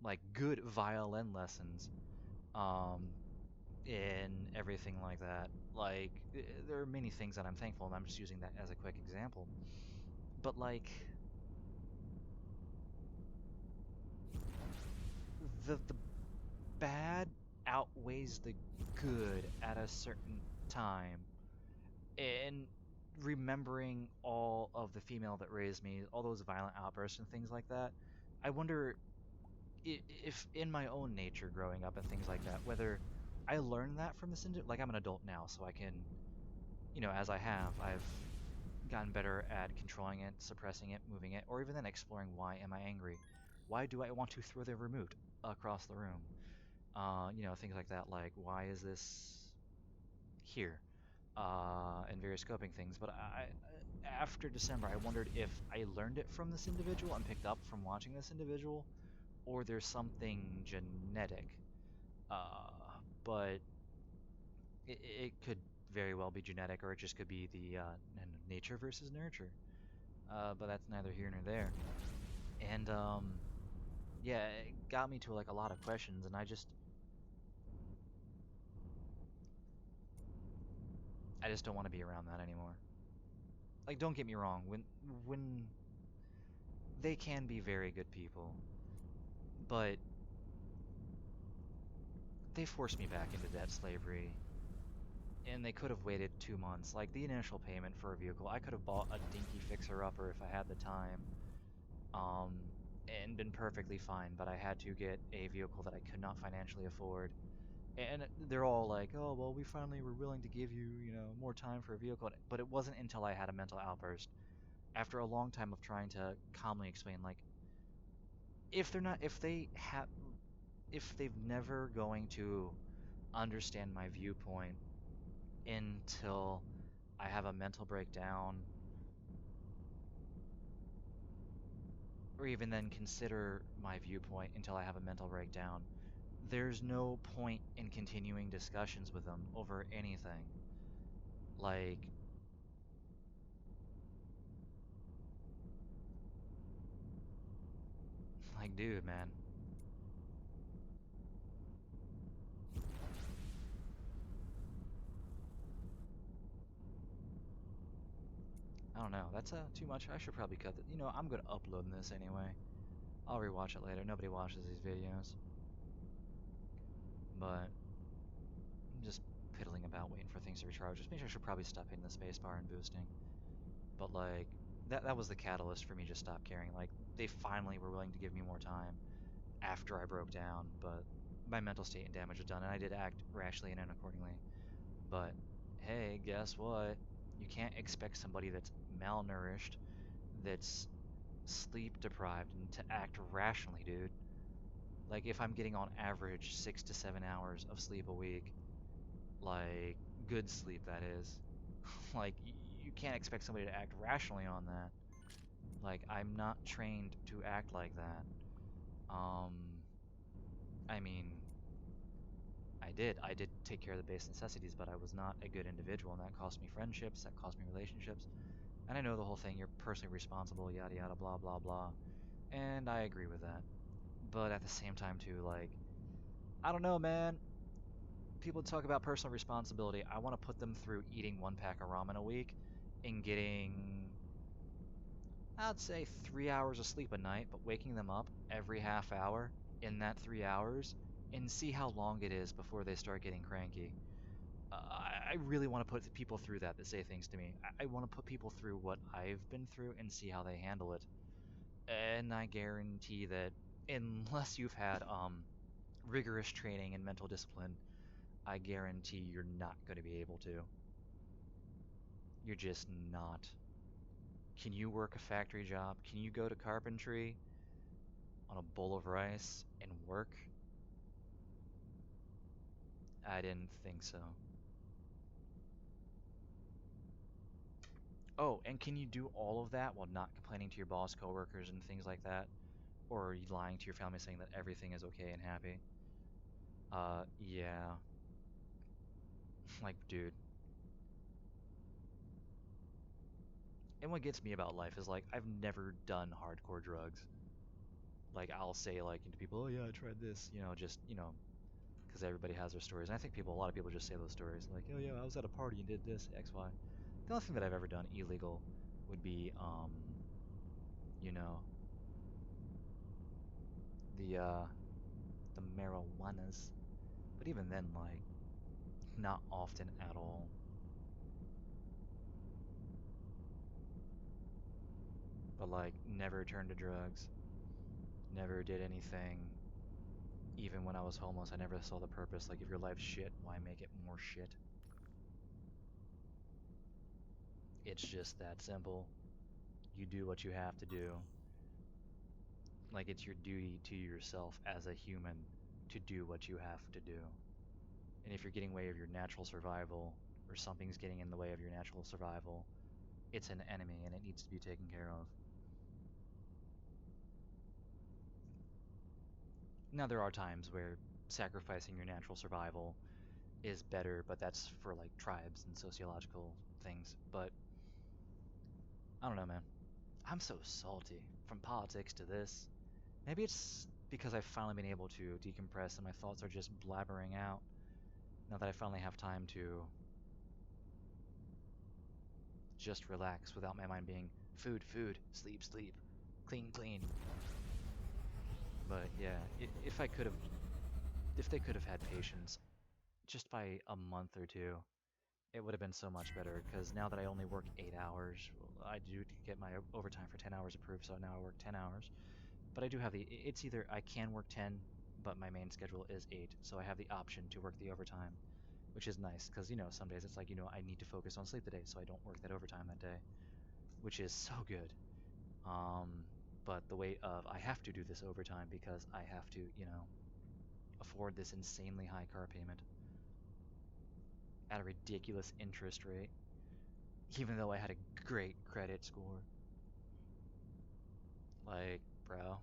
like good violin lessons, um, and everything like that. Like, there are many things that I'm thankful, and I'm just using that as a quick example. But like, the bad outweighs the good at a certain time. And remembering all of the female that raised me, all those violent outbursts and things like that, I wonder if in my own nature growing up and things like that, whether I learned that from this, like I'm an adult now, so I can, as I've gotten better at controlling it, suppressing it, moving it, or even then exploring why am I angry? Why do I want to throw the remote across the room? Things like that, like why is this here? And various scoping things. But after December, I wondered if I learned it from this individual and picked up from watching this individual, or there's something genetic. But it could very well be genetic, or it just could be the nature versus nurture. But that's neither here nor there. And yeah, it got me to like a lot of questions, and I just don't want to be around that anymore. Like, don't get me wrong, when they can be very good people, but they forced me back into debt slavery, and they could have waited 2 months. Like the initial payment for a vehicle, I could have bought a dinky fixer-upper if I had the time, um, and been perfectly fine. But I had to get a vehicle that I could not financially afford. And they're all like, "Oh, well, we finally were willing to give you, more time for a vehicle." But it wasn't until I had a mental outburst after a long time of trying to calmly explain, like, if they're not, if they've never going to understand my viewpoint until I have a mental breakdown, or even then consider my viewpoint until I have a mental breakdown, there's no point in continuing discussions with them over anything. Like, dude, man, I don't know. That's too much. I should probably cut it. I'm gonna upload this anyway. I'll rewatch it later. Nobody watches these videos, but I'm just piddling about waiting for things to recharge. Just maybe I should probably stop hitting the space bar and boosting. But like that was the catalyst for me just stop caring. Like they finally were willing to give me more time after I broke down, but my mental state and damage was done, and I did act rashly and accordingly. But hey, guess what? You can't expect somebody that's malnourished, that's sleep deprived, and to act rationally, dude. Like if I'm getting on average 6 to 7 hours of sleep a week, like good sleep that is, like you can't expect somebody to act rationally on that. Like I'm not trained to act like that. Um, I mean, I did take care of the base necessities, but I was not a good individual, and that cost me friendships, that cost me relationships. And I know the whole thing, you're personally responsible, yada yada, blah blah blah. And I agree with that. But at the same time, too, like, I don't know, man. People talk about personal responsibility. I want to put them through eating 1 pack of ramen a week and getting, I'd say, 3 hours of sleep a night, but waking them up every half hour in that 3 hours and see how long it is before they start getting cranky. I really want to put people through that say things to me. I want to put people through what I've been through and see how they handle it. And I guarantee that unless you've had rigorous training and mental discipline, I guarantee you're not going to be able to. You're just not. Can you work a factory job? Can you go to carpentry on a bowl of rice and work? I didn't think so. Oh, and can you do all of that while not complaining to your boss, coworkers, and things like that? Or are you lying to your family saying that everything is okay and happy? Yeah. Like, dude. And what gets me about life is like I've never done hardcore drugs. Like I'll say like to people, "Oh yeah, I tried this," just, because everybody has their stories. And I think a lot of people just say those stories like, "Oh yeah, I was at a party and did this X Y." The only thing that I've ever done illegal would be you know, the the marijuanas. But even then, like, not often at all. But like, never turned to drugs, never did anything. Even when I was homeless, I never saw the purpose. Like, if your life's shit, why make it more shit? It's just that simple. You do what you have to do. Like, it's your duty to yourself as a human to do what you have to do. And if you're getting in the way of your natural survival, or something's getting in the way of your natural survival, it's an enemy and it needs to be taken care of. Now, there are times where sacrificing your natural survival is better, but that's for like tribes and sociological things. But I don't know, man. I'm so salty from politics to this. Maybe it's because I've finally been able to decompress and my thoughts are just blabbering out now that I finally have time to just relax without my mind being food, food, sleep, sleep, clean, clean. But yeah, if I could have, if they could have had patience just by a month or two, it would have been so much better. Because now that I only work 8 hours, well, I do get my overtime for 10 hours approved, so now I work 10 hours. But I do have the, it's either I can work 10, but my main schedule is 8, so I have the option to work the overtime, which is nice because, some days it's like, I need to focus on sleep today, so I don't work that overtime that day, which is so good. Um, but the weight of I have to do this overtime because I have to, afford this insanely high car payment at a ridiculous interest rate, even though I had a great credit score. Like, bro,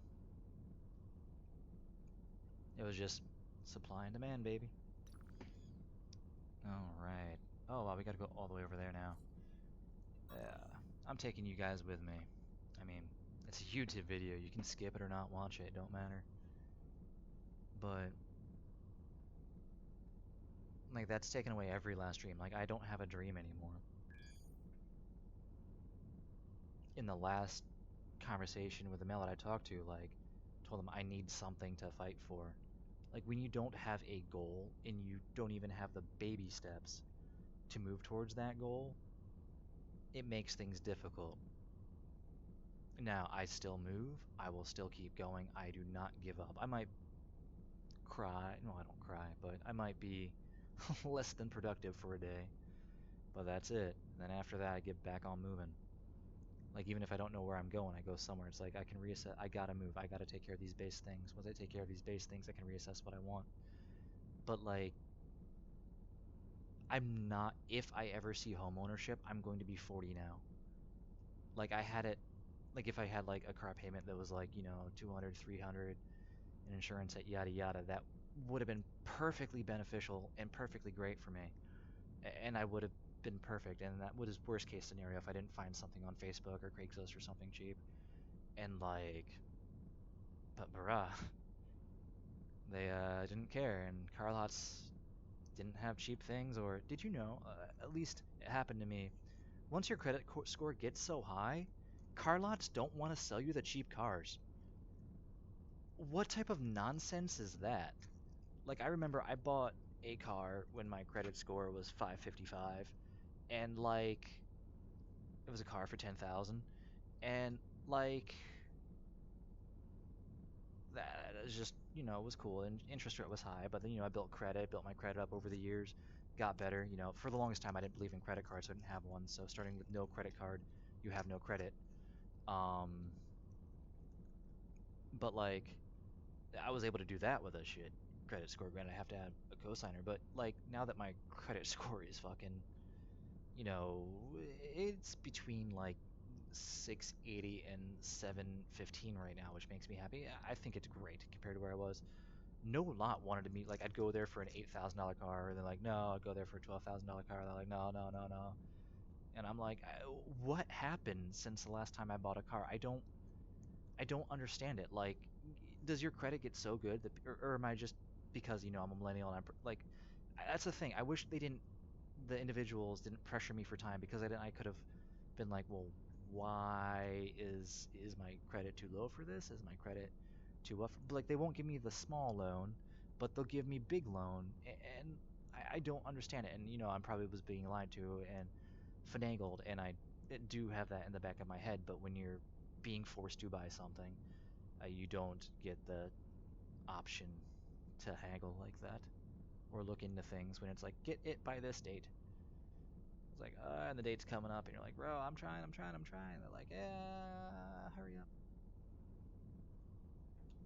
it was just supply and demand, baby. All right. Oh, wow, we gotta go all the way over there now. Yeah, I'm taking you guys with me. I mean, it's a YouTube video. You can skip it or not watch it. It don't matter. But like that's taken away every last dream. Like I don't have a dream anymore. In the last conversation with the male that I talked to, like told him I need something to fight for. Like when you don't have a goal and you don't even have the baby steps to move towards that goal, it makes things difficult. Now, I still move. I will still keep going. I do not give up. I might cry. No, I don't cry, but I might be less than productive for a day. But that's it. And then after that, I get back on moving. Like even if I don't know where I'm going, I go somewhere. It's like I can reassess. I gotta move. I gotta take care of these base things. Once I take care of these base things, I can reassess what I want. But like, I'm not. If I ever see home ownership, I'm going to be 40 now. Like I had it. Like if I had like a car payment that was like 200, 300, and insurance at yada yada, that would have been perfectly beneficial and perfectly great for me. And I would have been perfect. And that was worst case scenario if I didn't find something on Facebook or Craigslist or something cheap. And like, but bruh, they didn't care. And car lots didn't have cheap things. Or did you know? At least it happened to me. Once your credit score gets so high, car lots don't want to sell you the cheap cars. What type of nonsense is that? Like I remember I bought a car when my credit score was 555 and like it was a car for 10,000 and like that is just, it was cool and interest rate was high, but then I built credit, built my credit up over the years, got better, for the longest time I didn't believe in credit cards, so I didn't have one. So starting with no credit card, you have no credit. Um but like I was able to do that with a shit credit score. Granted, I have to add a cosigner, but like now that my credit score is fucking, you know, it's between like 680 and 715 right now, which makes me happy. I think it's great compared to where I was. No lot wanted to meet, like, I'd go there for an $8,000 car, and they're like, no, I'd go there for a $12,000 car. They're like, no, no, no, no. And I'm like, what happened since the last time I bought a car? I don't understand it. Like, does your credit get so good that, or am I just because I'm a millennial and like, that's the thing. I wish the individuals didn't pressure me for time because I could have been like, well, why is my credit too low for this? Is my credit too up? Like they won't give me the small loan, but they'll give me big loan, and I don't understand it. And I'm probably was being lied to and finagled, and I do have that in the back of my head. But when you're being forced to buy something, you don't get the option to haggle like that or look into things when it's like get it by this date. It's like, and the date's coming up, and you're like, bro, I'm trying, I'm trying, I'm trying. They're like, yeah, hurry up.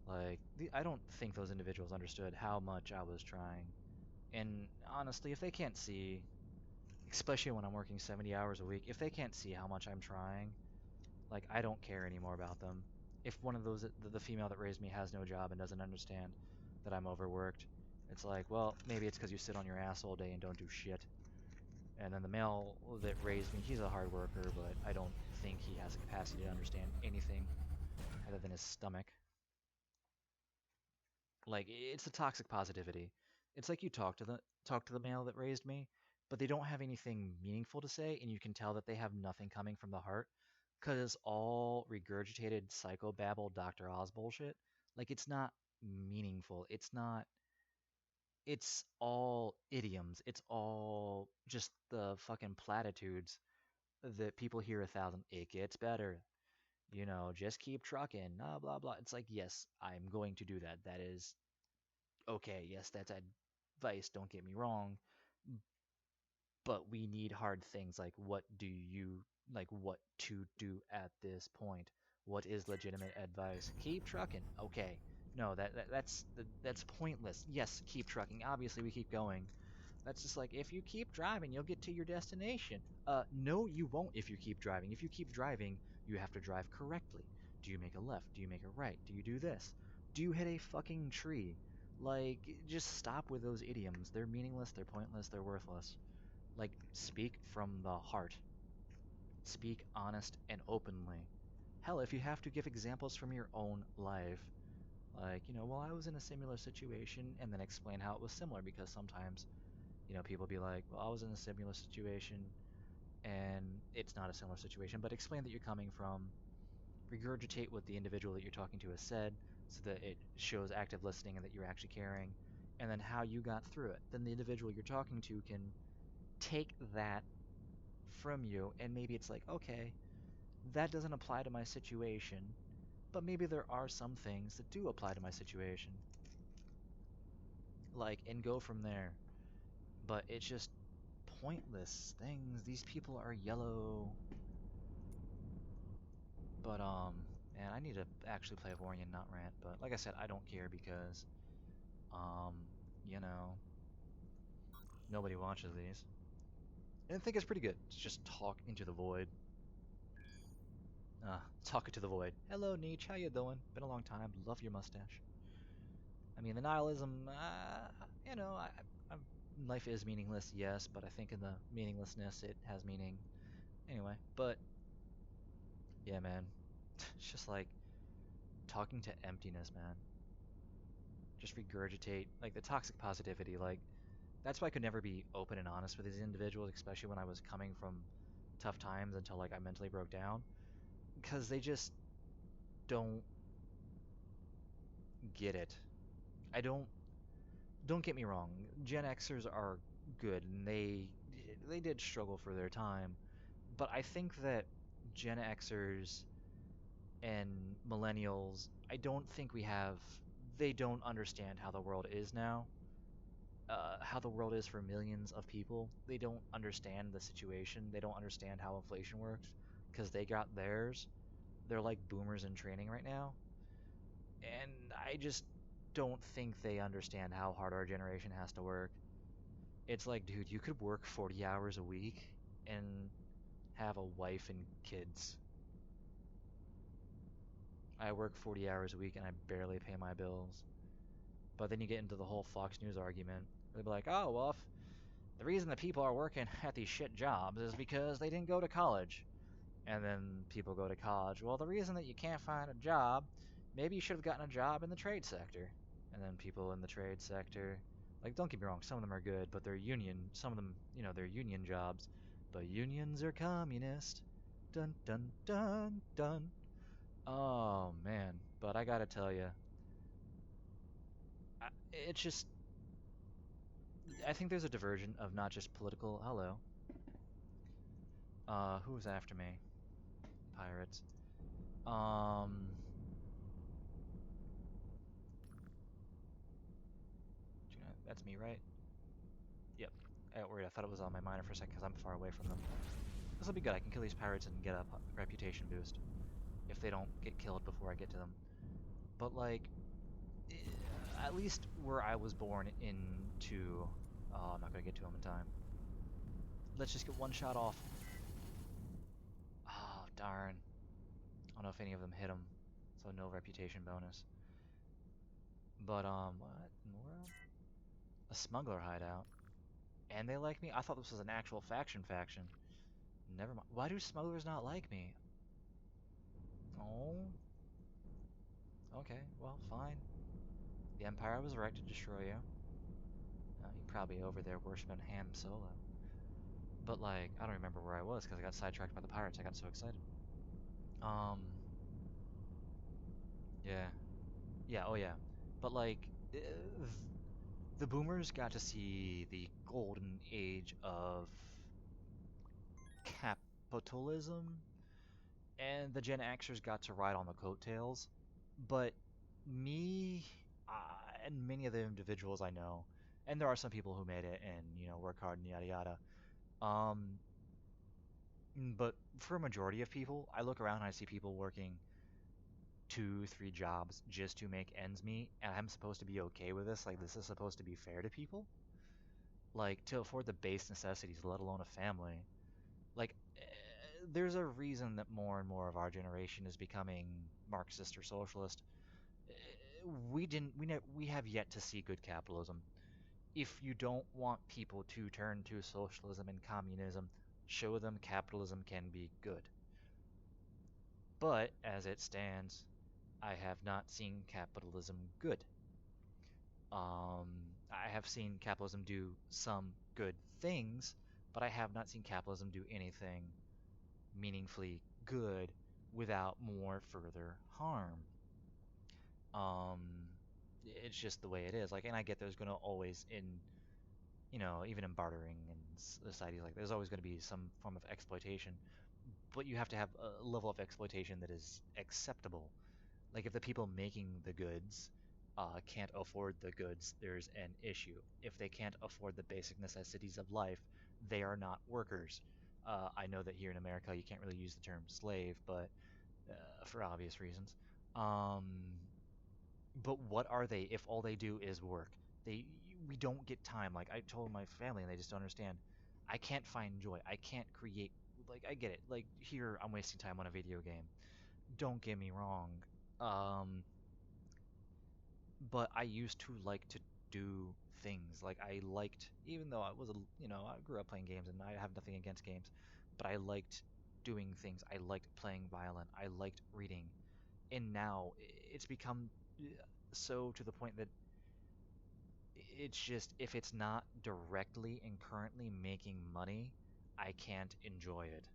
Like, I don't think those individuals understood how much I was trying. And honestly, if they can't see, especially when I'm working 70 hours a week, if they can't see how much I'm trying, like, I don't care anymore about them. If one of those, the female that raised me has no job and doesn't understand that I'm overworked, it's like, well, maybe it's because you sit on your ass all day and don't do shit. And then the male that raised me, he's a hard worker, but I don't think he has the capacity to understand anything other than his stomach. Like it's the toxic positivity. It's like you talk to the male that raised me, but they don't have anything meaningful to say, and you can tell that they have nothing coming from the heart, cause it's all regurgitated psychobabble Dr. Oz bullshit. Like it's not meaningful. It's not. It's all idioms. It's all just the fucking platitudes that people hear 1,000. It gets better. Just keep trucking. Blah blah blah. It's like yes, I'm going to do that. That is okay, yes, that's advice, don't get me wrong, but we need hard things like what to do at this point. What is legitimate advice? Keep trucking. Okay. No, that's pointless. Yes, keep trucking. Obviously, we keep going. That's just like if you keep driving, you'll get to your destination. No, you won't if you keep driving. If you keep driving, you have to drive correctly. Do you make a left? Do you make a right? Do you do this? Do you hit a fucking tree? Like, just stop with those idioms. They're meaningless, they're pointless, they're worthless. Like, speak from the heart. Speak honest and openly. Hell, if you have to give examples from your own life, like, well, I was in a similar situation, and then explain how it was similar because sometimes people be like, well, I was in a similar situation and it's not a similar situation, but explain that you're coming from, regurgitate what the individual that you're talking to has said so that it shows active listening and that you're actually caring, and then how you got through it. Then the individual you're talking to can take that from you, and maybe it's like, okay, that doesn't apply to my situation, but maybe there are some things that do apply to my situation. Like, and go from there. But it's just pointless things. These people are yellow. But man, I need to actually play Avorion, not rant. But like I said, I don't care because um, you know, nobody watches these. And I think it's pretty good to just talk into the void. Talk it to the void. Hello, Nietzsche. How you doing? Been a long time. Love your mustache. I mean, the nihilism. I, life is meaningless, yes, but I think in the meaninglessness, it has meaning. Anyway, but yeah, man, it's just like talking to emptiness, man. Just regurgitate like the toxic positivity. Like that's why I could never be open and honest with these individuals, especially when I was coming from tough times until like I mentally broke down, because they just don't get it. I don't get me wrong. Gen Xers are good and they did struggle for their time, but I think that Gen Xers and millennials, I don't think we have they don't understand how the world is now. How the world is for millions of people. They don't understand the situation. They don't understand how inflation works because they got theirs. They're like boomers in training right now. And I just don't think they understand how hard our generation has to work. It's like, dude, you could work 40 hours a week and have a wife and kids. I work 40 hours a week and I barely pay my bills. But then you get into the whole Fox News argument. They'll be like, oh, well, if the reason that people are working at these shit jobs is because they didn't go to college. And then people go to college. Well, the reason that you can't find a job, maybe you should have gotten a job in the trade sector. And then people in the trade sector, like, don't get me wrong, some of them are good, but they're union. Some of them, they're union jobs. But unions are communist. Dun dun dun dun. Oh man, but I gotta tell you, it's just I think there's a diversion of not just political. Hello, who was after me? Pirates. Um, that's me, right? Yep. I got worried. I thought it was on my miner for a second because I'm far away from them. This will be good. I can kill these pirates and get a reputation boost if they don't get killed before I get to them. But like, eh, at least where I was born into, oh, I'm not gonna get to them in time. Let's just get one shot off. Oh, darn. I don't know if any of them hit him, so no reputation bonus. But what in the world? A smuggler hideout, and they like me. I thought this was an actual faction. Never mind. Why do smugglers not like me? Oh, okay. Well, fine. The Empire was right to destroy you. You're probably over there worshiping Ham Solo. But like, I don't remember where I was because I got sidetracked by the pirates. I got so excited. Um, yeah, yeah, oh yeah. But like, the boomers got to see the golden age of capitalism, and the Gen Xers got to ride on the coattails. But me and many of the individuals I know, and there are some people who made it and work hard and yada yada. Um, but for a majority of people, I look around and I see people working two, three jobs just to make ends meet, and I'm supposed to be okay with this. Like this is supposed to be fair to people, like to afford the base necessities, let alone a family. Like there's a reason that more and more of our generation is becoming Marxist or socialist. We didn't we have yet to see good capitalism. If you don't want people to turn to socialism and communism, show them capitalism can be good. But as it stands, I have not seen capitalism good. I have seen capitalism do some good things, but I have not seen capitalism do anything meaningfully good without more further harm. Um, it's just the way it is. Like, and I get there's going to always even in bartering and societies like there's always going to be some form of exploitation, but you have to have a level of exploitation that is acceptable. Like if the people making the goods can't afford the goods, there's an issue. If they can't afford the basic necessities of life, they are not workers. I know that here in America you can't really use the term slave, but for obvious reasons. Um, but what are they if all they do is work? They we don't get time. Like I told my family, and they just don't understand. I can't find joy. I can't create. Like I get it. Like here, I'm wasting time on a video game. Don't get me wrong. Um, but I used to like to do things. Like I liked, even though I was I grew up playing games, and I have nothing against games, but I liked doing things. I liked playing violin. I liked reading, and now it's become so to the point that it's just if it's not directly and currently making money, I can't enjoy it.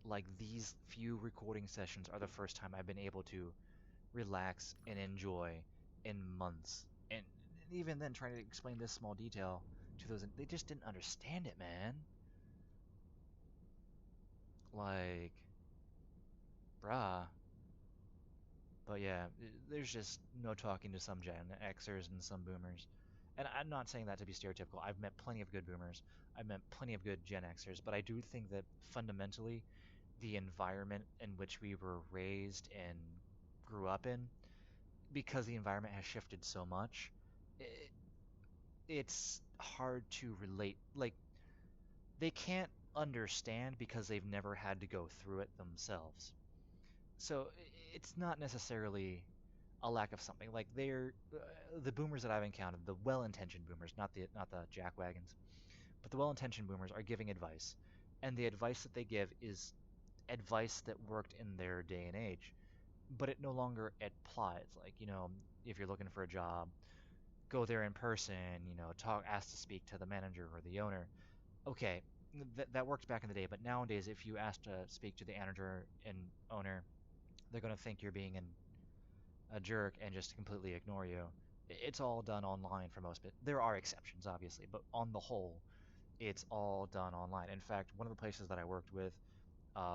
Like these few recording sessions are the first time I've been able to relax and enjoy in months. And even then, trying to explain this small detail to those, they just didn't understand it, man. Like, bruh. But yeah, there's just no talking to some Gen Xers and some boomers. And I'm not saying that to be stereotypical. I've met plenty of good boomers. I've met plenty of good Gen Xers. But I do think that fundamentally, the environment in which we were raised and grew up in, because the environment has shifted so much, it's hard to relate. Like, they can't understand because they've never had to go through it themselves. So it's not necessarily a lack of something. Like they're the boomers that I've encountered, the well-intentioned boomers, not the jackwagons, but the well-intentioned boomers are giving advice, and the advice that they give is advice that worked in their day and age, but it no longer applies. Like if you're looking for a job, go there in person. Ask to speak to the manager or the owner. Okay, that worked back in the day, but nowadays, if you ask to speak to the manager and owner, they're going to think you're being a jerk and just completely ignore you. It's all done online for most, but there are exceptions, obviously, but on the whole, it's all done online. In fact, one of the places that I worked with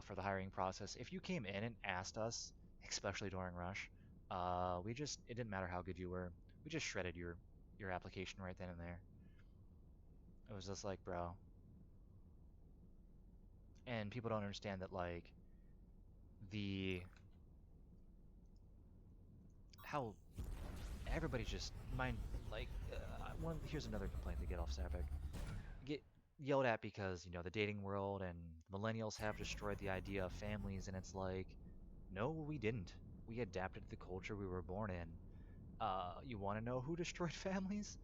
for the hiring process, if you came in and asked us, especially during rush, it didn't matter how good you were, we just shredded your application right then and there. It was just like, bro, and people don't understand that like the how everybody just mind like one here's another complaint to get off topic. Get yelled at because, you know, the dating world and millennials have destroyed the idea of families, and it's like, no, we didn't. We adapted to the culture we were born in. You want to know who destroyed families?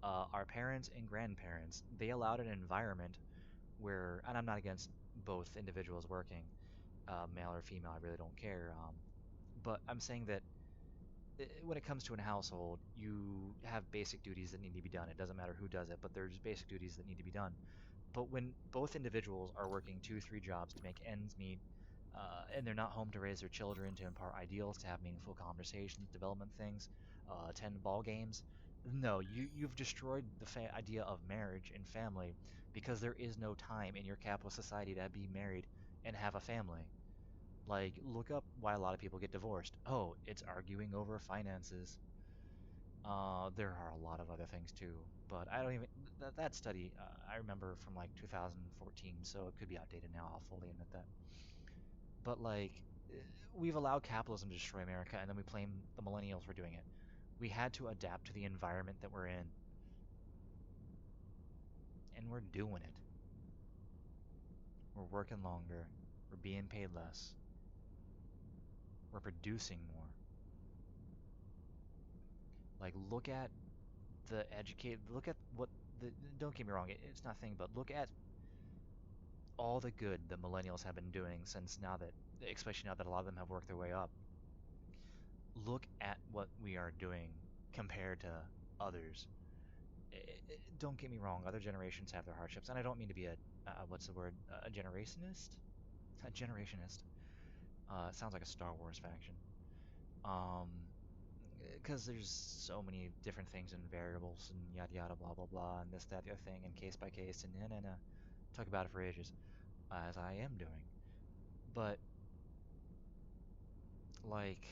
Our parents and grandparents. They allowed an environment where, and I'm not against both individuals working, male or female, I really don't care. But I'm saying that when it comes to a household, you have basic duties that need to be done. It doesn't matter who does it, but there's basic duties that need to be done. But when both individuals are working two, three jobs to make ends meet, and they're not home to raise their children, to impart ideals, to have meaningful conversations, development things, attend ball games, no, you've destroyed the idea of marriage and family because there is no time in your capitalist society to be married and have a family. Like, look up why a lot of people get divorced. Oh, it's arguing over finances. There are a lot of other things too, but I don't even that study I remember from like 2014, so it could be outdated now. I'll fully admit that. But like, eh, we've allowed capitalism to destroy America, and then we blame the millennials for doing it. We had to adapt to the environment that we're in, and we're doing it. We're working longer. We're being paid less. We're producing more. Like, look at the educate. Look at what the. Don't get me wrong. It's nothing, but look at all the good the millennials have been doing since now that, especially now that a lot of them have worked their way up. Look at what we are doing compared to others. Don't get me wrong, other generations have their hardships, and I don't mean to be a what's the word, a generationist, a generationist. It sounds like a Star Wars faction. Um, because there's so many different things and variables and yada yada blah blah blah and this that the other thing and case by case and talk about it for ages, as I am doing. But like,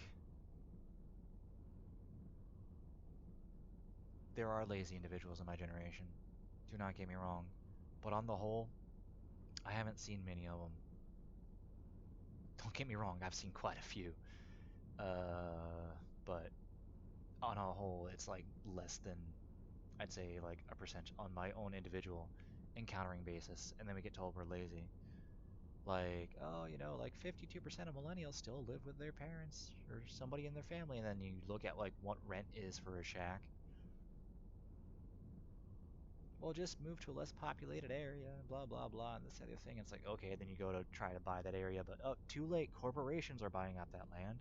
there are lazy individuals in my generation. Do not get me wrong. But on the whole, I haven't seen many of them. Don't get me wrong, I've seen quite a few. But on a whole, it's like less than, I'd say, like a percent on my own individual encountering basis. And then we get told we're lazy. Like, oh, you know, like 52% of millennials still live with their parents or somebody in their family. And then you look at like what rent is for a shack. Well, just move to a less populated area, blah, blah, blah, and this other thing. It's like, okay, then you go to try to buy that area, but oh, too late. Corporations are buying out that land.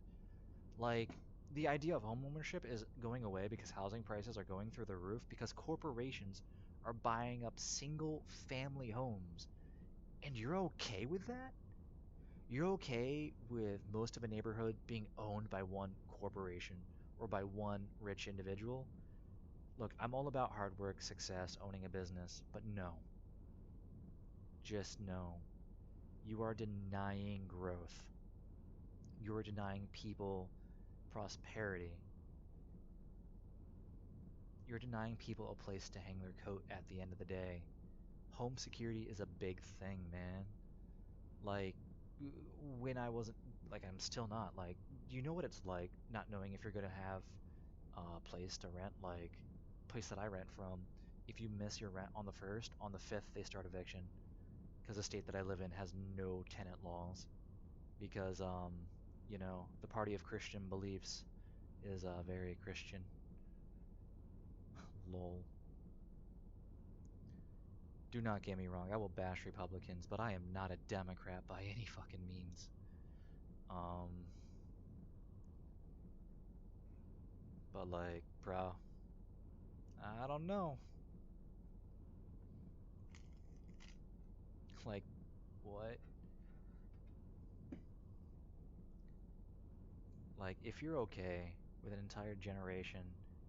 Like, the idea of homeownership is going away because housing prices are going through the roof because corporations are buying up single family homes. And you're okay with that? You're okay with most of a neighborhood being owned by one corporation or by one rich individual? Look, I'm all about hard work, success, owning a business, but no, just no. You are denying growth. You are denying people prosperity. You're denying people a place to hang their coat at the end of the day. Home security is a big thing, man. Like, when I wasn't, like, I'm still not, like, do you know what it's like not knowing if you're going to have a place to rent? Like, place that I rent from, if you miss your rent on the first, on the fifth, they start eviction because the state that I live in has no tenant laws. Because the party of Christian beliefs is very Christian. Lol. Do not get me wrong, I will bash Republicans, but I am not a Democrat by any fucking means. Um, but like, bro, I don't know. Like, what? Like, if you're okay with an entire generation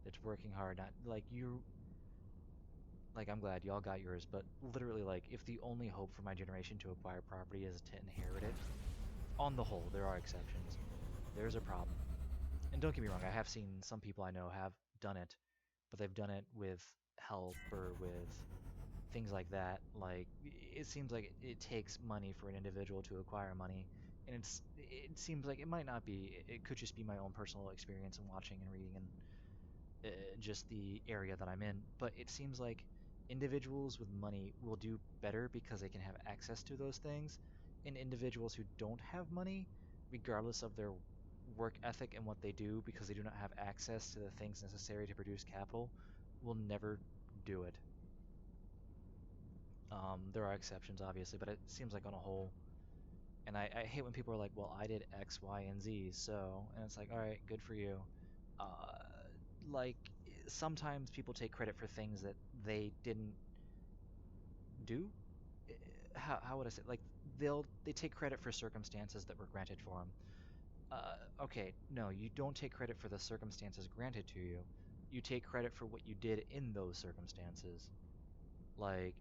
that's working hard. Not like you, like I'm glad y'all got yours, but literally, like if the only hope for my generation to acquire property is to inherit it, on the whole, there are exceptions. There's a problem. And don't get me wrong, I have seen some people I know have done it, but they've done it with help or with things like that. Like it seems like it takes money for an individual to acquire money, and it seems like it might not be. It could just be my own personal experience and watching and reading and just the area that I'm in. But it seems like individuals with money will do better because they can have access to those things, and individuals who don't have money, regardless of their work ethic and what they do, because they do not have access to the things necessary to produce capital, will never do it. There are exceptions, obviously, but it seems like on a whole, and I hate when people are like, well, I did X, Y, and Z, so, and it's like, all right, good for you. Uh, like, sometimes people take credit for things that they didn't do. How would I say? Like, they take credit for circumstances that were granted for them. Okay, no, you don't take credit for the circumstances granted to you. You take credit for what you did in those circumstances. Like,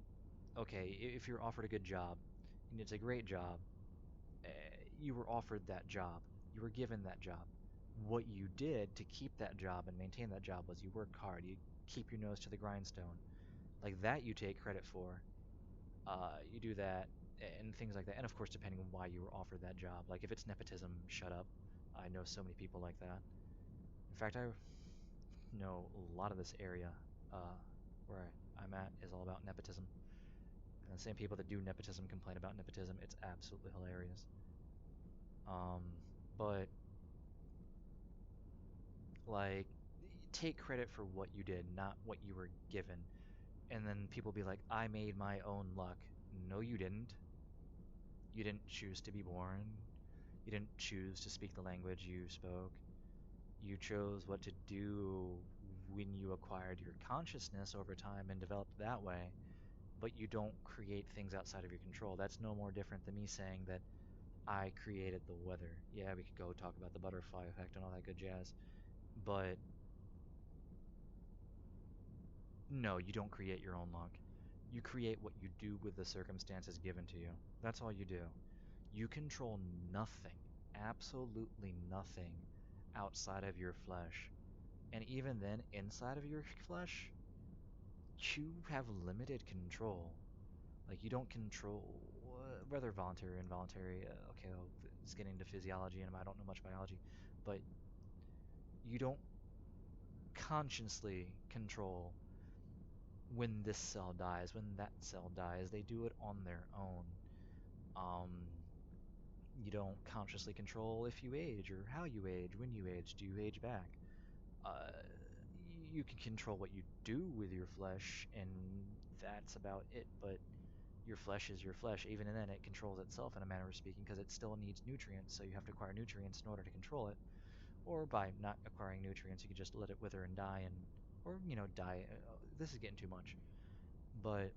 okay, if you're offered a good job, and it's a great job, uh, you were offered that job. You were given that job. What you did to keep that job and maintain that job was you worked hard. You keep your nose to the grindstone. Like that, you take credit for. You do that and things like that. And of course, depending on why you were offered that job. Like if it's nepotism, shut up. I know so many people like that. In fact, I know a lot of this area where I'm at is all about nepotism. And the same people that do nepotism complain about nepotism. It's absolutely hilarious. Um, but like, take credit for what you did, not what you were given. And then people be like, I made my own luck. No, you didn't. You didn't choose to be born. You didn't choose to speak the language you spoke. You chose what to do when you acquired your consciousness over time and developed that way, but you don't create things outside of your control. That's no more different than me saying that I created the weather. Yeah, we could go talk about the butterfly effect and all that good jazz, but no, you don't create your own luck. You create what you do with the circumstances given to you. That's all you do. You control nothing, absolutely nothing outside of your flesh. And even then, inside of your flesh, you have limited control. Like, you don't control, whether voluntary or involuntary. Okay, well, it's getting into physiology, and I don't know much biology, but you don't consciously control when this cell dies, when that cell dies. They do it on their own. Um, you don't consciously control if you age or how you age, when you age, do you age back? Uh, you can control what you do with your flesh, and that's about it. But your flesh is your flesh. Even then, it controls itself in a manner of speaking because it still needs nutrients. So you have to acquire nutrients in order to control it. Or by not acquiring nutrients, you can just let it wither and die, and or die. This is getting too much, but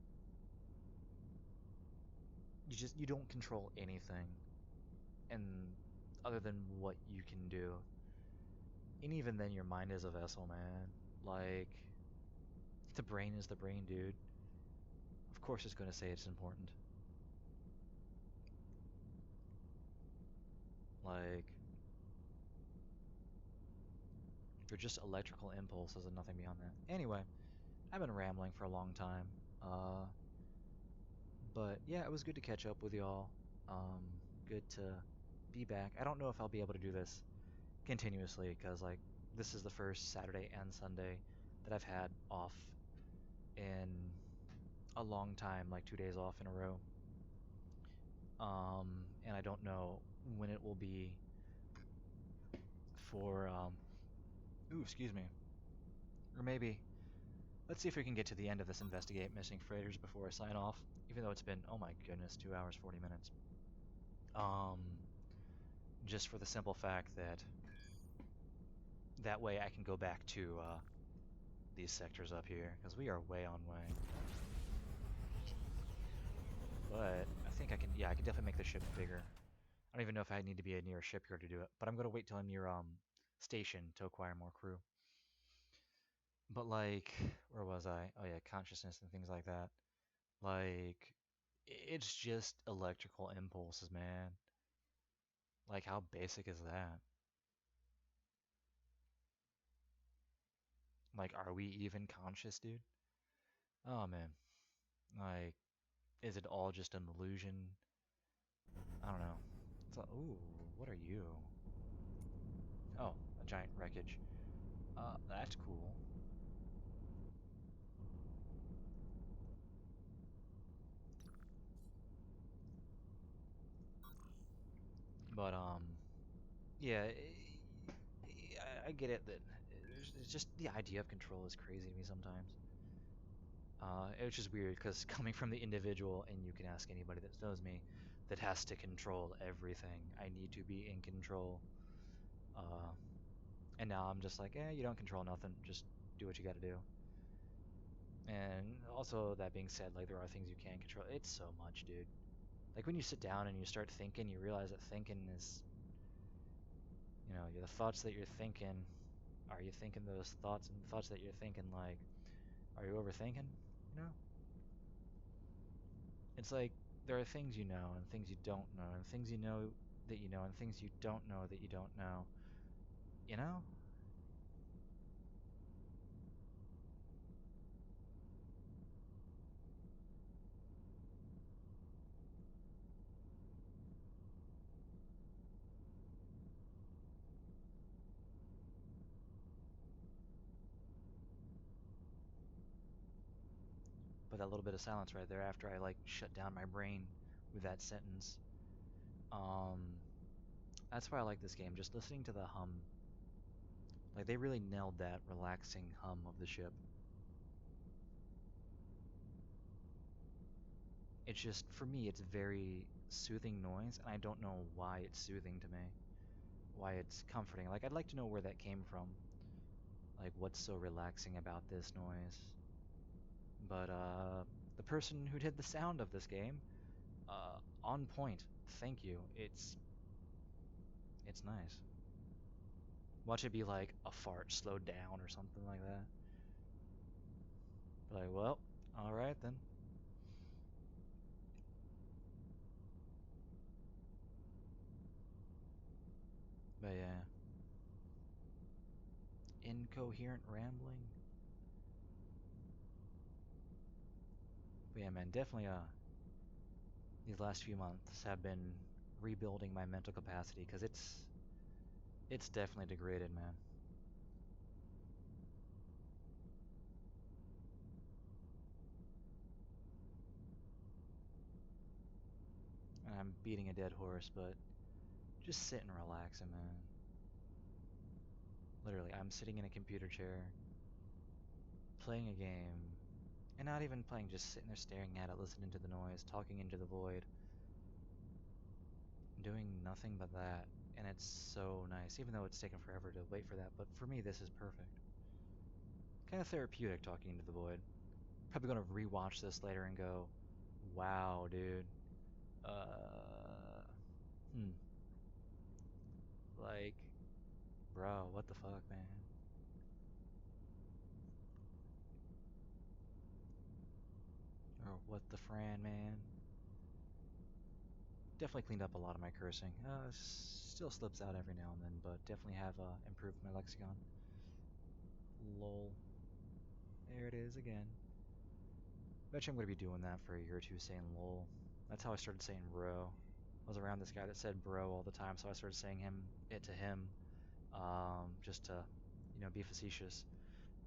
you don't control anything, and other than what you can do. And even then, your mind is a vessel, man. Like, the brain is the brain, dude. Of course, it's going to say it's important. Like, they're just electrical impulses and nothing beyond that. Anyway, I've been rambling for a long time. Uh, but yeah, it was good to catch up with y'all. Good to be back. I don't know if I'll be able to do this continuously because, like, this is the first Saturday and Sunday that I've had off in a long time, like 2 days off in a row. And I don't know when it will be for ooh, excuse me. Or maybe let's see if we can get to the end of this investigate missing freighters before I sign off. Even though it's been, oh my goodness, 2 hours 40 minutes. Um, just for the simple fact that that way I can go back to these sectors up here because we are way on way. But I think I can, yeah, I can definitely make the ship bigger. I don't even know if I need to be near a shipyard to do it, but I'm gonna wait till I'm near station to acquire more crew. But like, where was I? Oh yeah, consciousness and things like that. Like, it's just electrical impulses, man. Like, how basic is that? Like, are we even conscious, dude? Oh man. Like, is it all just an illusion? I don't know. Ooh, what are you? Oh, a giant wreckage. That's cool. But yeah, I get it that it's just the idea of control is crazy to me sometimes. It's just weird because coming from the individual, and you can ask anybody that knows me, that has to control everything. I need to be in control. Uh, and now I'm just like, you don't control nothing. Just do what you got to do. And also, that being said, like there are things you can control. It's so much, dude. Like when you sit down and you start thinking, you realize that thinking is, the thoughts that you're thinking. Are you thinking those thoughts and thoughts that you're thinking? Like, are you overthinking? You know, it's like there are things you know and things you don't know, and things you know that you know, and things you don't know that you don't know. You know, but that little bit of silence right there after I like shut down my brain with that sentence. Um, that's why I like this game. Just listening to the hum, like they really nailed that relaxing hum of the ship. It's just for me, it's very soothing noise, and I don't know why it's soothing to me, why it's comforting. Like I'd like to know where that came from. Like what's so relaxing about this noise? But the person who did the sound of this game, on point. Thank you. It's nice. Watch it be like a fart slowed down or something like that. Like, well, all right then. But yeah, incoherent rambling. But yeah, man, definitely. These last few months have been rebuilding my mental capacity because it's definitely degraded, man. And I'm beating a dead horse, but just sit and relaxing, man. Literally, I'm sitting in a computer chair, playing a game, and not even playing, just sitting there staring at it, listening to the noise, talking into the void, doing nothing but that. And it's so nice, even though it's taken forever to wait for that. But for me, this is perfect. Kind of therapeutic talking into the void. Probably gonna rewatch this later and go, wow, dude. Uh, hmm. Like, bro, what the fuck, man? Or what the Fran, man? Definitely cleaned up a lot of my cursing. Still slips out every now and then, but definitely have improved my lexicon. Lol. There it is again. Bet you I'm going to be doing that for a year or two, saying lol. That's how I started saying bro. I was around this guy that said bro all the time, so I started saying it to him, just to, be facetious.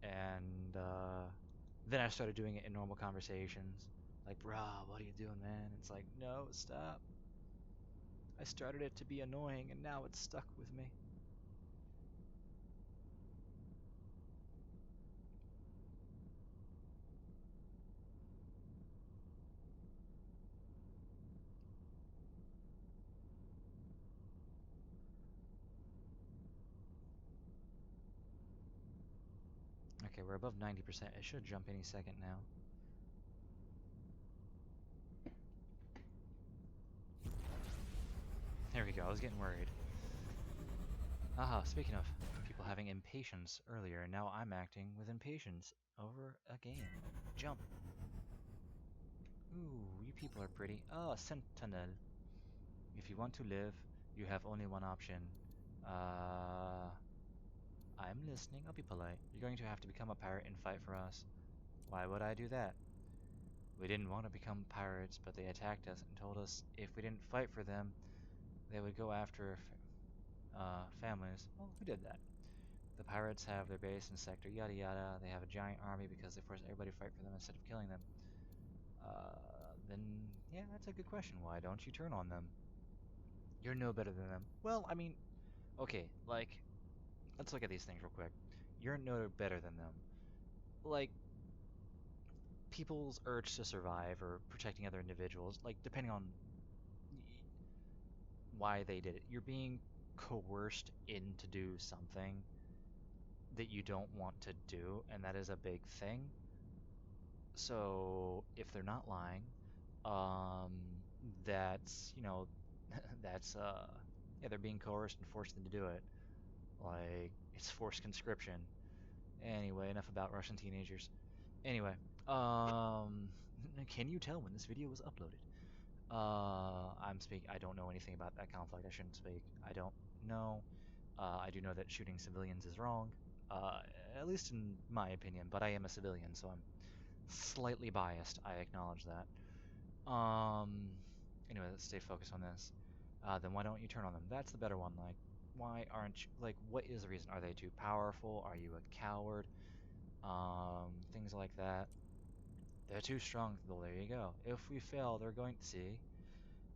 And then I started doing it in normal conversations, like, bro, what are you doing, man? It's like, no, stop. I started it to be annoying, and now it's stuck with me. Okay, we're above 90%. It should jump any second now. There we go. I was getting worried. Speaking of people people having impatience earlier, and now I'm acting with impatience over a game. Jump. Ooh, you people are pretty. Oh, Sentinel. If you want to live, you have only one option. Uh, I'm listening. I'll be polite. You're going to have to become a pirate and fight for us. Why would I do that? We didn't want to become pirates, but they attacked us and told us if we didn't fight for them, they would go after families. Well, who did that? The pirates have their base in sector yada yada. They have a giant army because they force everybody to fight for them instead of killing them. Then yeah, that's a good question. Why don't you turn on them? You're no better than them. Well, I mean, okay, like let's look at these things real quick. You're no better than them. Like people's urge to survive or protecting other individuals, like depending on why they did it. You're being coerced into do something that you don't want to do, and that is a big thing. So if they're not lying, that's that's yeah, they're being coerced and forced into do it. Like it's forced conscription. Anyway, enough about Russian teenagers. Anyway, um, can you tell when this video was uploaded? I'm speaking. I don't know anything about that conflict. I shouldn't speak. I don't know. I do know that shooting civilians is wrong, uh, at least in my opinion. But I am a civilian, so I'm slightly biased. I acknowledge that. Um. Anyway, let's stay focused on this. Then why don't you turn on them? That's the better one. Like, why aren't you, like, what is the reason? Are they too powerful? Are you a coward? Things like that. They're too strong. Well, there you go. If we fail, they're going to see.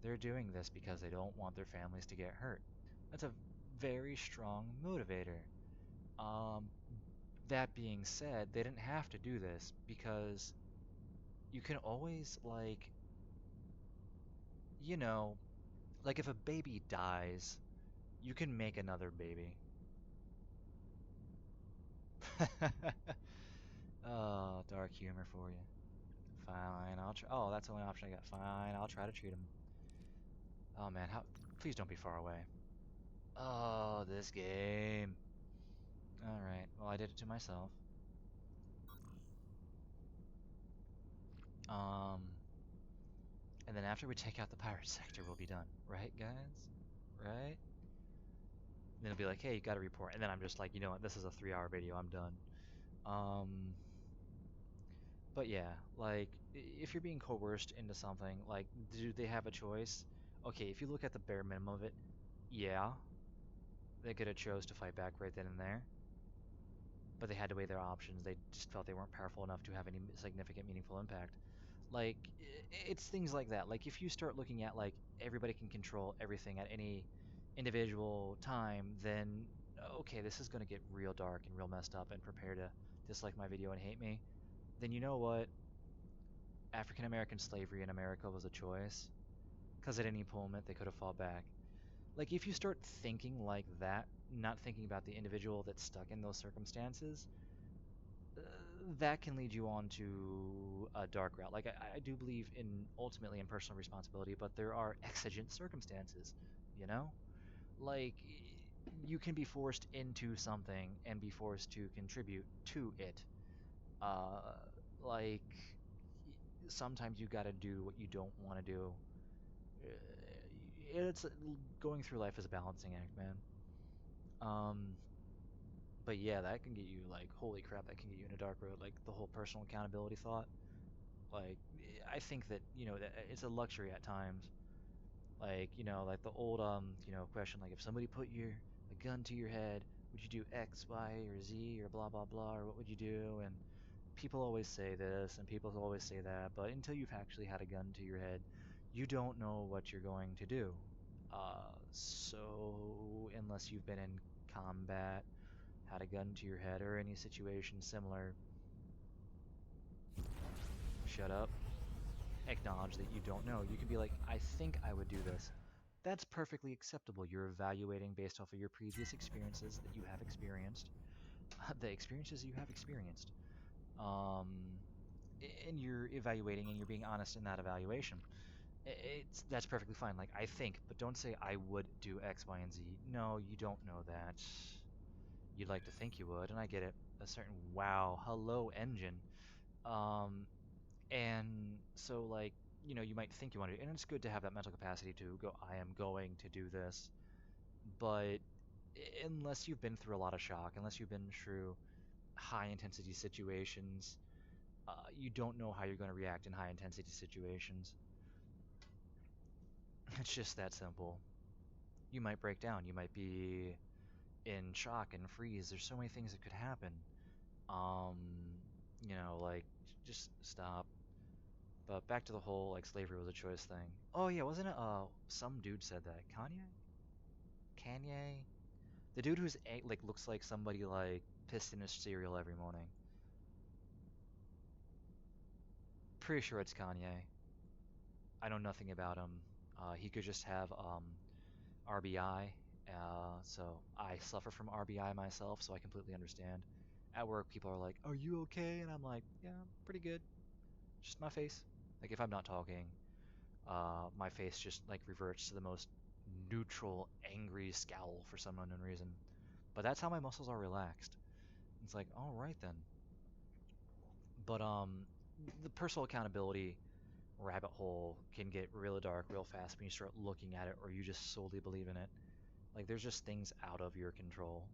They're doing this because they don't want their families to get hurt. That's a very strong motivator. Um, that being said, they didn't have to do this because you can always, like, you know, like if a baby dies, you can make another baby. Oh, dark humor for you. Fine, I'll try. Oh, that's the only option I got. Fine, I'll try to treat him. Oh man, how? Please don't be far away. Oh, this game. All right. Well, I did it to myself. Um, and then after we take out the pirate sector, we'll be done, right, guys? Right? And then it'll be like, hey, you got to report. And then I'm just like, you know what? This is a 3-hour video. I'm done. Um, but yeah, like if you're being coerced into something, like, do they have a choice? Okay, if you look at the bare minimum of it, yeah, they could have chose to fight back right then and there, but they had to weigh their options. They just felt they weren't powerful enough to have any significant, meaningful impact. Like it's things like that. Like if you start looking at like everybody can control everything at any individual time, then okay, this is going to get real dark and real messed up and prepare to dislike my video and hate me. Then you know what? African American slavery in America was a choice because at any moment they could have fought back. Like if you start thinking like that, not thinking about the individual that's stuck in those circumstances, uh, that can lead you on to a dark route. Like I do believe in ultimately in personal responsibility, but there are exigent circumstances, you know? Like you can be forced into something and be forced to contribute to it. Uh like sometimes you got to do what you don't want to do. Uh, It's going through life as a balancing act, man. Um but yeah, that can get you like holy crap, that can get you in a dark road. Like the whole personal accountability thought. Like, I think that, that it's a luxury at times. Like, like the old, question, like if somebody put a gun to your head, would you do X, Y, or Z, or blah, blah, blah, or what would you do? And people always say this, and people always say that, but until you've actually had a gun to your head, you don't know what you're going to do. So unless you've been in combat, had a gun to your head, or any situation similar, shut up. Acknowledge that you don't know. You can be like, I think I would do this. That's perfectly acceptable. You're evaluating based off of your previous experiences that you have experienced, the experiences you have experienced. Um, and you're evaluating and you're being honest in that evaluation. That's perfectly fine. Like I think, but don't say I would do X, Y, and Z. No, you don't know that. you'd like to think you would, and I get it. A certain wow, hello engine. Um, and so like, you might think you want to, and it's good to have that mental capacity to go, I am going to do this. But unless you've been through a lot of shock, unless you've been through high intensity situations, you don't know how you're going to react in high intensity situations. It's just that simple. You might break down. You might be in shock and freeze. There's so many things that could happen. Um, like just stop. But back to the whole like slavery was a choice thing. Oh yeah, wasn't it? Some dude said that. Kanye? Kanye? The dude who's like looks like somebody like pissed in his cereal every morning. Pretty sure it's Kanye. I know nothing about him. He could just have RBI. So I suffer from RBI myself, so I completely understand. At work, people are like, "Are you okay?" And I'm like, "Yeah, I'm pretty good. Just my face." Like if I'm not talking, my face just like reverts to the most neutral, angry scowl for some unknown reason. But that's how my muscles are relaxed. It's like, all right then. But the personal accountability rabbit hole can get really dark real fast when you start looking at it or you just solely believe in it. Like there's just things out of your control.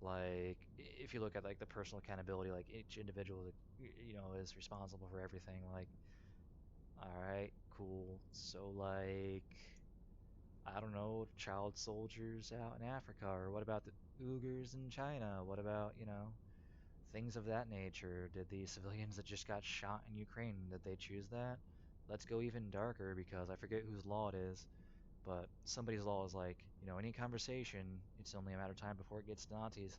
Like if you look at like the personal accountability, like each individual that is responsible for everything. Like, all right, cool. So like I don't know, child soldiers out in Africa, or what about the Uyghurs in China? What about, things of that nature? Did the civilians that just got shot in Ukraine, did they choose that? Let's go even darker because I forget whose law it is, but somebody's law is like, any conversation, it's only a matter of time before it gets to Nazis.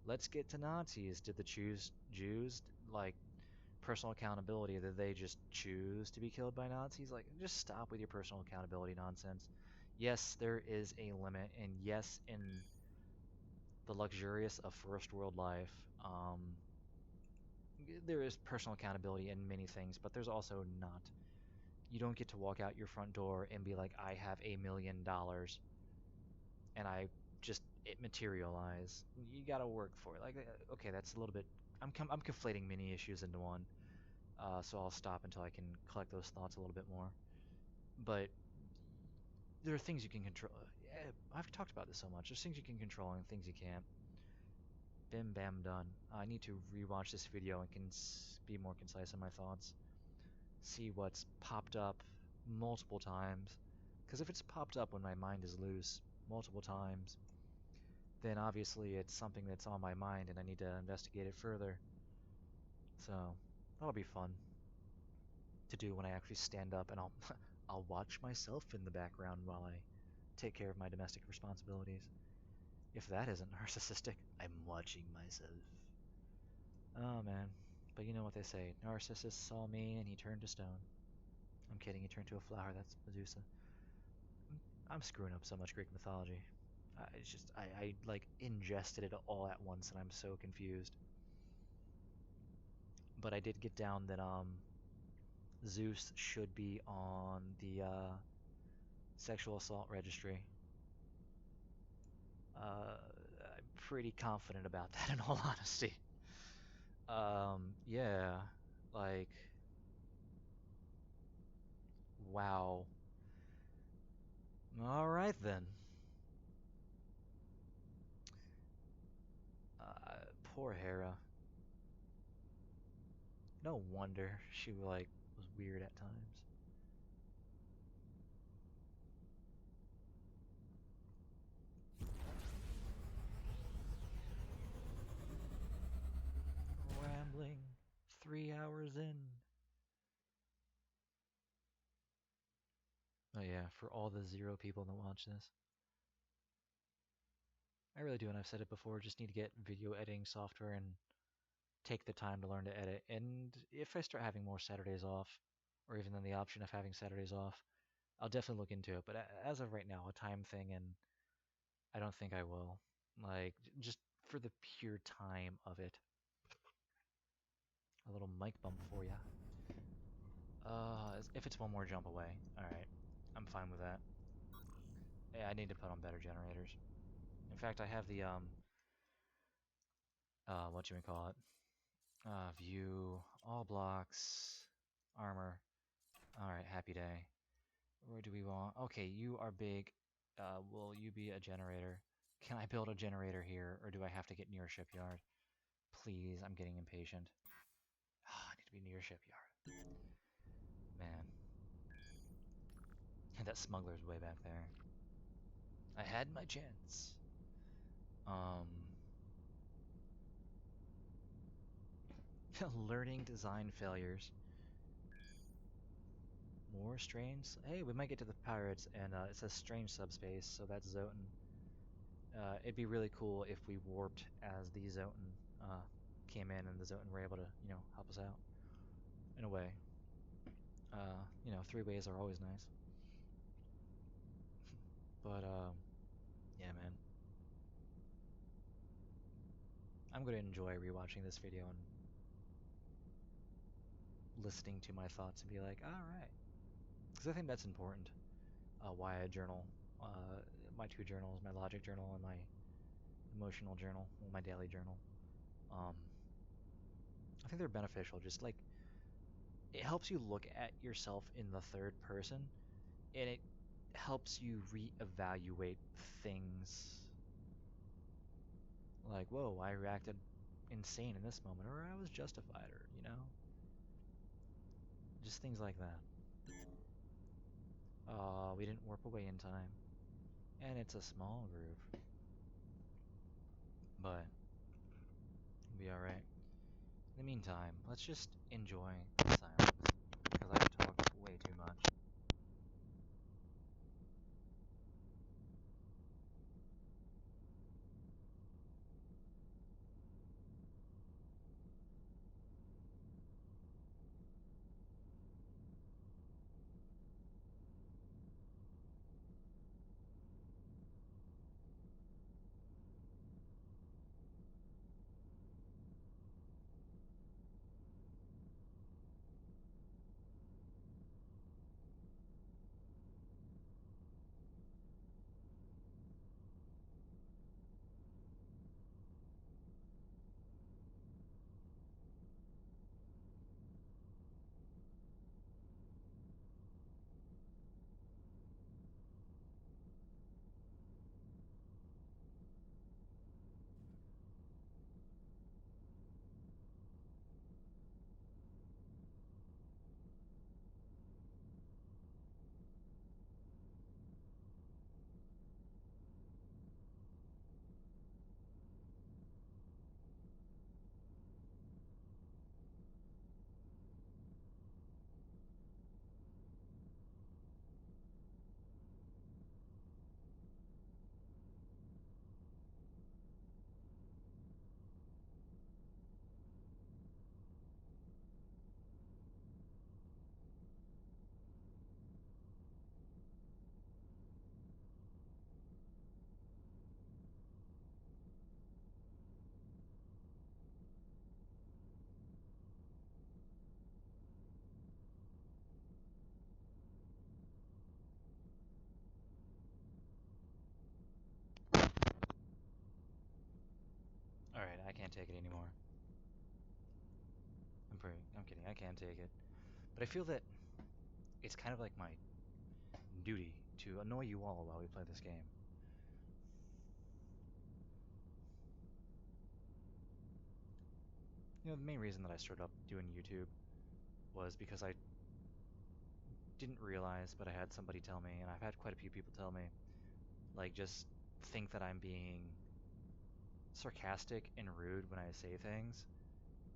Let's get to Nazis. Did the choose Jews like personal accountability? Did they just choose to be killed by Nazis? Like, just stop with your personal accountability nonsense. Yes, there is a limit, and yes, in the luxurious of first world life, there is personal accountability in many things, but there's also not. You don't get to walk out your front door and be like, I have $1 million, and I just it materialize. You gotta work for it. Like, okay, that's a little bit. I'm conflating many issues into one. So I'll stop until I can collect those thoughts a little bit more. But there are things you can control. Yeah, I've talked about this so much. There's things you can control and things you can't. Bim bam done. I need to rewatch this video and can be more concise in my thoughts. See what's popped up multiple times. Because if it's popped up when my mind is loose multiple times, then obviously it's something that's on my mind and I need to investigate it further. So that'll be fun to do when I actually stand up and I'll I'll watch myself in the background while I take care of my domestic responsibilities. If that isn't narcissistic, I'm watching myself. Oh man. But you know what they say, Narcissus saw me and he turned to stone. I'm kidding, he turned to a flower, that's Medusa. I'm screwing up so much Greek mythology. It's just I like ingested it all at once and I'm so confused. But I did get down that Zeus should be on the sexual assault registry. I'm pretty confident about that in all honesty. Yeah, like, wow. All right then. Poor Hera. No wonder she like was weird at times. Rambling 3 hours in. Oh yeah, for all the 0 people that watch this. I really do, and I've said it before, just need to get video editing software and take the time to learn to edit. And if I start having more Saturdays off, or even then the option of having Saturdays off, I'll definitely look into it. But as of right now, a time thing, and I don't think I will. Like, just for the pure time of it. A little mic bump for ya. If it's one more jump away, alright. I'm fine with that. Yeah, I need to put on better generators. In fact, I have the what you may call it, view all blocks, armor. All right, happy day. Where do we want? Okay, you are big. Will you be a generator? Can I build a generator here, or do I have to get near shipyard? Please, I'm getting impatient. I need to be near shipyard. Man, that smuggler's way back there. I had my chance. Um, learning design failures. More strange. Hey, we might get to the pirates, and it says strange subspace, so that's Zotan. It'd be really cool if we warped as the Zotan came in, and the Zotan were able to, help us out in a way. Three ways are always nice. But yeah, man, I'm gonna enjoy rewatching this video and listening to my thoughts and be like, all right, because I think that's important. Why I journal, uh, my two journals, my logic journal and my emotional journal, well, my daily journal. Um, I think they're beneficial. Just like it helps you look at yourself in the third person, and it helps you reevaluate things. Like, whoa, I reacted insane in this moment, or I was justified, or just things like that. We didn't warp away in time, and it's a small groove, but it'll be all right. In the meantime, let's just enjoy the silence because I've talked way too much. All right, I can't take it anymore. I'm kidding. I can take it, but I feel that it's kind of like my duty to annoy you all while we play this game. The main reason that I started up doing YouTube was because I didn't realize, but I had somebody tell me, and I've had quite a few people tell me, like, just think that I'm being sarcastic and rude when I say things.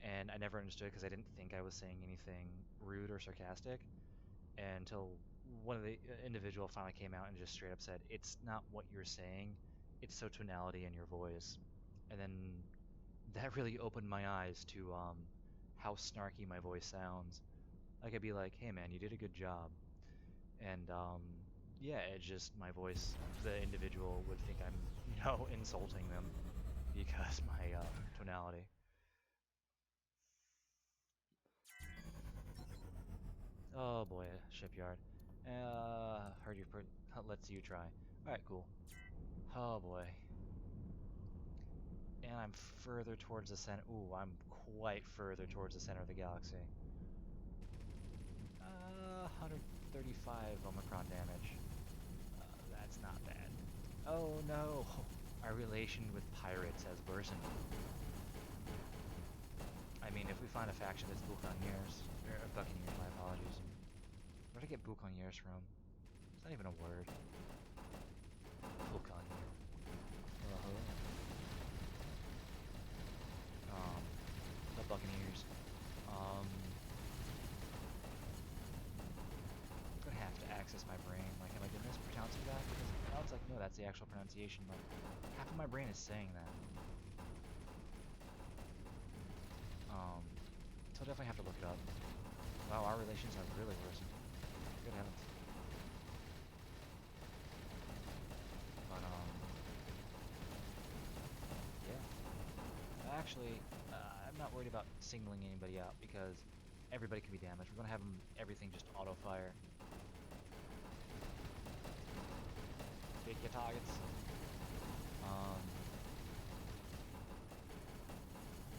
And I never understood because I didn't think I was saying anything rude or sarcastic until one of the individual finally came out and just straight up said, "It's not what you're saying, it's the tonality in your voice." And then that really opened my eyes to how snarky my voice sounds. Like I'd be like, "Hey man, you did a good job," and yeah, it just my voice. The individual would think I'm, insulting them because my tonality. Oh boy, shipyard. Heard you. Let's you try. All right, cool. Oh boy. And I'm further towards the center. Ooh, I'm quite further towards the center of the galaxy. 135 Omicron damage. That's not bad. Oh no! Our relation with pirates has worsened. I mean, if we find a faction that's Buccaneers, or Buccaneers, my apologies. Where did I get Buccaneers from? It's not even a word. Buccaneer. Um, the Buccaneers. I'm gonna have to access my brain. Like, am I gonna mispronouncing that? Because now it's like, no, that's the actual pronunciation. But half of my brain is saying that. So I'll definitely have to look it up. Wow, our relations have really worsened. Good heavens. But, yeah. Actually, I'm not worried about singling anybody out because everybody can be damaged. We're gonna have everything just auto-fire. Pick your targets.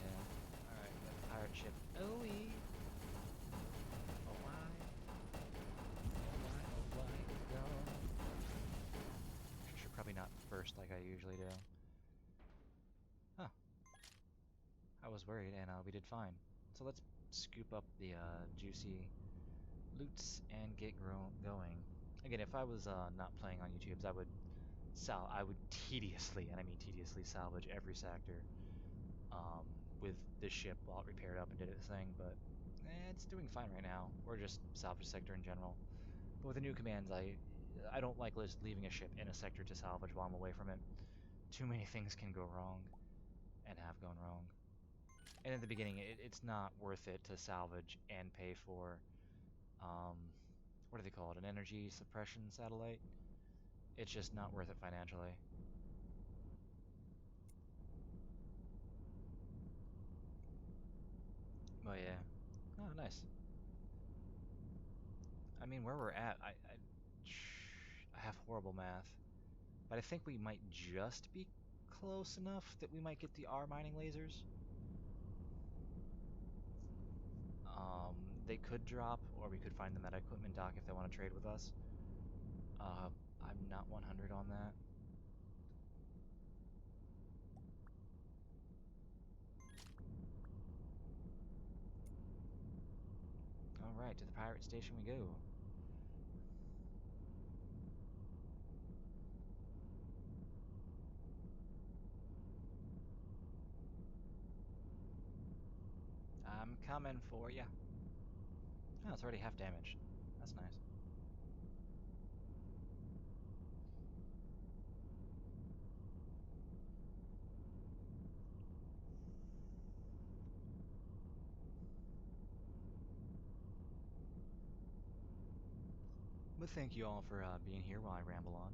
Yeah. Alright, got the pirate ship. Oh, oh, why? Oh, why? Go. Should probably not burst like I usually do. Huh. I was worried, and we did fine. So let's scoop up the juicy loots and get going. Again, if I was not playing on YouTube's, I would tediously, and I mean tediously, salvage every sector um, with this ship while it repaired up and did its thing. But it's doing fine right now, or just salvage sector in general. But with the new commands, I don't like just leaving a ship in a sector to salvage while I'm away from it. Too many things can go wrong, and have gone wrong. And in the beginning, it's not worth it to salvage and pay for, um, what do they call it, an energy suppression satellite? It's just not worth it financially. But yeah. Oh, nice. I mean, where we're at, I have horrible math. But I think we might just be close enough that we might get the R mining lasers. They could drop, or we could find them at equipment dock if they want to trade with us. Uh, I'm not 100 on that. Alright, to the pirate station we go. I'm coming for ya. Oh, it's already half damaged. That's nice. But thank you all for being here while I ramble on.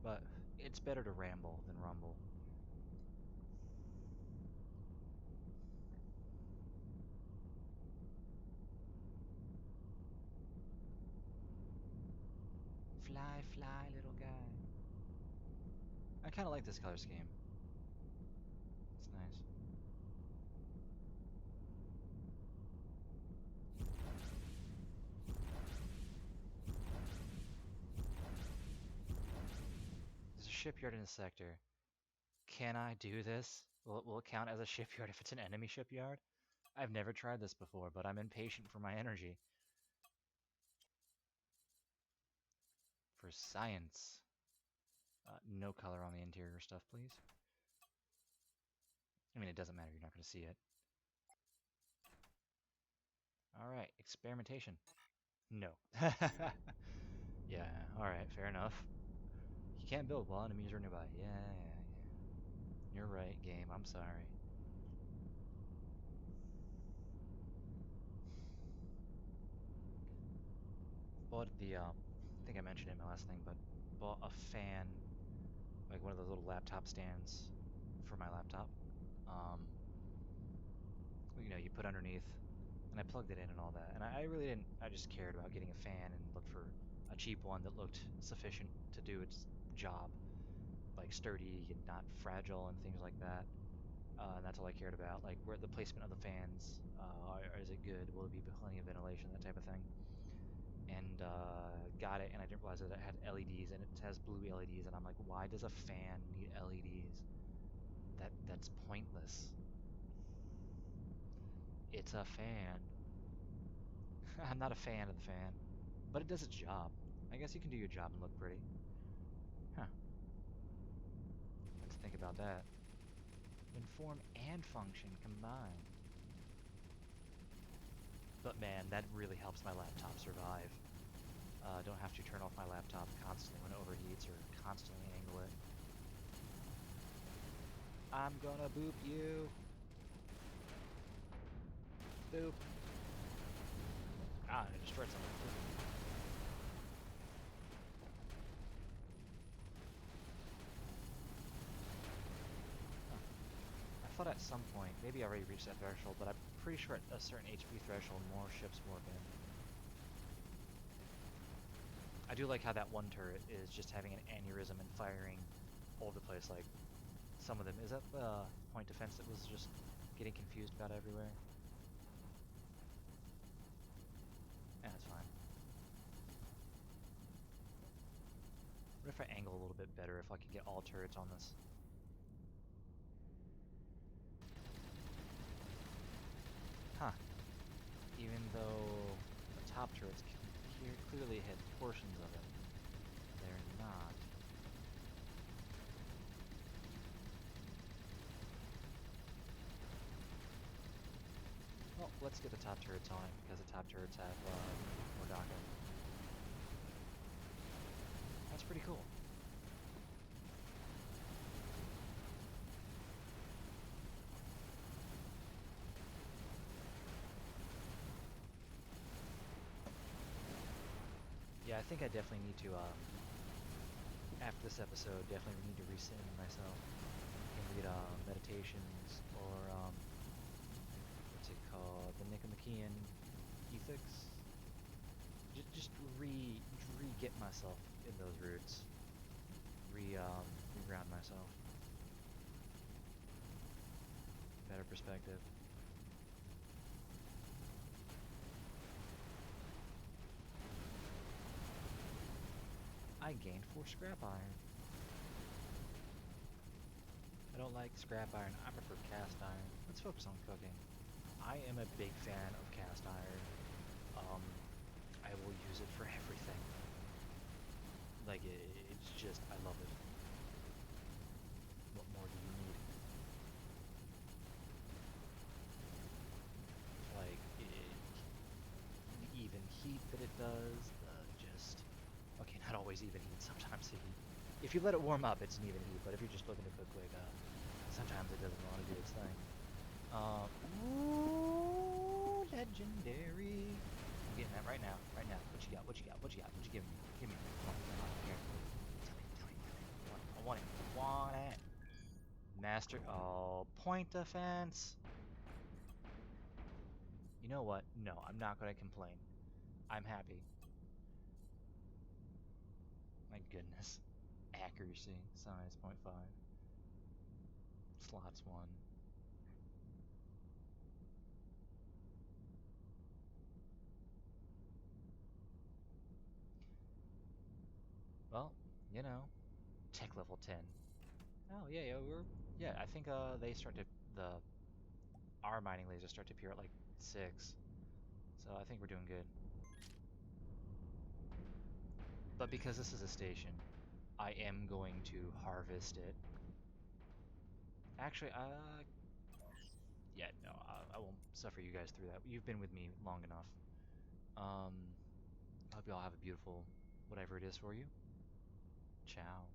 But it's better to ramble than rumble. Fly, fly, little guy. I kind of like this color scheme. It's nice. There's a shipyard in the sector. Can I do this? Will it count as a shipyard if it's an enemy shipyard? I've never tried this before, but I'm impatient for my energy. For science. No color on the interior stuff, please. I mean, it doesn't matter. You're not going to see it. Alright, experimentation. No. Yeah, alright, fair enough. You can't build while enemies are nearby. Yeah, yeah, yeah. You're right, game. I'm sorry. Bought I think I mentioned it in my last thing, but bought a fan, like one of those little laptop stands for my laptop. Um, you put underneath, and I plugged it in and all that. And I really didn't, I just cared about getting a fan and looked for a cheap one that looked sufficient to do its job, like sturdy and not fragile and things like that. And that's all I cared about. Like where the placement of the fans, is it good? Will it be plenty of ventilation? That type of thing. And got it, and I didn't realize that it had LEDs, and it has blue LEDs, and I'm like, why does a fan need LEDs? That's pointless. It's a fan. I'm not a fan of the fan, but it does its job. I guess you can do your job and look pretty. Huh. Let's think about that. When form and function combined. But man, that really helps my laptop survive. Don't have to turn off my laptop constantly when it overheats or constantly angle it. I'm gonna boop you. Boop. Ah, I destroyed something. Huh. I thought at some point, maybe I already reached that threshold, but I'm pretty sure at a certain HP threshold, more ships warp in. I do like how that one turret is just having an aneurysm and firing all over the place, like some of them. Is that the point defense that was just getting confused about everywhere? Yeah, that's fine. What if I angle a little bit better, if I could get all turrets on this? Huh. Even though the top turrets can clearly hit portions of it, they're not. Well, let's get the top turrets on it, because the top turrets have more docking. That's pretty cool. Yeah, I think I definitely need to, after this episode, definitely need to re-sim myself and read meditations or, what's it called, the Nicomachean Ethics. Just re-get myself in those roots, re-ground myself. Better perspective. I gained 4 scrap iron. I don't like scrap iron, I prefer cast iron. Let's focus on cooking. I am a big fan of cast iron. I will use it for everything. Like, it's just, I love it. What more do you need? Like, the even heat that it does, just... Okay, not always even heat, sometimes the heat. If you let it warm up, it's an even heat, but if you're just looking to cook quick, sometimes it doesn't want to do its thing. Ooh, legendary. I'm getting that right now, right now. What you got, what you got, what you got, what you give me? Give me. Come on, here. Tell me. I want it, I want it. Master, oh, point defense. You know what? No, I'm not going to complain. I'm happy. My goodness. Accuracy, size 0.5. Slots 1. Well, you know, tech level 10. Oh, yeah, I think, they start to, our mining lasers start to appear at, like, 6. So I think we're doing good. But because this is a station, I am going to harvest it. Actually, yeah, no, I won't suffer you guys through that. You've been with me long enough. I hope you all have a beautiful whatever it is for you. Ciao.